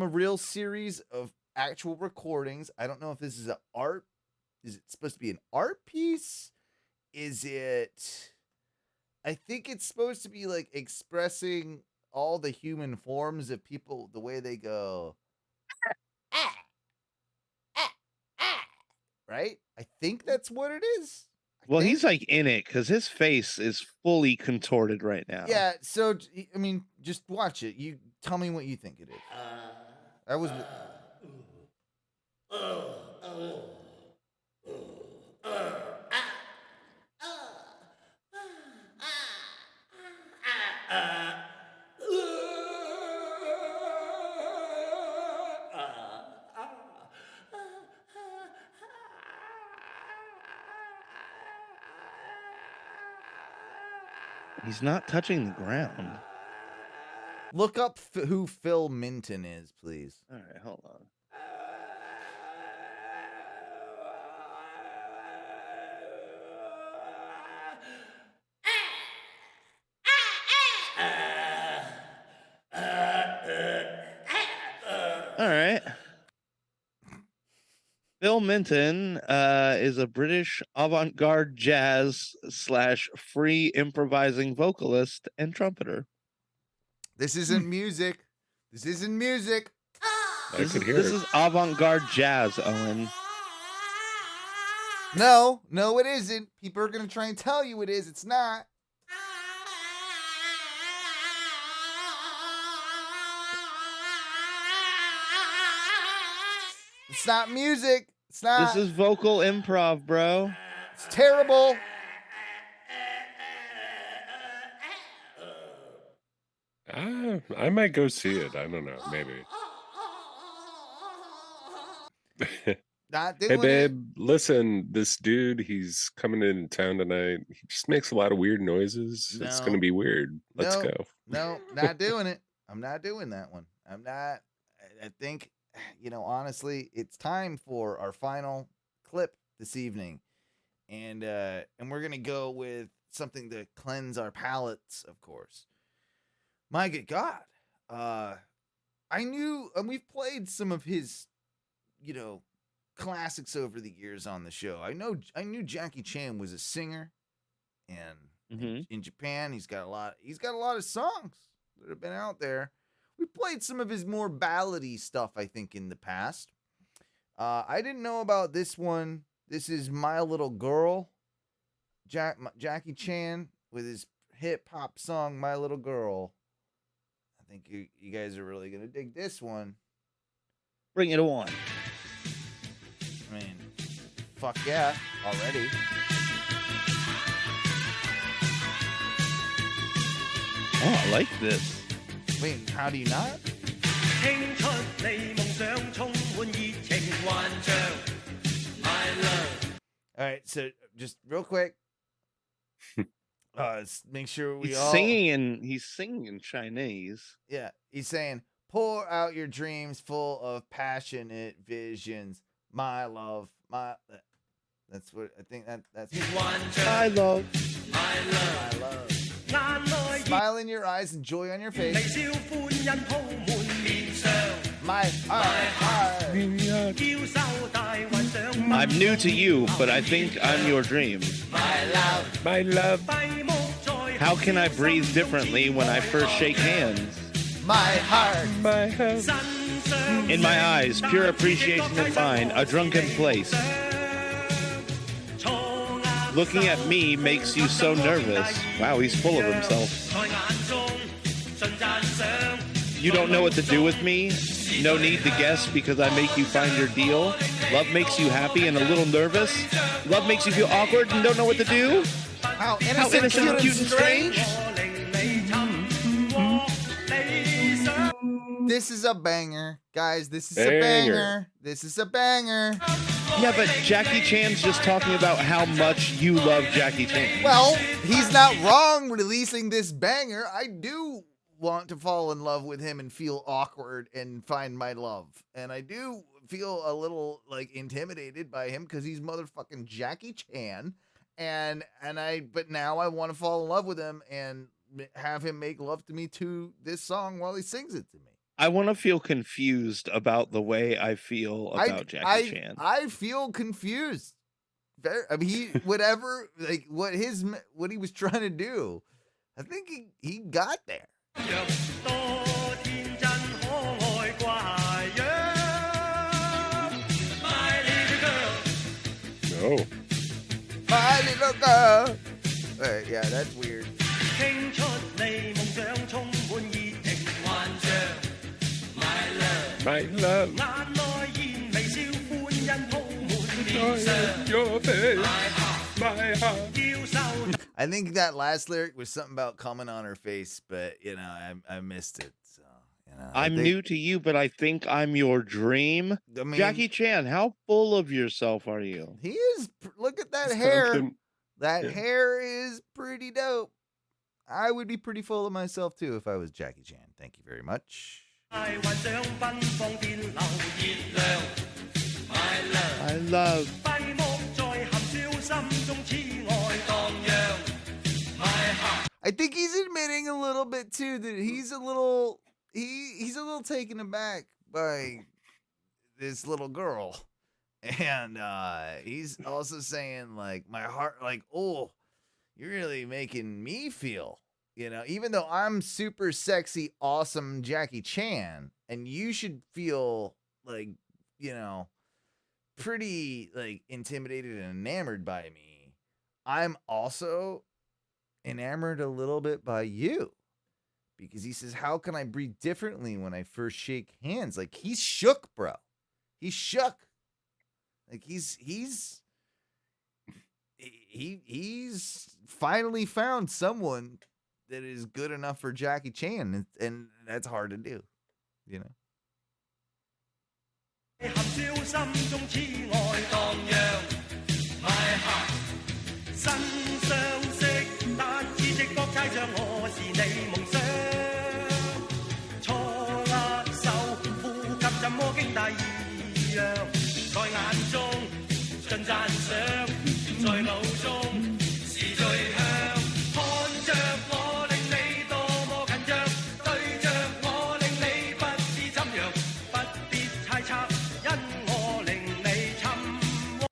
real series of actual recordings. I don't know if this is is it supposed to be an art piece? I think it's supposed to be like expressing all the human forms of people, the way they go, right? I think that's what it is. Well, he's like in it because his face is fully contorted right now. Yeah, so, I mean, just watch it. You tell me what you think it is. That was... He's not touching the ground. Look up who Phil Minton is, please. All right, hold on. All right. Phil Minton is a British avant-garde jazz / free improvising vocalist and trumpeter. This isn't music. This isn't music. This is avant-garde jazz, Owen. No, it isn't. People are going to try and tell you it is. It's not. It's not music. It's not. This is vocal improv, bro. It's terrible. I might go see it. I don't know. Maybe. Not Hey, doing it. babe, listen, this dude, he's coming in town tonight. He just makes a lot of weird noises. It's going to No. be weird. Let's No. go. No, not doing it. I'm not doing that one. I'm not. I think, honestly, it's time for our final clip this evening. And we're going to go with something to cleanse our palates, of course. My good God. I knew, and we've played some of his, classics over the years on the show. I knew Jackie Chan was a singer, and in Japan he's got a lot of songs that have been out there. We played some of his more ballady stuff, I think, in the past. I didn't know about this one. This is My Little Girl. Jackie Chan with his hip hop song My Little Girl. I think you guys are really gonna dig this one. Bring it on. I mean, fuck yeah, already. Oh, I like this. Wait, how do you not? All right, so just real quick. Make sure we He's all singing in Chinese. Yeah, he's saying, pour out your dreams full of passionate visions. My love, that's what I think that's My love. my love. Smile in your eyes and joy on your face. My heart. I'm new to you, but I think I'm your dream. My love. How can I breathe differently when I first shake hands? My heart. My heart. In my eyes, pure appreciation of mine, a drunken place. Looking at me makes you so nervous. Wow, he's full of himself. You don't know what to do with me? No need to guess because I make you find your deal. Love makes you happy and a little nervous. Love makes you feel awkward and don't know what to do. How innocent, cute and strange. This is a banger, guys. This is a banger. This is a banger. Yeah, but Jackie Chan's just talking about how much you love Jackie Chan. Well, he's not wrong releasing this banger. I do want to fall in love with him and feel awkward and find my love. And I do feel a little intimidated by him because he's motherfucking Jackie Chan. But now I want to fall in love with him and have him make love to me to this song while he sings it to me. I want to feel confused about the way I feel about Jackie Chan. I feel confused. Whatever, what he was trying to do, I think he got there. No. My little girl. All right, yeah, that's weird. My love. Your face. My heart. I think that last lyric was something about coming on her face, but I missed it. So I'm new to you, but I think I'm your dream. Jackie Chan, how full of yourself are you? He is. Look at that hair. That hair is pretty dope. I would be pretty full of myself too if I was Jackie Chan. Thank you very much. I love. I think he's admitting a little bit too that he's a little taken aback by this little girl, and he's also saying my heart, oh, you're really making me feel, even though I'm super sexy, awesome Jackie Chan, and you should feel pretty like intimidated and enamored by me, I'm also enamored a little bit by you. Because he says, how can I breathe differently when I first shake hands? Like, he's shook, bro. He's shook. Like, he's finally found someone that is good enough for Jackie Chan, and that's hard to do, you know.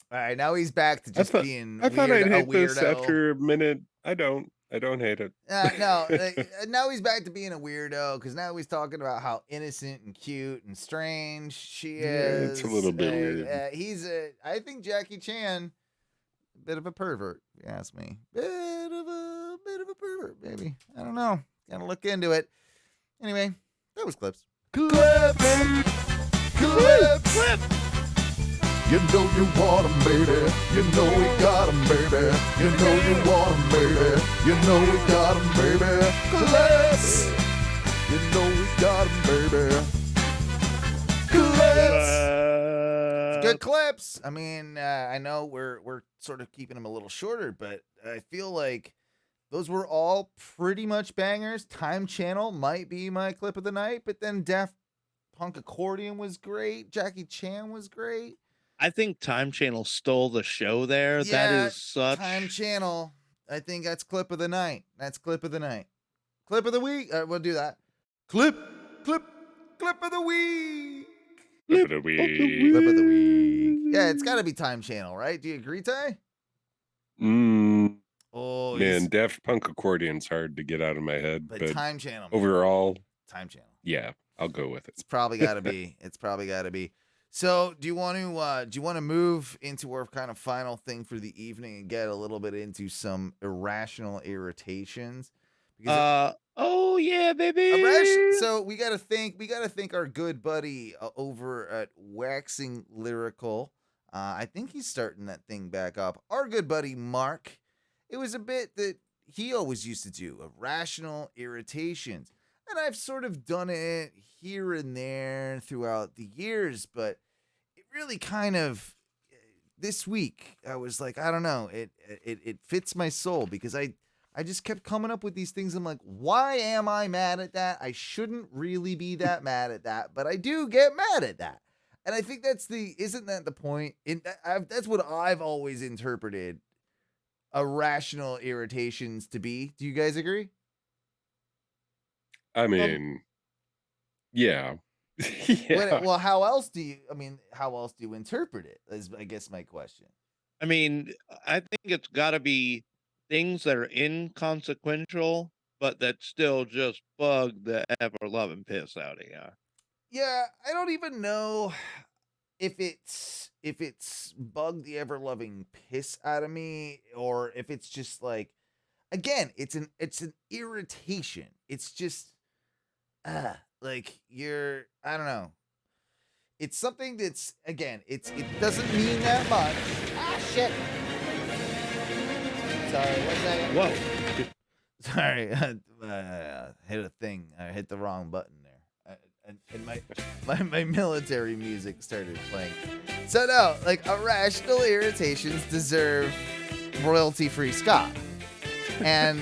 All right, now he's back to just being I thought weird, I'd a hate this weirdo. after a minute. I don't hate it. No, now he's back to being a weirdo because now he's talking about how innocent and cute and strange she is. It's a little bit weird. I think Jackie Chan, a bit of a pervert, if you ask me. Bit of a pervert, maybe. I don't know. Gotta look into it. Anyway, that was Clips. Clips! You know you want 'em, baby. You know we got 'em, baby. You know you want 'em, baby. You know we got 'em, baby. Clips! You know we got 'em, baby. Clips! Good clips. I mean, I know we're sort of keeping them a little shorter, but I feel like those were all pretty much bangers. Time Channel might be my clip of the night, but then Daft Punk Accordion was great. Jackie Chan was great. I think Time Channel stole the show there. Yeah, that is such Time Channel. I think that's clip of the night. That's clip of the night. Clip of the week. We'll do that. Clip of the week. Clip of the week. Clip of the week. Yeah, it's got to be Time Channel, right? Do you agree, Ty? Oh, Man, Daft Punk Accordion's hard to get out of my head. But Time Channel. Overall, Time Channel. Yeah, I'll go with it. It's probably got to be. So, do you want to move into our kind of final thing for the evening and get a little bit into some irrational irritations? Oh yeah, baby. So we gotta thank our good buddy over at Waxing Lyrical. I think he's starting that thing back up. Our good buddy Mark. It was a bit that he always used to do, irrational irritations. And I've sort of done it here and there throughout the years, but it really kind of this week I was like, I don't know, it fits my soul because I just kept coming up with these things. I'm like, why am I mad at that? I shouldn't really be that mad at that, but I do get mad at that. And I think isn't that the point? That's what I've always interpreted irrational irritations to be. Do you guys agree? I mean, yeah. Yeah. Well, how else do you interpret it? Is I guess my question. I mean, I think it's got to be things that are inconsequential, but that still just bug the ever-loving piss out of you. Yeah, I don't even know if it's bugged the ever-loving piss out of me, or if it's just like, again, it's an irritation. It's just like I don't know. It's something that's, again, it doesn't mean that much. Ah, shit. Sorry, 1 second. Whoa. Sorry, hit a thing. I hit the wrong button there. And my military music started playing. So no, like, irrational irritations deserve royalty-free ska. And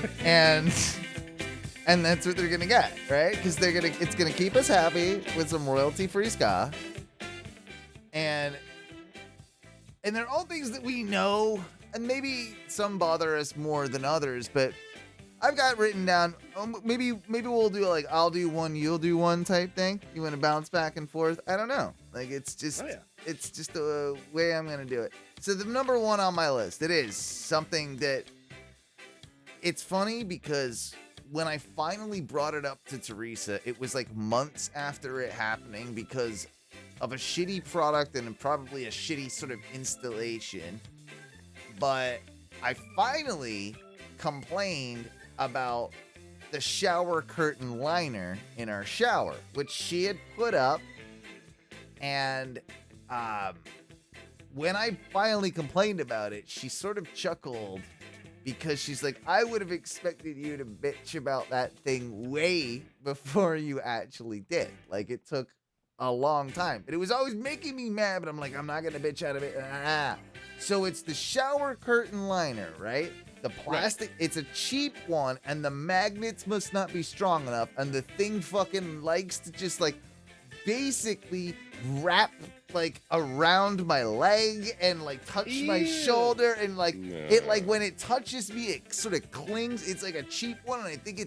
that's what they're gonna get, right? Because it's gonna keep us happy with some royalty-free ska. And they're all things that we know, and maybe some bother us more than others, but I've got written down, maybe we'll do like, I'll do one, you'll do one type thing. You want to bounce back and forth? I don't know. Like, it's just the way I'm going to do it. So the number one on my list, it is something that, it's funny because when I finally brought it up to Teresa, it was like months after it happening because of a shitty product and probably a shitty sort of installation. But I finally complained about the shower curtain liner in our shower, which she had put up. And when I finally complained about it, she sort of chuckled because she's like, I would have expected you to bitch about that thing way before you actually did. Like, it took a long time. But it was always making me mad, but I'm like, I'm not going to bitch out of it. So it's the shower curtain liner, right? The plastic, it's a cheap one, and the magnets must not be strong enough, and the thing fucking likes to just, like, basically wrap, like, around my leg and, like, touch my shoulder, and, like, it, like, when it touches me, it sort of clings. It's, like, a cheap one, and I think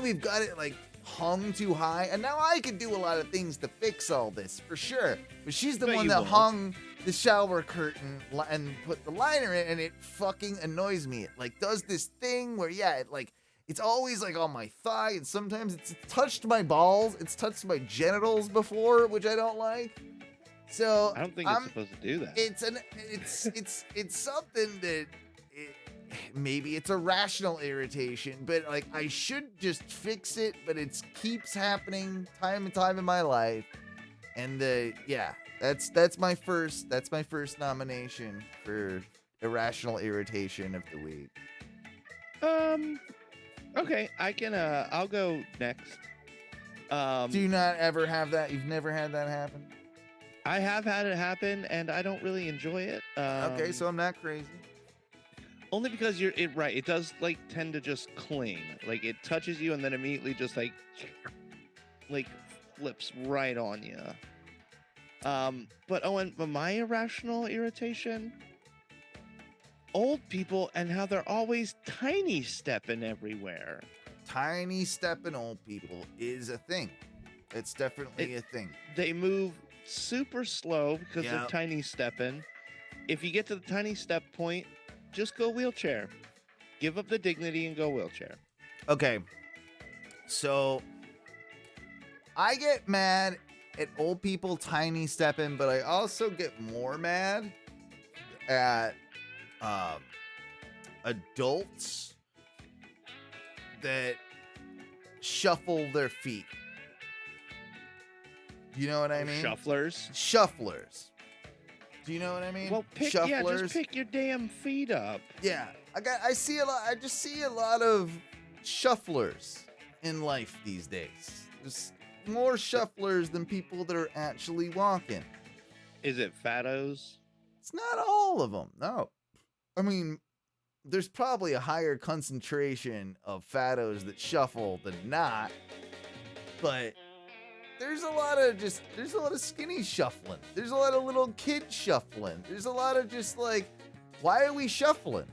we've got it, like, hung too high, and now I could do a lot of things to fix all this, for sure. But she's the one that hung the shower curtain and put the liner in, and it fucking annoys me. It, like, does this thing where, it's always, like, on my thigh, and sometimes it's touched my balls. It's touched my genitals before, which I don't like. So I don't think it's supposed to do that. It's something that maybe it's a rational irritation, but, like, I should just fix it, but it keeps happening time and time in my life. And that's my first nomination for irrational irritation of the week. Okay, I can I'll go next. Do you not ever have that? You've never had that happen? I have had it happen, and I don't really enjoy it. Okay, so I'm not crazy. Only because it does, like, tend to just cling. Like, it touches you and then immediately just like flips right on you. But Owen, my irrational irritation, old people and how they're always tiny stepping everywhere. Tiny stepping old people is a thing. It's definitely a thing. They move super slow because they're tiny stepping. If you get to the tiny step point, just go wheelchair. Give up the dignity and go wheelchair. Okay. So I get mad at old people tiny stepping, but I also get more mad at adults that shuffle their feet. You know what I mean? Shufflers. Do you know what I mean? Well, just pick your damn feet up. Yeah, I see a lot. I just see a lot of shufflers in life these days. There's more shufflers than people that are actually walking. Is it fattos? It's not all of them. No, I mean, there's probably a higher concentration of fattos that shuffle than not, but there's a lot of skinny shuffling. There's a lot of little kids shuffling. There's a lot of just like, why are we shuffling?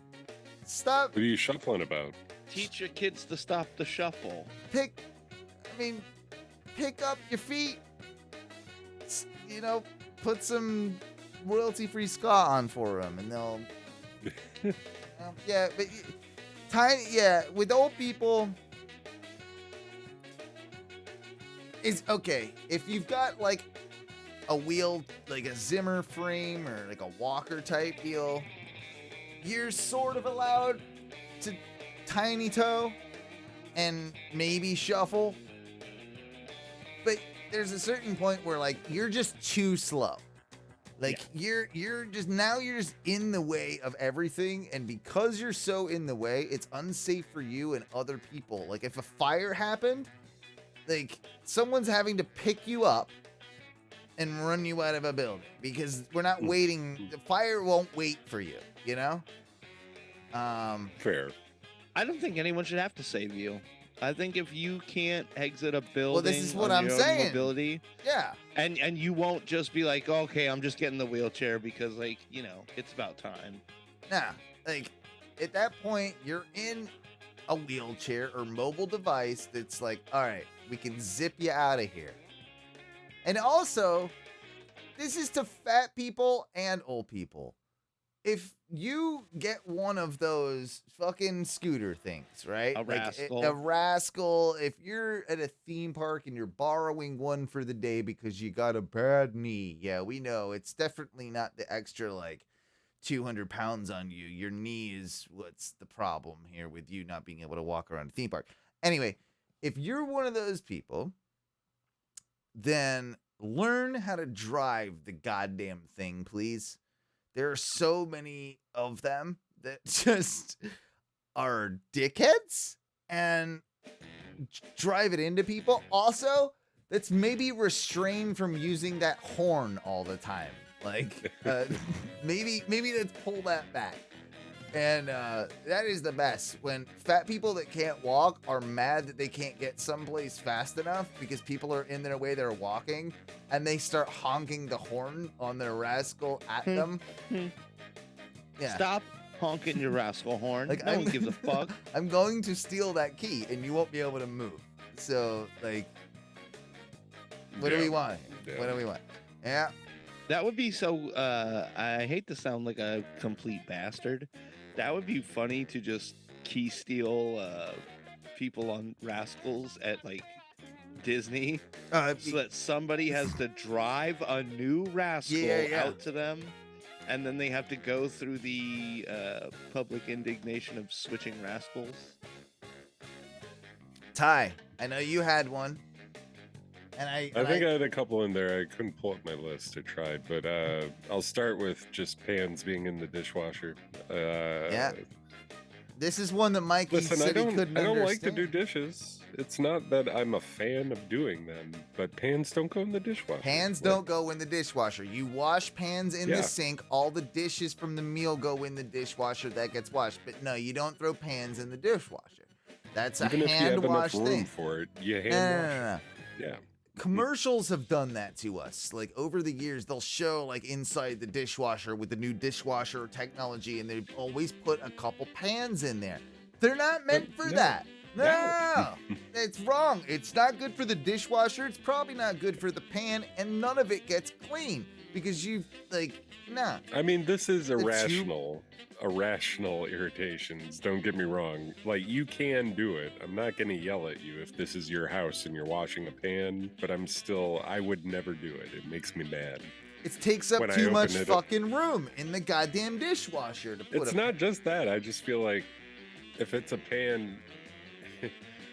Stop. What are you shuffling about? Teach your kids to stop the shuffle. Pick up your feet. You know, put some royalty-free ska on for them, and they'll. With old people. Is okay if you've got like a wheel, like a Zimmer frame or like a walker type deal, you're sort of allowed to tiny toe and maybe shuffle, but there's a certain point where like you're just too slow. Like you're just in the way of everything, and because you're so in the way, it's unsafe for you and other people. Like if a fire happened, like someone's having to pick you up and run you out of a building because we're not waiting. The fire won't wait for you, you know? Fair. I don't think anyone should have to save you. I think if you can't exit a building, well, this is what I'm saying. Mobility, yeah, and you won't just be like, okay, I'm just getting the wheelchair because, like, you know, it's about time. Nah, like at that point, you're in a wheelchair or mobile device that's like, all right, we can zip you out of here. And also, this is to fat people and old people. if you get one of those fucking scooter things, right? A rascal. A rascal. If you're at a theme park and you're borrowing one for the day because you got a bad knee, yeah, we know it's definitely not the extra like 200 pounds on you. Your knee is what's the problem here with you not being able to walk around a theme park. Anyway, if you're one of those people, then learn how to drive the goddamn thing, please. There are so many of them that just are dickheads and drive it into people. Also, that's maybe restrained from using that horn all the time. Like, maybe let's pull that back. And that is the best. When fat people that can't walk are mad that they can't get someplace fast enough because people are in their way, they're walking, and they start honking the horn on their rascal at them. Yeah. Stop honking your rascal horn. Like, No one gives a fuck. I'm going to steal that key, and you won't be able to move. So, like, what do we want? Yeah. What do we want? Yeah. That would be so. I hate to sound like a complete bastard. That would be funny to just key steal people on rascals at like Disney, so that somebody has to drive a new rascal out to them, and then they have to go through the public indignation of switching rascals. Ty, I know you had one. And I think I had a couple in there. I couldn't pull up my list. I tried, but I'll start with just pans being in the dishwasher. Yeah. This is one that Mikey said he couldn't I don't like to understand. do dishes. It's not that I'm a fan of doing them, but pans don't go in the dishwasher. Pans don't go in the dishwasher. You wash pans in the sink. All the dishes from the meal go in the dishwasher. That gets washed. But no, you don't throw pans in the dishwasher. That's Even a if you have hand wash enough room thing. for it, you hand No. wash. Yeah. Commercials have done that to us. Like over the years, they'll show like inside the dishwasher with the new dishwasher technology, and they always put a couple pans in there. They're not meant for that. No, it's wrong. It's not good for the dishwasher. It's probably not good for the pan, and none of it gets clean because you've like, nah. I mean, this is irrational irritations. Don't get me wrong. Like, you can do it. I'm not going to yell at you if this is your house and you're washing a pan, but I would never do it. It makes me mad. It takes up When I too open much it up. fucking room in the goddamn dishwasher to put It's a not just that. I just feel like if it's a pan.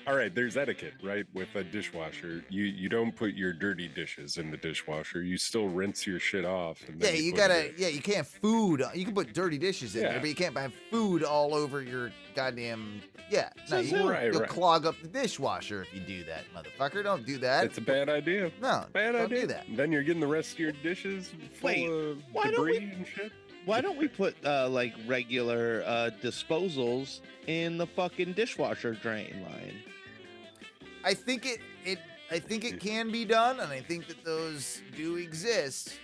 All right, there's etiquette, right? With a dishwasher, you don't put your dirty dishes in the dishwasher. You still rinse your shit off. And then you put gotta. it in. Yeah, you can't you can put dirty dishes in Yeah. there, but you can't have food all over your goddamn. Yeah, no, you'll Right. clog up the dishwasher if you do that, motherfucker. Don't do that. It's a bad idea. No, Bad don't idea. do that. Then you're getting the rest of your dishes full Wait, of why don't debris we- and shit. Why don't we put like regular disposals in the fucking dishwasher drain line? I think it can be done, and I think that those do exist,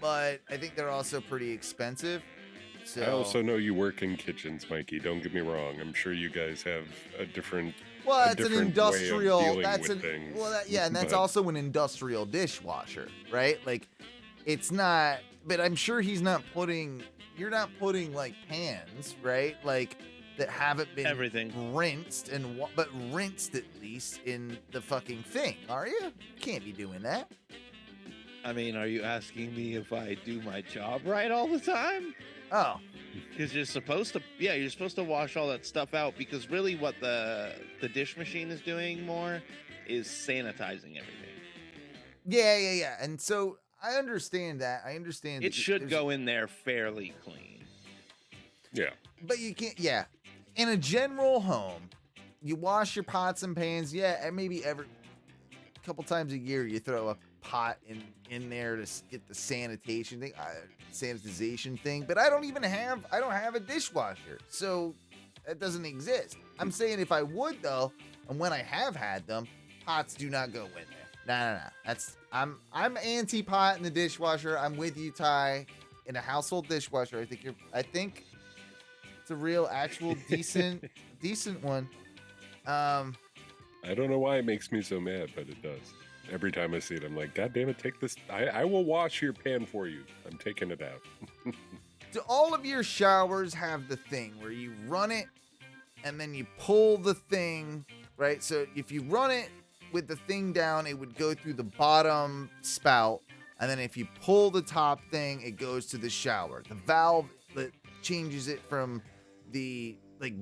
but I think they're also pretty expensive. So I also know you work in kitchens, Mikey. Don't get me wrong. I'm sure you guys have a different. well, a it's an different way of industrial. dealing That's with an things, well, and that's but- also an industrial dishwasher, right? Like, it's not. But I'm sure he's not putting. You're not putting like pans, right? Like that haven't been Everything. rinsed but rinsed at least in the fucking thing, are you? Can't be doing that. I mean, are you asking me if I do my job right all the time? Oh, Because you're supposed to wash all that stuff out, because really what the dish machine is doing more is sanitizing everything. yeah. And so I understand that. I understand It that should there's- go in there fairly clean. Yeah. But you can't. Yeah, in a general home, you wash your pots and pans. Yeah, and maybe every couple times a year you throw a pot in there to get the sanitization thing. But I don't have a dishwasher, so that doesn't exist. I'm saying if I would though, and when I have had them, pots do not go in there. No. I'm anti-pot in the dishwasher. I'm with you, Ty. In a household dishwasher, I think it's a real, actual, decent one. I don't know why it makes me so mad, but it does. Every time I see it, I'm like, God damn it, take this. I will wash your pan for you. I'm taking it out. do all of your showers have the thing where you run it and then you pull the thing, right? So if you run it with the thing down, it would go through the bottom spout. And then if you pull the top thing, it goes to the shower. The valve that changes it from the, like,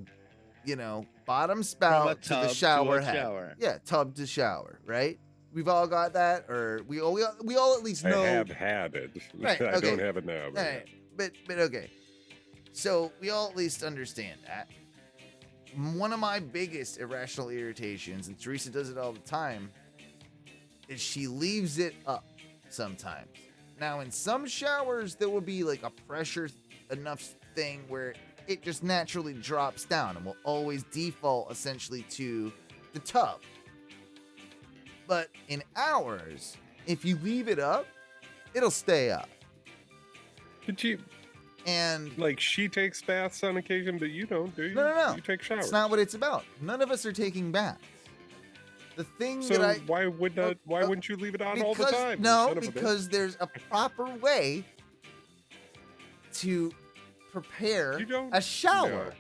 you know, bottom spout to the shower head. Yeah, tub to shower, right? We've all got that, or we all at least know. I have had it. Right, I okay. don't have it now. But, Right, but okay. So we all at least understand that. One of my biggest irrational irritations, and Teresa does it all the time, is she leaves it up sometimes. Now, in some showers, there will be like a pressure enough thing where it just naturally drops down and will always default essentially to the tub. But in ours, if you leave it up, it'll stay up. But you, and like, she takes baths on occasion, but you don't, do you? No. You take showers. That's not what it's about. None of us are taking baths. The thing So that I why wouldn't you leave it on all the time? No, Son of a bitch. because there's a proper way to prepare a shower. No.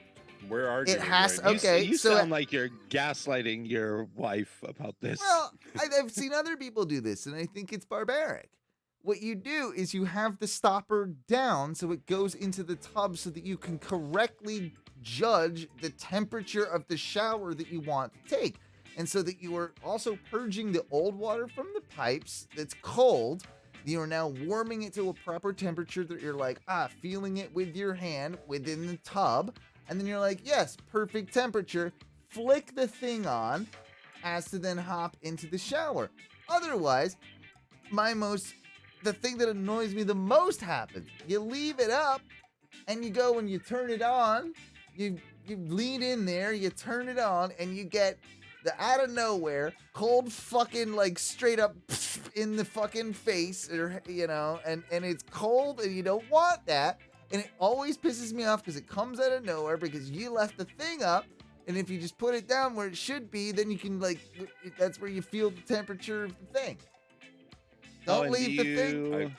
Where are It has okay. You so sound like you're gaslighting your wife about this. Well, I've seen other people do this, and I think it's barbaric. What you do is you have the stopper down so it goes into the tub so that you can correctly judge the temperature of the shower that you want to take. And so that you are also purging the old water from the pipes that's cold. You are now warming it to a proper temperature that you're like, feeling it with your hand within the tub. And then you're like, yes, perfect temperature. Flick the thing on as to then hop into the shower. Otherwise, the thing that annoys me the most happens. You leave it up and you go and you turn it on. You lean in there, you turn it on, and you get the out of nowhere cold fucking like straight up in the fucking face, or you know, and it's cold and you don't want that. And it always pisses me off because it comes out of nowhere because you left the thing up. And if you just put it down where it should be, then you can that's where you feel the temperature of the thing. Don't leave the thing.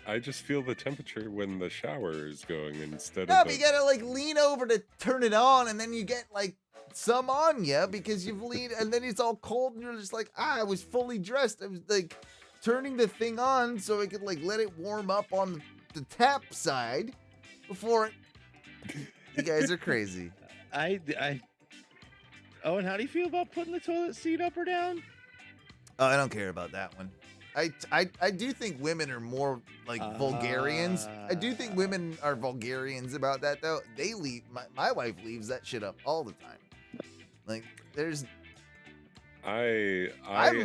I just feel the temperature when the shower is going instead No, of. but you gotta like lean over to turn it on, and then you get like some on you because you've leaned, and then it's all cold, and you're just like, I was fully dressed. I was like turning the thing on so I could like let it warm up on the tap side before. You guys are crazy. Oh, and how do you feel about putting the toilet seat up or down? Oh, I don't care about that one. I do think women are more like vulgarians. I do think women are vulgarians about that though. They leave my wife leaves that shit up all the time. Like there's I'm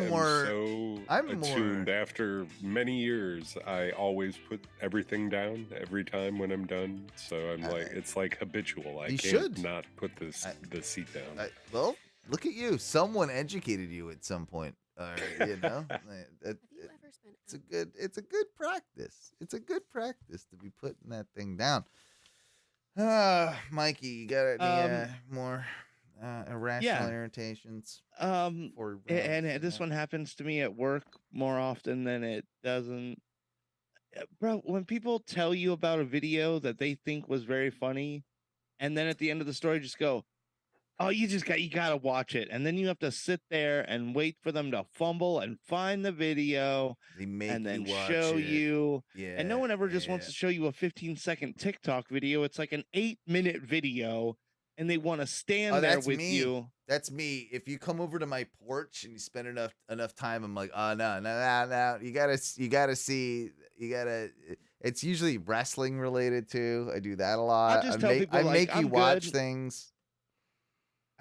so attuned. After many years, I always put everything down every time when I'm done. So I'm like, it's like habitual. I can't not put the seat down. Well, look at you. Someone educated you at some point. You know, it's a good practice. It's a good practice to be putting that thing down. Mikey, you got any more irrational irritations? And this one happens to me at work more often than it doesn't. Bro, when people tell you about a video that they think was very funny, and then at the end of the story just go, oh, you gotta watch it. And then you have to sit there and wait for them to fumble and find the video and then show you. Yeah, and no one ever just wants to show you a 15-second TikTok video. It's like an 8-minute video, and they want to stand there with you. That's me. If you come over to my porch and you spend enough time, I'm like, oh no. You gotta see. It's usually wrestling related too. I do that a lot. I just tell people, I make you watch good. Things.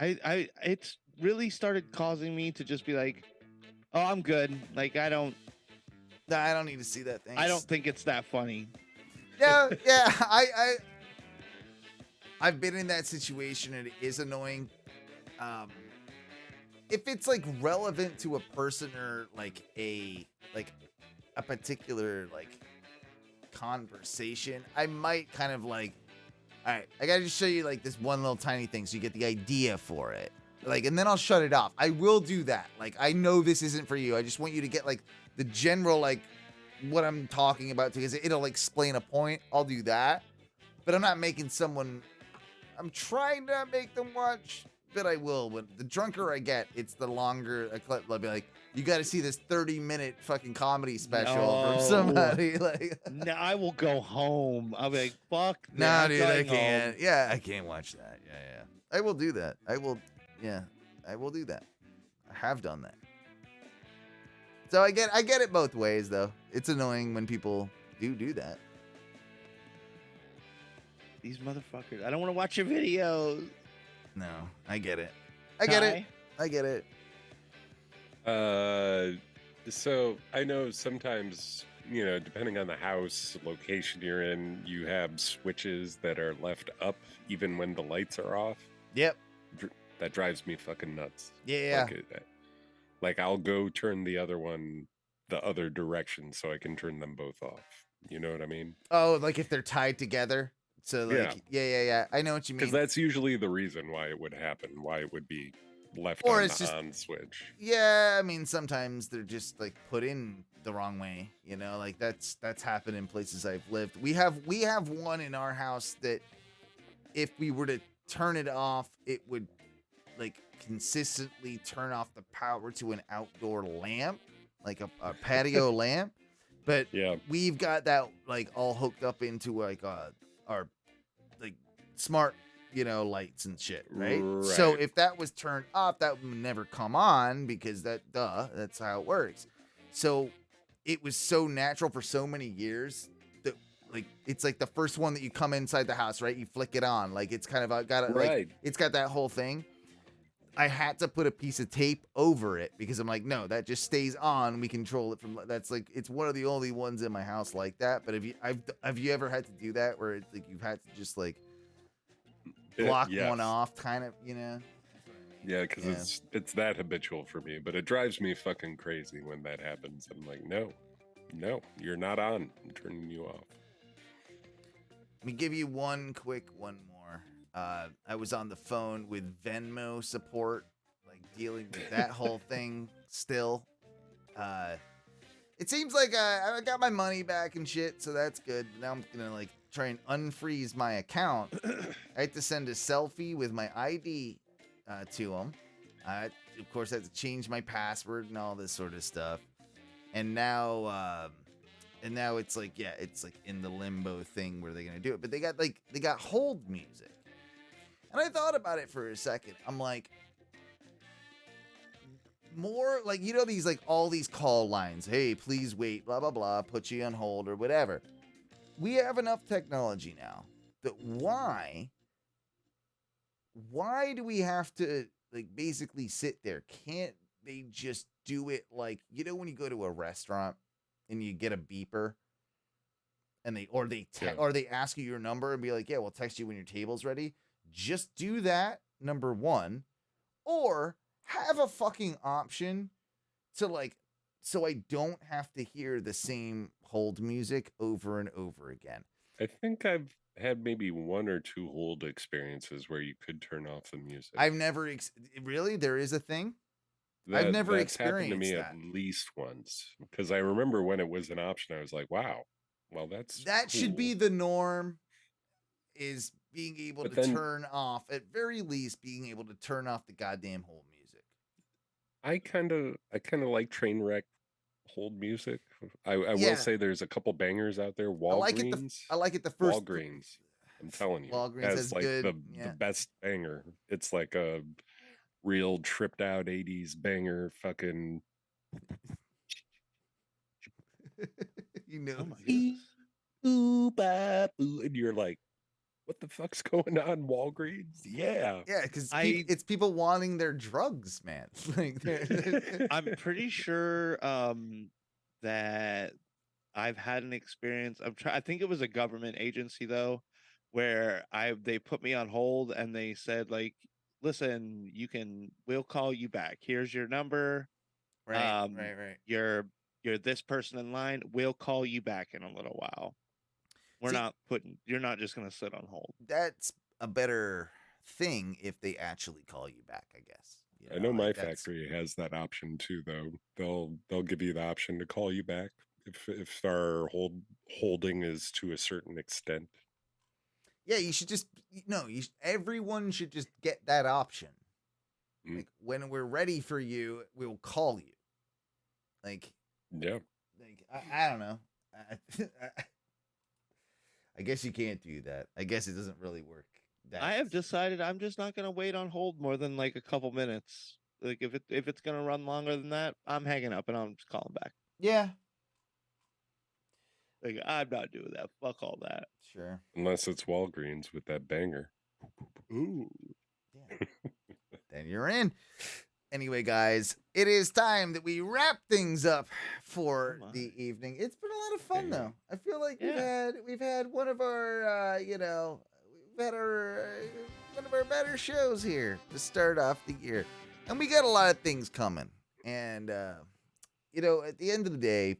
It's really started causing me to just be like, oh, I'm good. Like I don't need to see that thing. I don't think it's that funny. Yeah. I've been in that situation and it is annoying. If it's like relevant to a person or like a particular like conversation, I might kind of like, all right, I gotta just show you like this one little tiny thing so you get the idea for it. Like, and then I'll shut it off. I will do that. Like, I know this isn't for you. I just want you to get like the general, like what I'm talking about because it'll explain a point. I'll do that. but I'm not making someone. I'm trying to not make them watch, but I will. When the drunker I get, it's the longer a clip. I'll be like, you got to see this 30-minute fucking comedy special from somebody. Like, no, I will go home. I'll be like, fuck. nah, dude, I going can't. home. Yeah, I can't watch that. Yeah. I will do that. I will do that. I have done that. So I get it both ways, though. It's annoying when people do that. These motherfuckers. I don't want to watch your videos. No, I get it. I get it. So I know sometimes, depending on the house location you're in, you have switches that are left up even when the lights are off. Yep. That drives me fucking nuts. Yeah. Like I'll go turn the other one the other direction so I can turn them both off. You know what I mean? Oh, like if they're tied together. So like, yeah. I know what you mean. Because that's usually the reason why it would happen, why it would be left Or on it's the just on switch. Yeah, I mean sometimes they're just like put in the wrong way. Like that's happened in places I've lived. We have one in our house that if we were to turn it off, it would like consistently turn off the power to an outdoor lamp, like a patio lamp. But we've got that like all hooked up into like our like smart, lights and shit, right? So if that was turned off, that would never come on because that's how it works. So it was so natural for so many years that like it's like the first one that you come inside the house, right? You flick it on, like it's kind of got it, like it's got that whole thing. I had to put a piece of tape over it because I'm like, no, that just stays on. We control it from. That's like it's one of the only ones in my house like that. But have you ever had to do that where it's like you've had to just like block one off, kind of, Yeah, because it's that habitual for me, but it drives me fucking crazy when that happens. I'm like, no, you're not on. I'm turning you off. Let me give you one more. I was on the phone with Venmo support, like dealing with that whole thing still. It seems like I got my money back and shit, so that's good. Now I'm gonna like try and unfreeze my account. I had to send a selfie with my ID to them. Of course, I had to change my password and all this sort of stuff. And now it's like, it's like in the limbo thing where they're gonna do it. But they got hold music. And I thought about it for a second. I'm like, more like, these like all these call lines. Hey, please wait, blah, blah, blah, put you on hold or whatever. We have enough technology now that why do we have to like basically sit there? Can't they just do it like, when you go to a restaurant and you get a beeper and they ask you your number and be like, yeah, we'll text you when your table's ready. Just do that, number one, or have a fucking option to like, so I don't have to hear the same hold music over and over again. I think I've had maybe one or two hold experiences where you could turn off the music. I've never, really? There is a thing? I've never experienced happened to me that. at least once, because I remember when it was an option, I was like, wow, well, that cool. Should be the norm, is being able to turn off, at very least, being able to turn off the goddamn hold music. I kind of like train wreck hold music. I will say there's a couple bangers out there. Walgreens. I like it the first. Walgreens. I'm telling you. Walgreens has like good. The best banger. It's like a real tripped out 80s banger fucking. And you're like, what the fuck's going on, Walgreens? Yeah. Yeah, because it's people wanting their drugs, man. Like I'm pretty sure that I've had an experience. I think it was a government agency though, where they put me on hold and they said like, listen, we'll call you back. Here's your number. Right. You're this person in line. We'll call you back in a little while. You're not just going to sit on hold. That's a better thing if they actually call you back, I guess. I know my factory has that option too, though. They'll give you the option to call you back if our holding is to a certain extent. Yeah, you should just everyone should just get that option. Like when we're ready for you, we'll call you. Like I don't know. I guess you can't do that. I guess it doesn't really work. I have decided I'm just not gonna wait on hold more than like a couple minutes. Like if it's gonna run longer than that, I'm hanging up and I'm just calling back. Yeah. Like I'm not doing that. Fuck all that. Sure. Unless it's Walgreens with that banger. Ooh. Yeah. Then you're in. Anyway, guys, it is time that we wrap things up for the evening. It's been a lot of fun, though. I feel like we've had one of our one of our better shows here to start off the year, and we got a lot of things coming. And at the end of the day,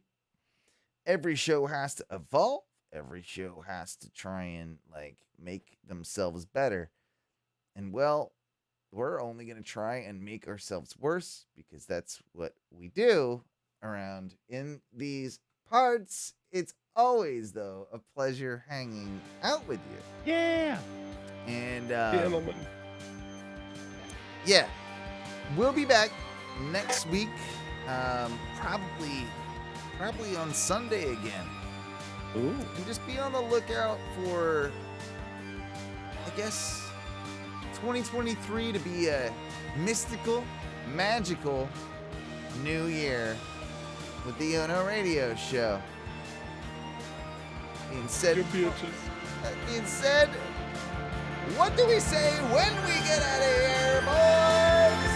every show has to evolve. Every show has to try and make themselves better. And well, we're only going to try and make ourselves worse because that's what we do around in these parts. It's always, though, a pleasure hanging out with you. Yeah. And, gentlemen. Yeah. We'll be back next week. Probably on Sunday again. Ooh. And just be on the lookout for, I guess, 2023 to be a mystical, magical new year with the Ono Radio Show. Being said, what do we say when we get out of here, boys?